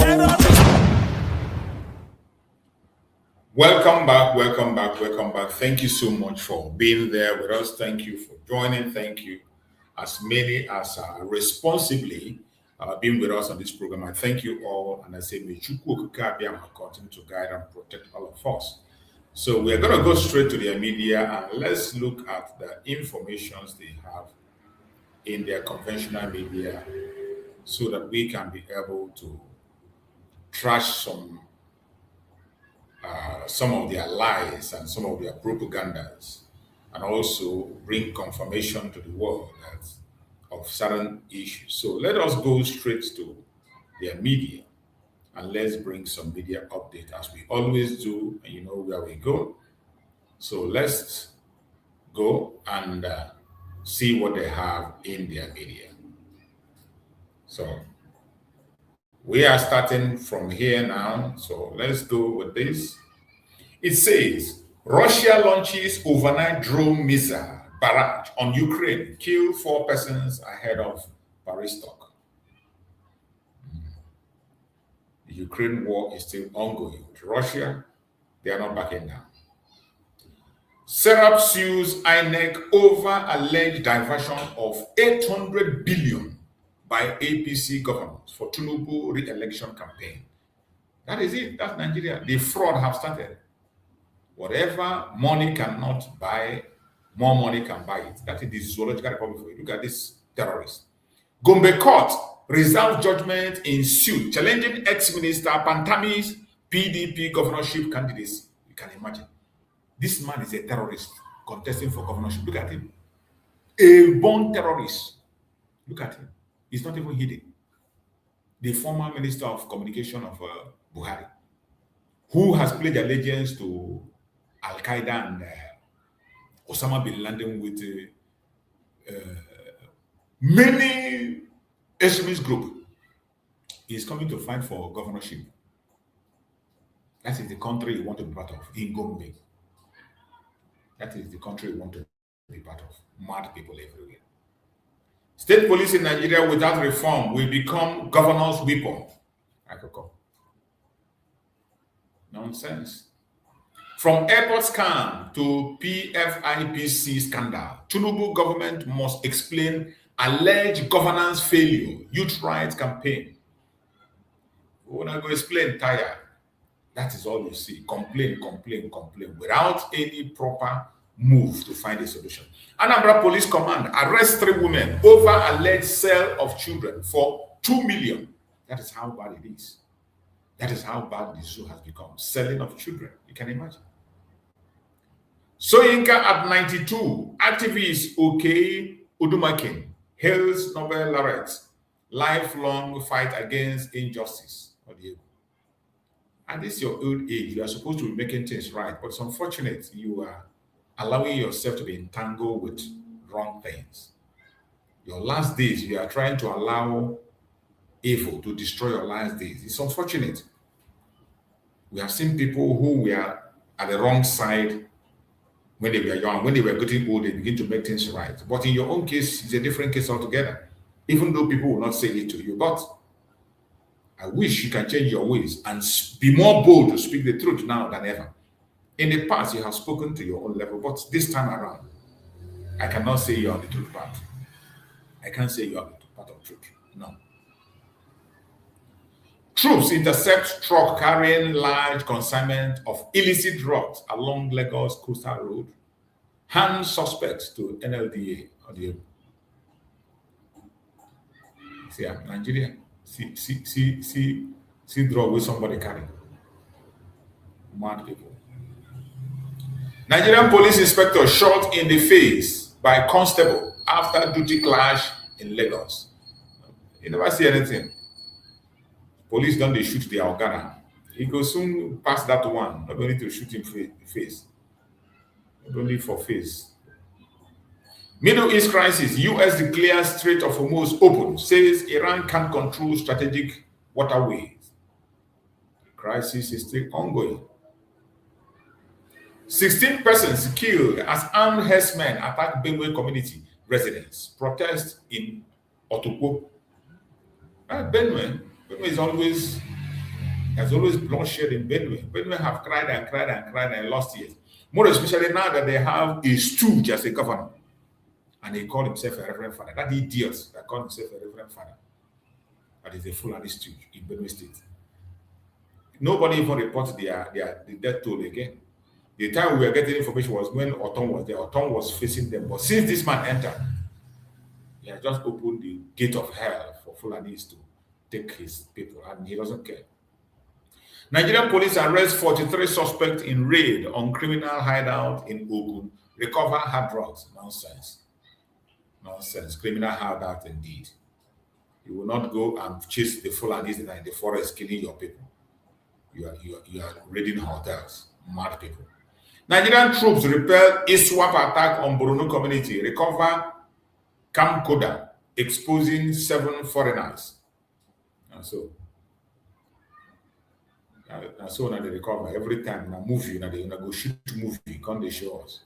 Welcome back. Thank you so much for being there with us. Thank you for joining. Thank you as many as responsibly being with us on this program. I thank you all, and I say may Chukwu Okike continue to guide and protect all of us. So we're going to go straight to their media and let's look at the informations they have in their conventional media so that we can be able to trash some of their lies and some of their propagandas, and also bring confirmation to the world of certain issues. So let us go straight to their media and let's bring some media update as we always do, and you know where we go. So let's go and see what they have in their media. So we are starting from here now. So let's go with this. It says, Russia launches overnight drone missile barrage on Ukraine, kill 4 persons ahead of Paristok. The Ukraine war is still ongoing. Russia, they are not backing down. Serap sues INEC over alleged diversion of 800 billion by APC government for Tinubu re-election campaign. That is it. That's Nigeria. The fraud have started. Whatever money cannot buy, more money can buy it. That is the zoological republic for you. Look at this terrorist. Gombe Court reserved judgment in suit challenging ex-minister Pantami's PDP governorship candidacy. You can imagine. This man is a terrorist contesting for governorship. Look at him. A born terrorist. Look at him. He's not even hidden. The former minister of communication of Buhari, who has pledged allegiance to Al-Qaeda and Osama bin Laden with many extremist groups, is coming to fight for governorship. That is the country you want to be part of, in Gombe. That is the country you want to be part of. Mad people everywhere. State police in Nigeria without reform will become governor's weapon. Nonsense. From airport scam to PFIPC scandal, Tinubu government must explain alleged governance failure, youth rights campaign. We want to go explain, tire. That is all you see. Complain, without any proper move to find a solution. Anambra Police Command arrest 3 women over alleged sale of children for 2 million. That is how bad it is. That is how bad the zoo has become. Selling of children. You can imagine. Soyinka at 92. Activist OK Udumakin hails Nobel laureate. Lifelong fight against injustice. At this your old age, you are supposed to be making things right, but it's unfortunate you are allowing yourself to be entangled with wrong things. Your last days, you are trying to allow evil to destroy your last days. It's unfortunate. We have seen people who were at the wrong side when they were young. When they were getting old, they begin to make things right. But in your own case, it's a different case altogether. Even though people will not say it to you. But I wish you can change your ways and be more bold to speak the truth now than ever. In the past, you have spoken to your own level, but this time around, I cannot say you're on the truth path. I can't say you're on the path of truth. No. Troops intercept truck carrying large consignment of illicit drugs along Lagos Coastal Road. Hand suspects to NLDA. See, Nigeria. See drug with somebody carrying. Mad people. Nigerian police inspector shot in the face by constable after duty clash in Lagos. You never see anything. Police don't they shoot the organa. He go soon pass that one. Not only to shoot him face. Not only for face. Middle East crisis. US declares Strait of Hormuz open. Says Iran can't control strategic waterways. The crisis is still ongoing. 16 persons killed as armed herdsmen attack Benue community residents. Protest in Otokpo. Benue has always bloodshed in Benue. Benue have cried and cried and cried and lost years. More especially now that they have a stooge as a governor. And he called himself a reverend father. That idiot that called himself a reverend father. That is a Fulani stooge in Benue State. Nobody even reported the death toll again. The time we were getting information was when Oton was there. Oton was facing them. But since this man entered, he has just opened the gate of hell for Fulanis to take his people, and he doesn't care. Nigerian police arrest 43 suspects in raid on criminal hideout in Ogun. Recover hard drugs. Nonsense. Nonsense. Criminal hideout indeed. You will not go and chase the Fulanis in the forest killing your people. You are raiding hotels. Mad people. Nigerian troops repel ISWAP attack on Borno community. Recover camcorder exposing 7 foreigners. And so now they recover every time. Now movie, now they go shoot movie. Come they show us.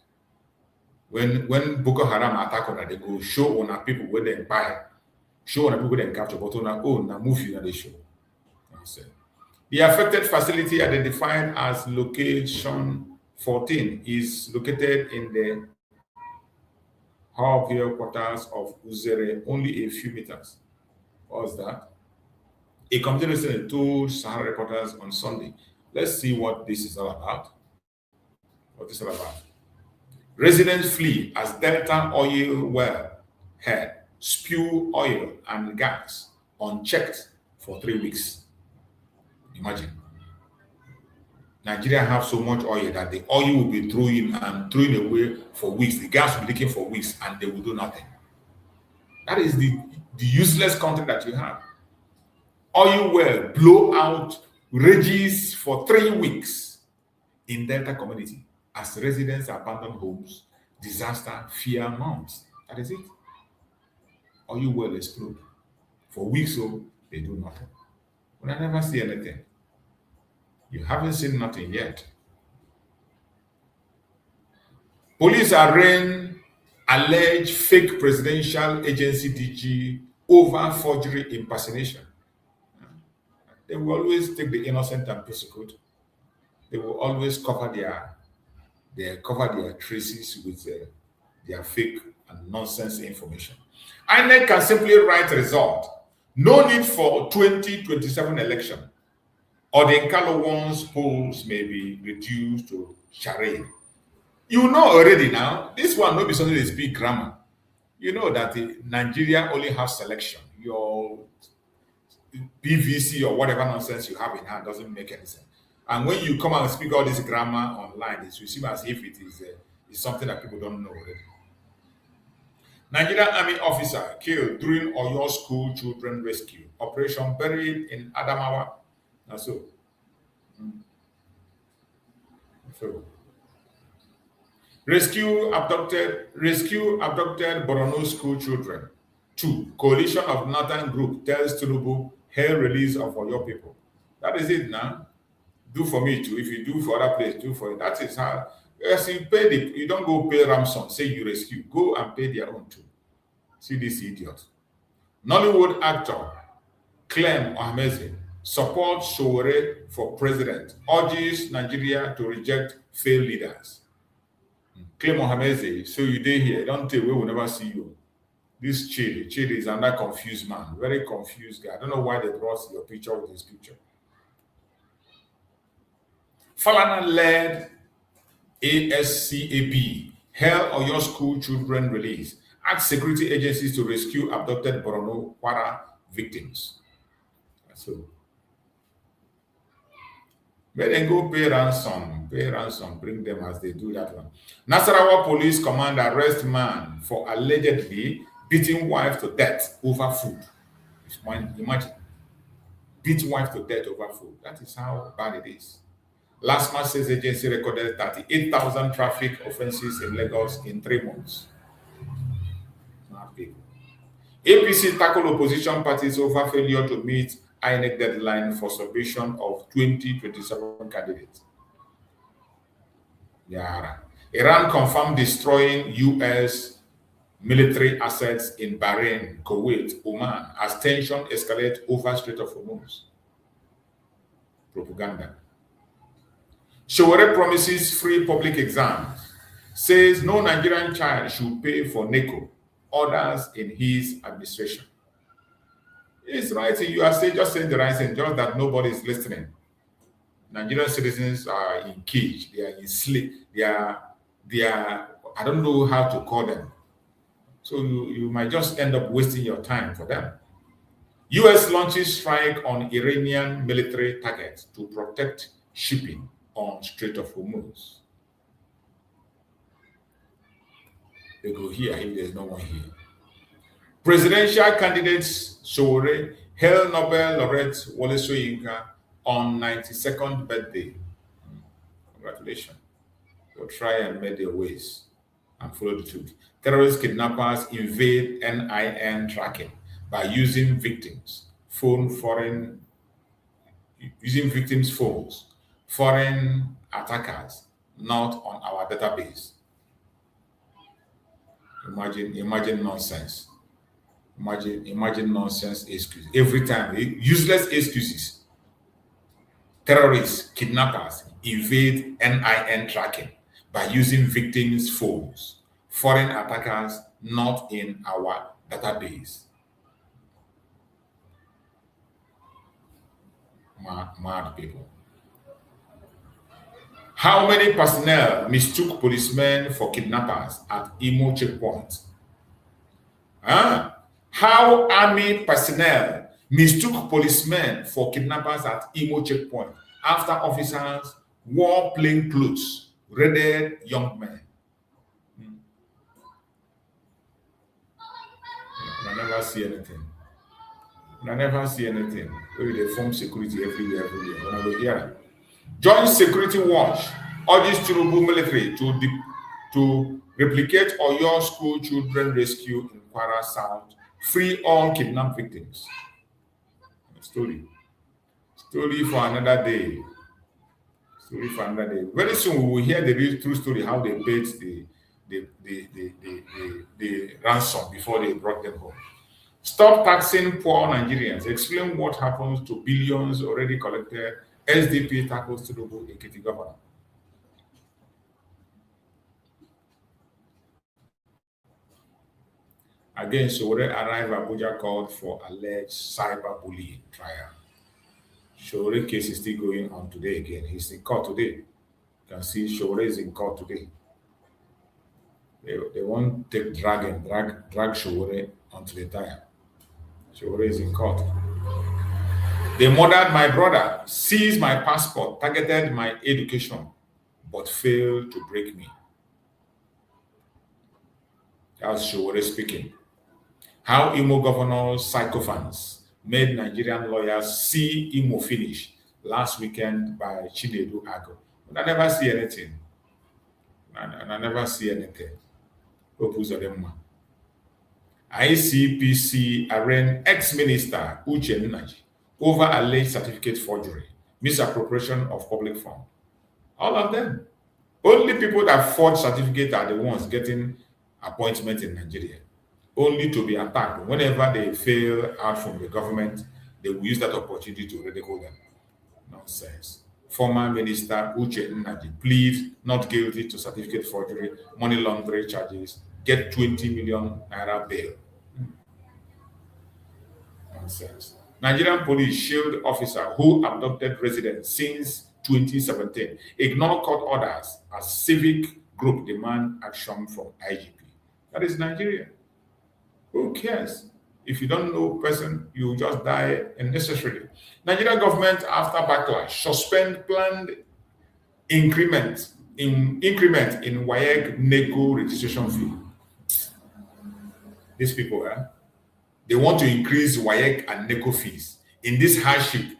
When Boko Haram attack on, they go show on our people where they buy, show on our people they capture, but on our own now movie now they show. The affected facility identified as location 14 is located in the Harvey quarters of Uzere, only a few meters. What was that? A committee resident told Sahara reporters on Sunday. Let's see what this is all about. What this is all about. Residents flee as Delta oil well head spew oil and gas unchecked for 3 weeks. Imagine. Nigeria have so much oil that the oil will be throwing away for weeks. The gas will be leaking for weeks and they will do nothing. That is the useless country that you have. Oil well blow out rages for 3 weeks in Delta community as residents abandon homes, disaster, fear mounts. That is it. Oil well explode. For weeks, so they do nothing. But I never see anything. You haven't seen nothing yet. Police arraign alleged fake presidential agency DG over forgery impersonation. They will always take the innocent and persecute. They will always cover their traces with their fake and nonsense information. INEC can simply write result. No need for 2027 election. Or the Nkalo one's polls may be reduced to charade. You know already now, this one will be something that speak grammar. You know that Nigeria only has selection. Your PVC or whatever nonsense you have in hand doesn't make any sense. And when you come and speak all this grammar online, it will seem as if it is something that people don't know already. Nigerian Army officer killed during Oyo school children rescue. Operation buried in Adamawa. So rescue abducted Borno school children. 2. Coalition of Northern Group tells Tinubu hail release of Oyo people. That is it now. Do for me too. If you do for other place, do for it. That is how. As you pay you don't go pay ransom. Say you rescue. Go and pay their own too. See this idiot. Nollywood actor Clem Ohmeze supports Sowore for president. Urges Nigeria to reject failed leaders. Clem Ohmeze, so you dey here. Don't tell we will never see you. This Chidi is another confused man. Very confused guy. I don't know why they brought your picture with his picture. Falana-led ASCAP held Oyo school children release. Asked security agencies to rescue abducted Borno Kwara victims. So, May they go pay ransom, bring them as they do that one. Nasarawa police command arrest man for allegedly beating wife to death over food. Imagine, beat wife to death over food. That is how bad it is. Last month, sales agency recorded 38,000 traffic offenses in Lagos in 3 months. APC tackled opposition parties over failure to meet INEC deadline for submission of 2027 candidates. Yeah. Iran confirmed destroying U.S. military assets in Bahrain, Kuwait, Oman as tension escalates over Strait of Hormuz. Propaganda. Showore promises free public exams, says no Nigerian child should pay for NECO, orders in his administration. It's right, you are just saying the right thing, just that nobody is listening. Nigerian citizens are in cage, they are in sleep, they are, I don't know how to call them. So you might just end up wasting your time for them. U.S. launches strike on Iranian military targets to protect shipping on Strait of Hormuz. They go here if there's no one here. Presidential candidates Showore hail Nobel laureate Wole Soyinka on 92nd birthday. Congratulations. They'll try and make their ways and follow the truth. Terrorist kidnappers invade NIN tracking by using victims' phones. Foreign attackers not on our database. Imagine nonsense. Imagine nonsense excuses. Every time, useless excuses. Terrorists, kidnappers invade NIN tracking by using victims' phones. Foreign attackers not in our database. Mad people. How many personnel mistook policemen for kidnappers at Imo checkpoint? How army personnel mistook policemen for kidnappers at Imo checkpoint after officers wore plain clothes, raided young men. I never see anything. They form security everywhere. When I go here, Joint Security Watch urges Tinubu military to replicate Oyo school children rescue in Kwara South, free all kidnapped victims. Story for another day. Very soon we will hear the real true story, how they paid the ransom before they brought them home. Stop taxing poor Nigerians. Explain what happens to billions already collected. SDP tackles Tinubu Ekiti governor. Again, Showore arrived Abuja called for alleged cyberbullying trial. Showore case is still going on today again. He's in court today. You can see Showore is in court today. They won't take drag Showore until they tire. Showore is in court. They murdered my brother, seized my passport, targeted my education, but failed to break me. That's Showore speaking. How Imo governor sycophants made Nigerian lawyers see Imo finish last weekend by Chinedu Ago. But I never see anything. ICPC arraigned ex-minister Uche Nnaji over alleged certificate forgery, misappropriation of public funds. All of them. Only people that forge certificates are the ones getting appointment in Nigeria. Only to be attacked. Whenever they fail out from the government, they will use that opportunity to ridicule them. Nonsense. Former Minister Uche Nnaji pleads not guilty to certificate forgery, money laundering charges, get 20 million naira bail. Nonsense. Nigerian police shield officer who abducted residents since 2017 ignore court orders as civic group demand action from IGP. That is Nigeria. Who cares? If you don't know person, you just die unnecessarily. Nigerian government, after backlash, suspend planned increment in WAEC NECO registration fee. These people, they want to increase WAEC and NECO fees in this hardship.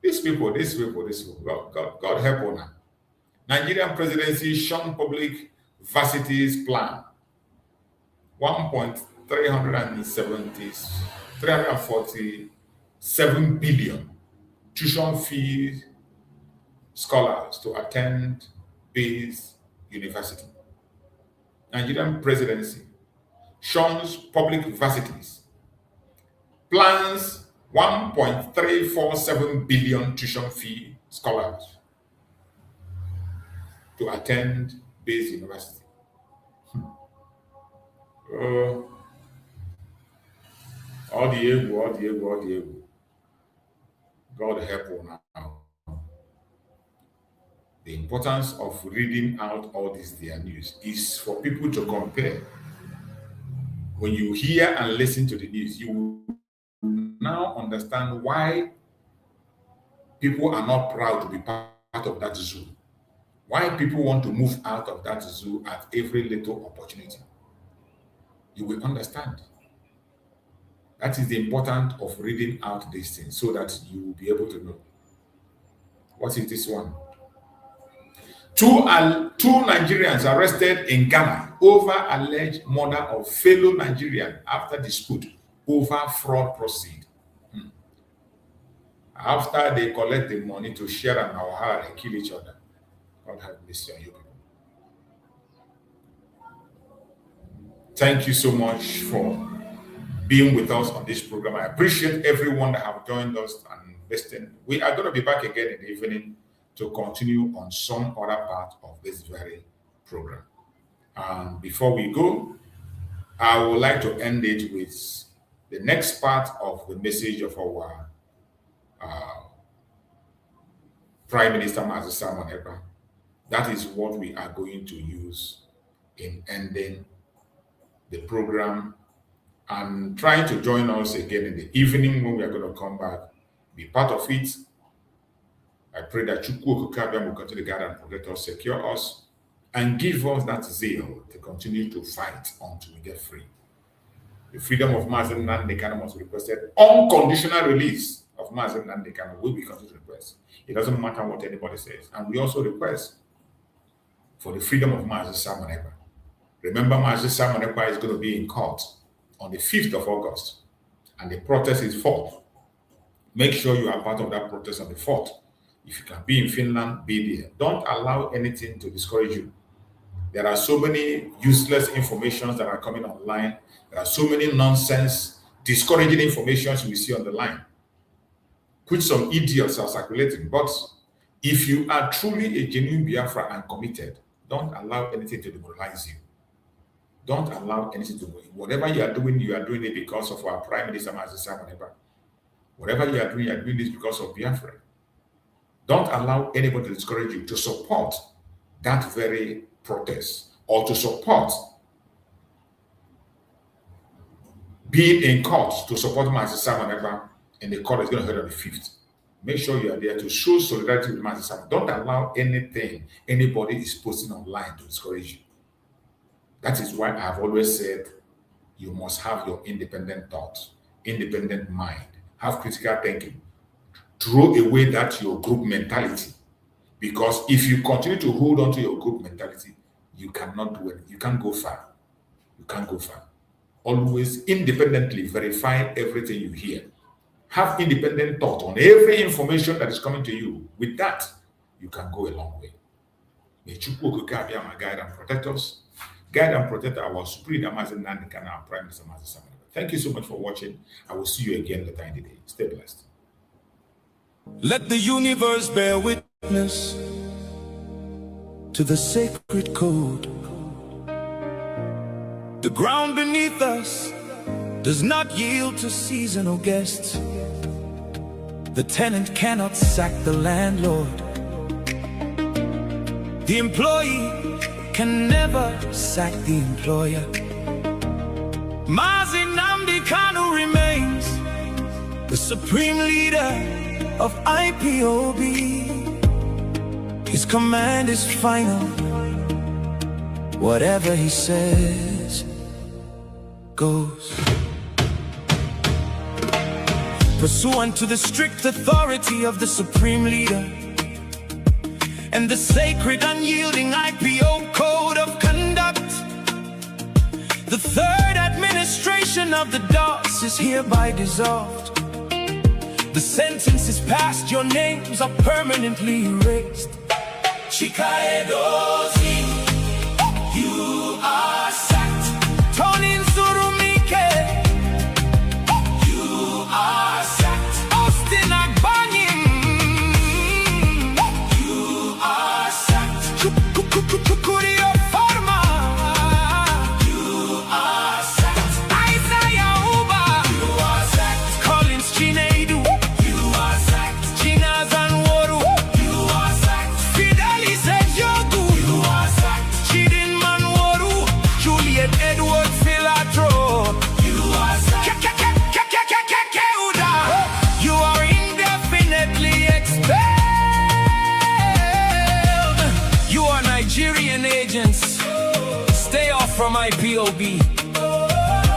These people. God help on them. Nigerian presidency shun public varsities plan. 347 billion tuition fees scholars to attend base university. Nigerian presidency shuns public varsities, plans 1.347 billion tuition fee scholars to attend base university. All the ego. God help you now. The importance of reading out all this their news is for people to compare. When you hear and listen to the news, you will now understand why people are not proud to be part of that zoo. Why people want to move out of that zoo at every little opportunity. You will understand. That is the importance of reading out these things so that you will be able to know. What is this one? Two Nigerians arrested in Ghana over alleged murder of fellow Nigerian after dispute over fraud proceed. After they collect the money to share an hour and kill each other. God have mercy on you people. Thank you so much for being with us on this program. I appreciate everyone that have joined us and listened. We are going to be back again in the evening to continue on some other part of this very program. And before we go, I would like to end it with the next part of the message of our Prime Minister Mazi Nnamdi. That is what we are going to use in ending the program, and trying to join us again in the evening when we are going to come back, be part of it. I pray that Chukwu Okukabia will continue to guide and protect us, secure us, and give us that zeal to continue to fight until we get free. The freedom of Mazi Nnamdi Kanu must be requested. Unconditional release of Mazi Nnamdi Kanu will be continued to request. It doesn't matter what anybody says. And we also request for the freedom of Mazi Nnamdi. Remember, Mazi Nnamdi is going to be in court on the 5th of August, and the protest is 4th. Make sure you are part of that protest on the 4th. If you can be in Finland, be there. Don't allow anything to discourage you. There are so many useless informations that are coming online. There are so many nonsense, discouraging informations we see on the line, which some idiots are circulating. But if you are truly a genuine Biafra and committed, don't allow anything to demoralize you. Don't allow anything to go. Whatever you are doing it because of our Prime Minister Mazi Nnamdi. Whatever you are doing this because of Biafra. Don't allow anybody to discourage you to support that very protest or to support being in court to support Mazi Nnamdi in the court is going to hold on the 5th. Make sure you are there to show solidarity with Mazi Nnamdi. Don't allow anything anybody is posting online to discourage you. That is why I have always said you must have your independent thoughts, independent mind, have critical thinking. Throw away that your group mentality. Because if you continue to hold on to your group mentality, you cannot do it. You can't go far. You can't go far. Always independently verify everything you hear. Have independent thought on every information that is coming to you. With that, you can go a long way. May Chukwu Okukabia guide and protect us. Guide and protect our Supreme Mazi Nnamdi Kanu, our Prime Minister Mazi Nnamdi. Thank you so much for watching. I will see you again later in the day. Stay blessed. Let the universe bear witness to the sacred code. The ground beneath us does not yield to seasonal guests. The tenant cannot sack the landlord. The employee can never sack the employer. Mazi Nnamdi Kanu remains the supreme leader of IPOB. His command is final. Whatever he says goes. Pursuant to the strict authority of the supreme leader and the sacred unyielding IPO code of conduct, the third administration of the DOS is hereby dissolved. The sentence is passed, your names are permanently erased. Chikaedozi, you are sacked. Tony Nzurumike, you are sacked. Austin Agbanyim, you are sacked. Chukurio Farma, you are sacked. Isaiah Uba, you are sacked. Collins Chinedu, you are sacked. Chinazan Woru, you are sacked. Fidelis Ejogu, you are sacked. Chidin Manworu, Juliet Edward Filatro, you are sacked. You are indefinitely expelled. You are Nigerian agents. Stay off from IPOB.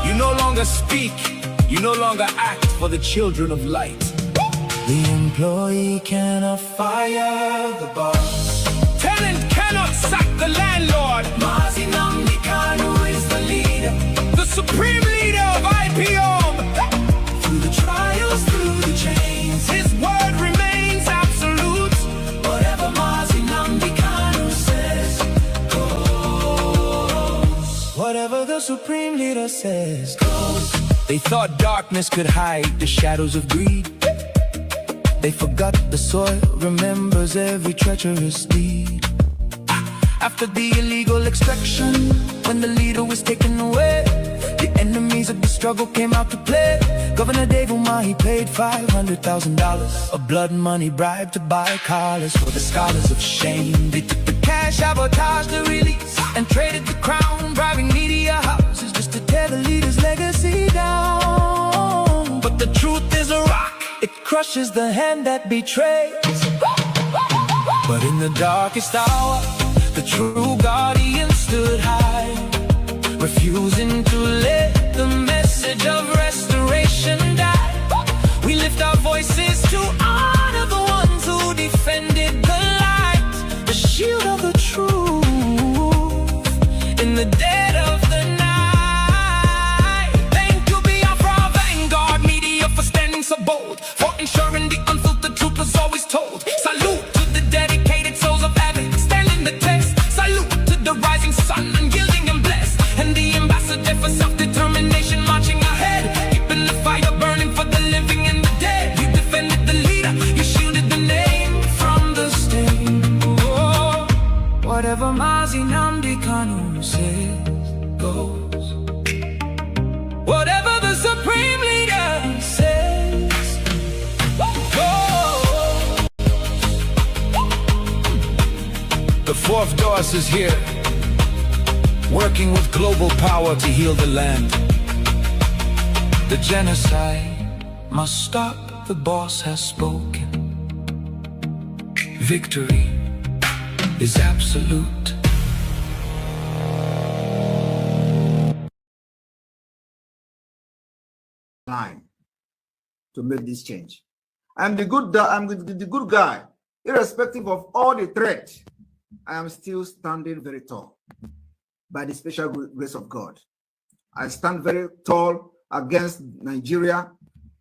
You no longer speak. You no longer act for the children of light. The employee cannot fire the boss. Tenant cannot sack the landlord. Mazi Nnamdi Kanu is the leader, the supreme leader of IPOB. Through the trials, through the chains, his word remains absolute. Whatever Mazi Nnamdi Kanu says goes. Whatever the supreme leader says goes. They thought darkness could hide the shadows of greed. They forgot the soil remembers every treacherous deed. After the illegal extraction, when the leader was taken away, the enemies of the struggle came out to play. Governor Dave Umahi paid $500,000, a blood money bribe to buy collars for the scholars of shame. They took the cash, sabotaged the release, and traded the crown, bribing media houses just to tear the leader's legacy down. But the truth is a rock, it crushes the hand that betrays. But in the darkest hour, the true guardian stood high, refusing to let the message of restoration die. We lift our voices to honor the ones who defended the light, the shield of the truth in the dead of the night. Thank you, Biafra, vanguard media, for standing so bold, for ensuring the unfiltered truth was always told. Salute to the dedicated souls of Abbott, standing the test. Salute to the rising sun, unyielding and blessed, and the ambassador for self-determination marching ahead, keeping the fire burning for the living and the dead. You defended the leader, you shielded the name from the stain. Oh, whatever Mazi Nnamdi Kanu says goes. Whatever the supreme leader says goes. The fourth DOS is here, working with global power to heal the land. The genocide must stop, the boss has spoken. Victory is absolute. Line to make this change. I'm the good guy, irrespective of all the threat. I am still standing very tall by the special grace of God. I stand very tall against Nigeria.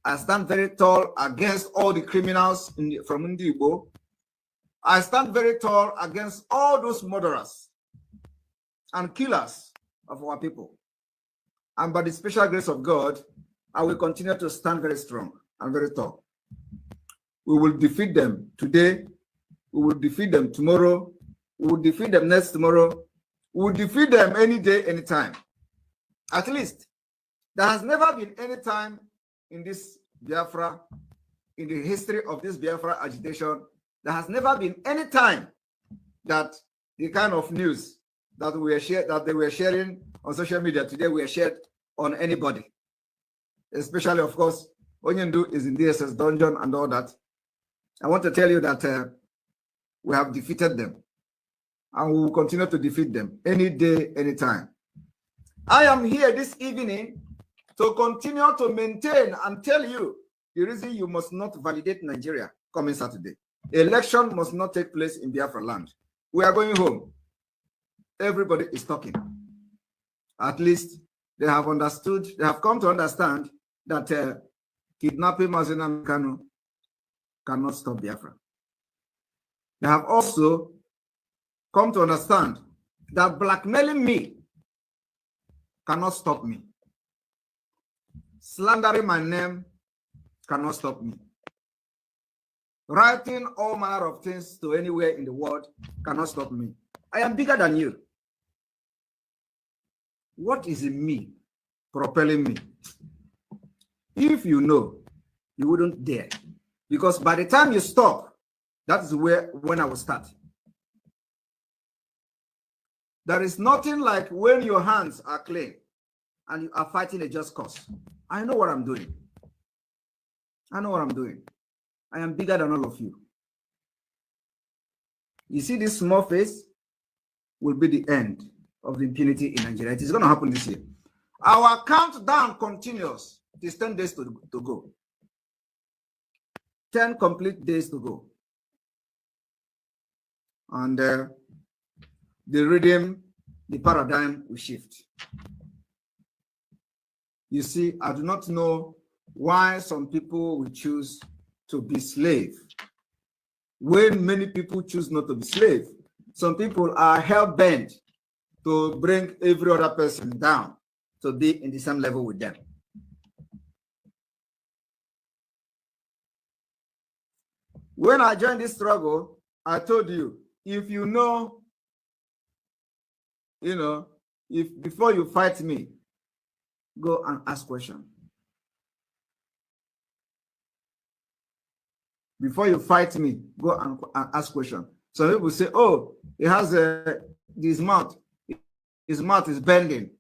I stand very tall against all the criminals from Ndibo. I stand very tall against all those murderers and killers of our people. And by the special grace of God, I will continue to stand very strong and very tall. We will defeat them today. We will defeat them tomorrow. We will defeat them next tomorrow. We will defeat them any day, anytime. At least, there has never been any time in this Biafra, in the history of this Biafra agitation, there has never been any time that the kind of news that they were sharing on social media today were shared on anybody, especially, of course, Onyendu is in DSS dungeon and all that. I want to tell you that we have defeated them, and we will continue to defeat them any day, anytime. I am here this evening to continue to maintain and tell you the reason you must not validate Nigeria coming Saturday. Election must not take place in Biafra land. We are going home. Everybody is talking. At least they have understood, they have come to understand that kidnapping Mazi Nnamdi Kanu cannot stop Biafra. They have also come to understand that blackmailing me cannot stop me. Slandering my name cannot stop me. Writing all manner of things to anywhere in the world cannot stop me. I am bigger than you. What is in me propelling me? If you know, you wouldn't dare. Because by the time you stop, that is when I will start. There is nothing like when your hands are clean and you are fighting a just cause. I know what I'm doing. I know what I'm doing. I am bigger than all of you. You see, this small face will be the end of the impunity in Nigeria. It is going to happen this year. Our countdown continues. It is 10 days to go. 10 complete days to go. And the rhythm, the paradigm will shift. You see, I do not know why some people will choose to be slave when many people choose not to be slave. Some people are hell-bent to bring every other person down to be in the same level with them. When I joined this struggle, I told you, if you know, if before you fight me, go and ask questions. Before you fight me, go and ask questions. Some people say, oh, he has this mouth. His mouth is bending.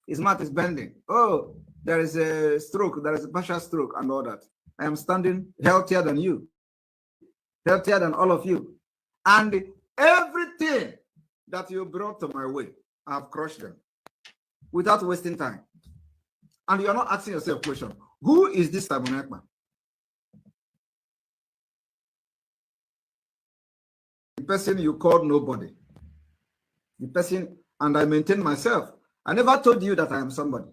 His mouth is bending. Oh, there is a stroke. There is a partial stroke and all that. I am standing healthier than you. Healthier than all of you. And everything that you brought to my way, I have crushed them without wasting time. And you're not asking yourself a question. Who is this Tabernacle? The person you called nobody. The person, and I maintain myself. I never told you that I am somebody.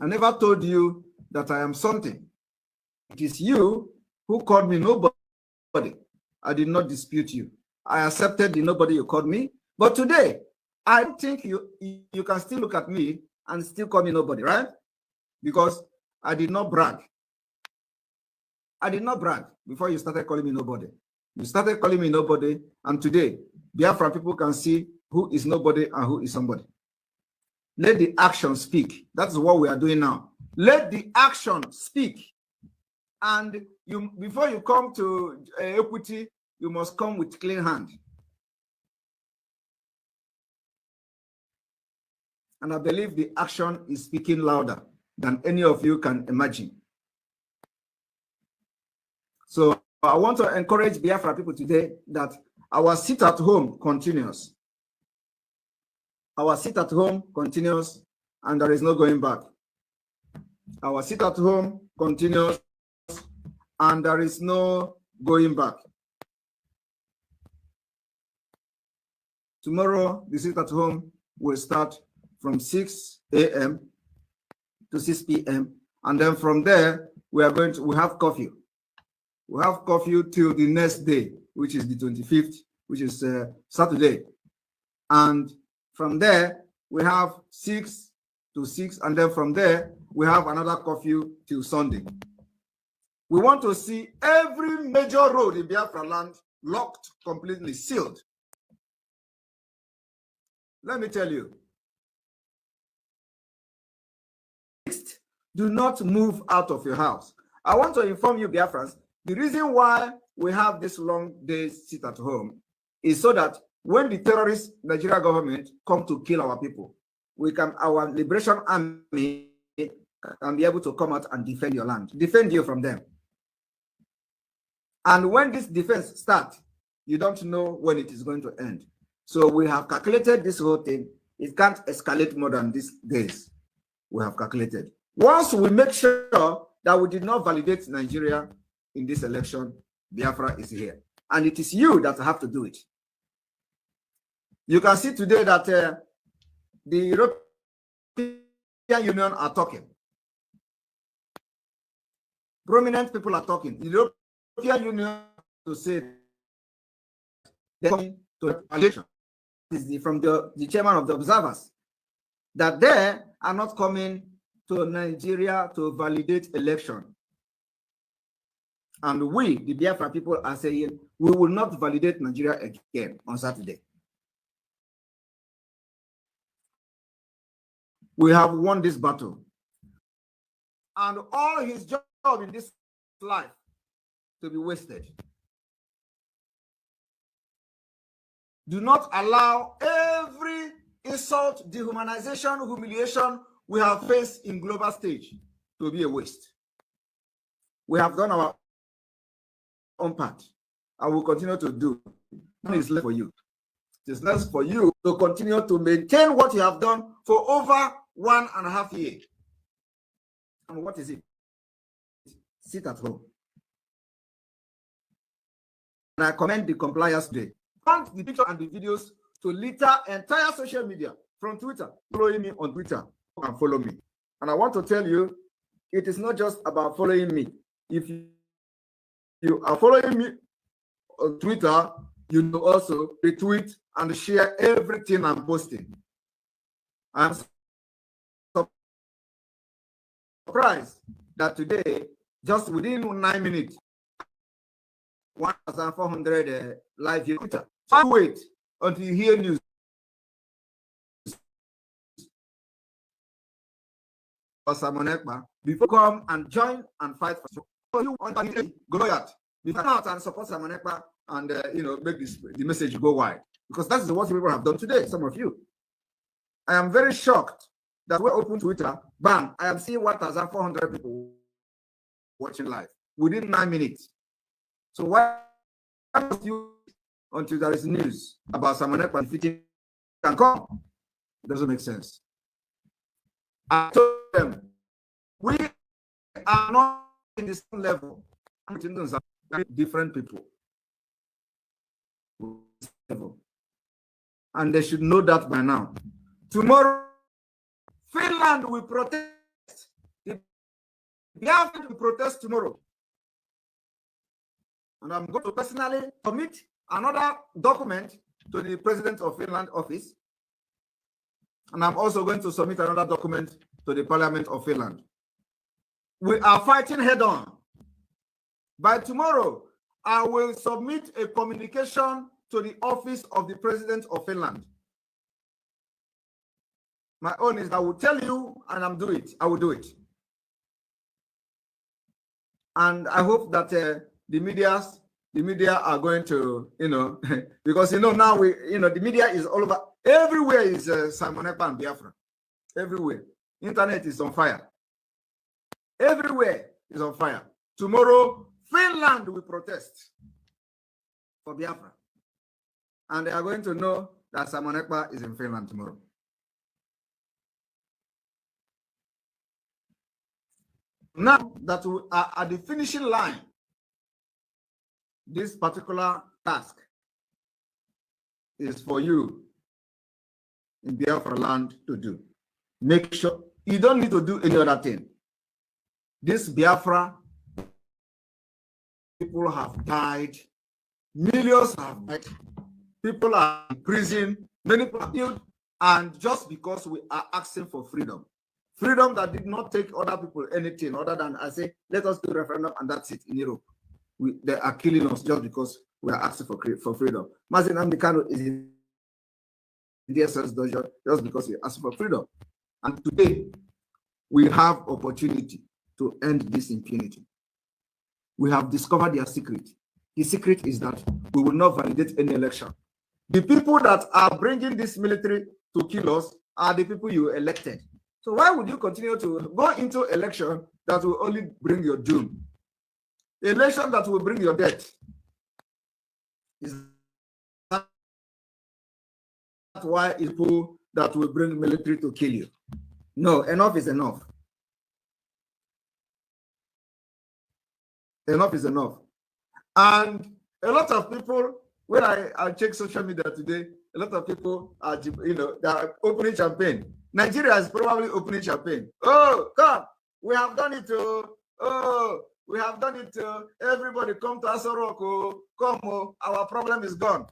I never told you that I am something. It is you who called me nobody. I did not dispute you. I accepted the nobody you called me. But today, I think you can still look at me and still call me nobody, right? Because I did not brag. I did not brag before you started calling me nobody. You started calling me nobody, and today, Biafra people can see who is nobody and who is somebody. Let the action speak. That's what we are doing now. Let the action speak. And you, before you come to equity, you must come with clean hand. And I believe the action is speaking louder than any of you can imagine. So I want to encourage Biafra people today that our sit at home continues. Our sit at home continues, and there is no going back. Our sit at home continues, and there is no going back. Tomorrow, the sit at home will start from 6 a.m. to 6 p.m. And then from there, we have curfew. We have curfew till the next day, which is the 25th, which is Saturday. And from there, we have 6 to 6. And then from there, we have another curfew till Sunday. We want to see every major road in Biafra land locked, completely sealed. Let me tell you. Do not move out of your house. I want to inform you, Biafrans, the reason why we have this long days sit at home is so that when the terrorist Nigeria government come to kill our people, our liberation army can be able to come out and defend your land, defend you from them. And when this defense starts, you don't know when it is going to end. So we have calculated this whole thing. It can't escalate more than these days. We have calculated. Once we make sure that we did not validate Nigeria in this election, Biafra is here. And it is you that have to do it. You can see today that the European Union are talking. Prominent people are talking. The European Union to say they're coming to validation. This is from the chairman of the observers, that they are not coming to Nigeria to validate election. And we, the Biafra people, are saying we will not validate Nigeria again on Saturday. We have won this battle. And all his job in this life to be wasted. Do not allow every insult, dehumanization, humiliation we have faced in global stage to be a waste. We have done our own part. I will continue to do. It is left for you. It is left for you to continue to maintain what you have done for over 1.5 years. And what is it? Sit at home. And I commend the compliance day. Want the picture and the videos to litter entire social media from Twitter. Following me on Twitter and follow me. And I want to tell you, it is not just about following me. If you are following me on Twitter, you will also retweet and share everything I'm posting. I'm surprised that today, just within 9 minutes, 1,400 live views. So wait until you hear news. Before come and join and fight for you. Go out. Before out and support Simon Ekpa and make the message go wide, because that is what people have done today. Some of you, I am very shocked that we open Twitter. Bam! I am seeing 1,400 people watching live within 9 minutes. So why must you until there is news about Simon Ekpa defeating can come? It doesn't make sense. I told them we are not in the same level. Different people. And they should know that by now. Tomorrow, Finland will protest. Biafra will protest tomorrow. And I'm going to personally submit another document to the President of Finland office. And I'm also going to submit another document to the Parliament of Finland. We are fighting head on. By tomorrow, I will submit a communication to the office of the President of Finland. My own is I will tell you and I'm doing it. I will do it. And I hope that the media are going to, because now the media is all over. Everywhere is Simon Ekpa and Biafra. Everywhere. Internet is on fire. Everywhere is on fire. Tomorrow, Finland will protest for Biafra. And they are going to know that Simon Ekpa is in Finland tomorrow. Now that we are at the finishing line, this particular task is for you in Biafra land to do. Make sure you don't need to do any other thing. This Biafra, people have died, millions have died, people are in prison, many people are killed, and just because we are asking for freedom. Freedom that did not take other people anything other than I say, let us do a referendum and that's it in Europe. They are killing us just because we are asking for freedom. Mazi Nnamdi Kanu is in the DSS dojo just because we ask for freedom. And today, we have opportunity to end this impunity. We have discovered their secret. The secret is that we will not validate any election. The people that are bringing this military to kill us, are the people you elected. So why would you continue to go into election that will only bring your doom? Election that will bring your death. Is that why people that will bring military to kill you? No, enough is enough. Enough is enough. And a lot of people, when I check social media today, a lot of people are, they are opening champagne. Nigeria is probably opening champagne. Oh, come, we have done it. Oh, we have done it. Everybody come to Aso Rock. Oh, come, oh, our problem is gone.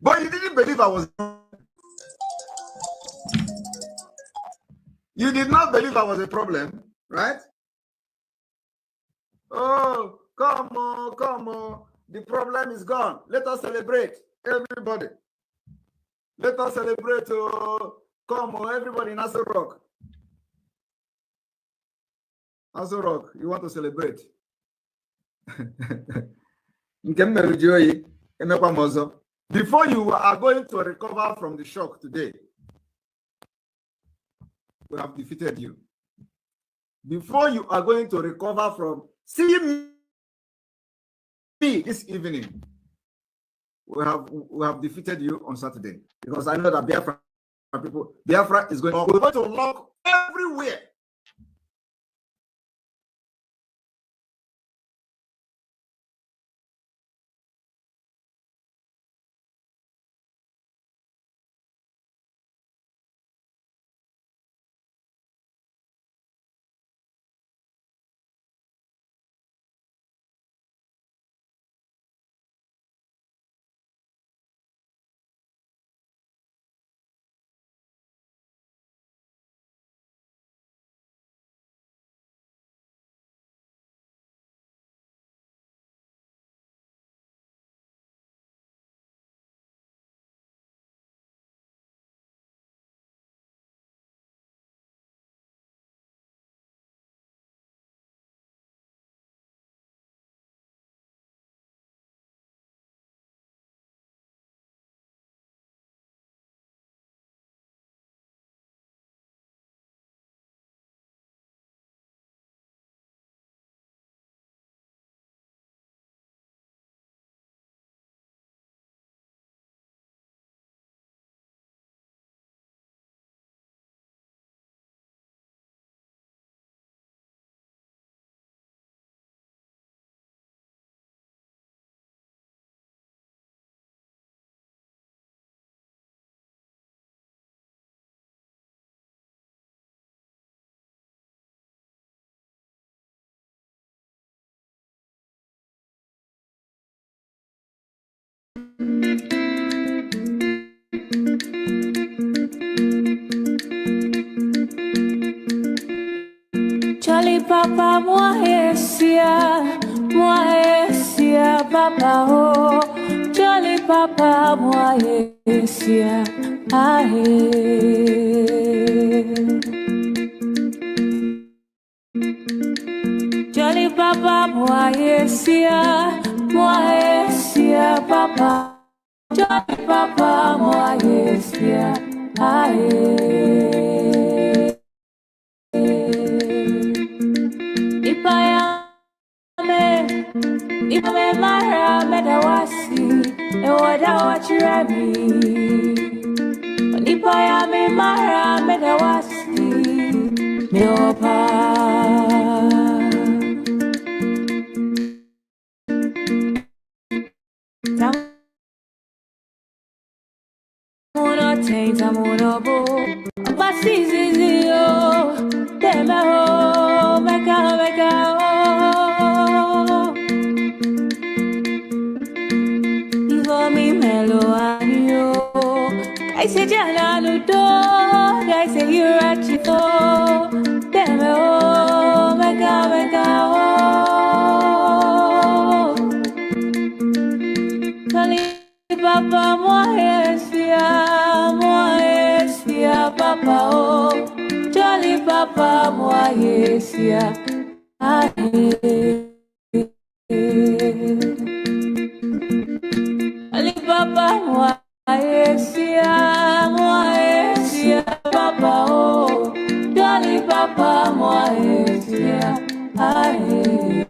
But you didn't believe I was. You did not believe I was a problem, right? Oh, come on, come on. The problem is gone. Let us celebrate, everybody. Let us celebrate. Oh, come on, everybody in Aso Rock. Aso Rock, you want to celebrate? Before you are going to recover from the shock today, we have defeated you. Before you are going to recover from seeing me this evening, we have defeated you on Saturday, because I know that Biafra is going to, we're going to lock everywhere. Charlie Papa, moi esia, Papa oh. Charlie Papa, moi esia, ahe. Charlie Papa, moi esia, Papa. Charlie Papa, moi esia, ahe. Ipame mara medawasi ewada wachirabi. Ipayame mara medawasi meopa. Tamuno te tamuno bo basizi yo teme ho meka oh. Mi melo anio I say jana ludo I say hirachito deme oh mega oh Kali papa moi esia papa oh Jolly papa moi esia Papa, oh, Jolly Papa, aye.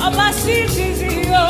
Abasisi yo,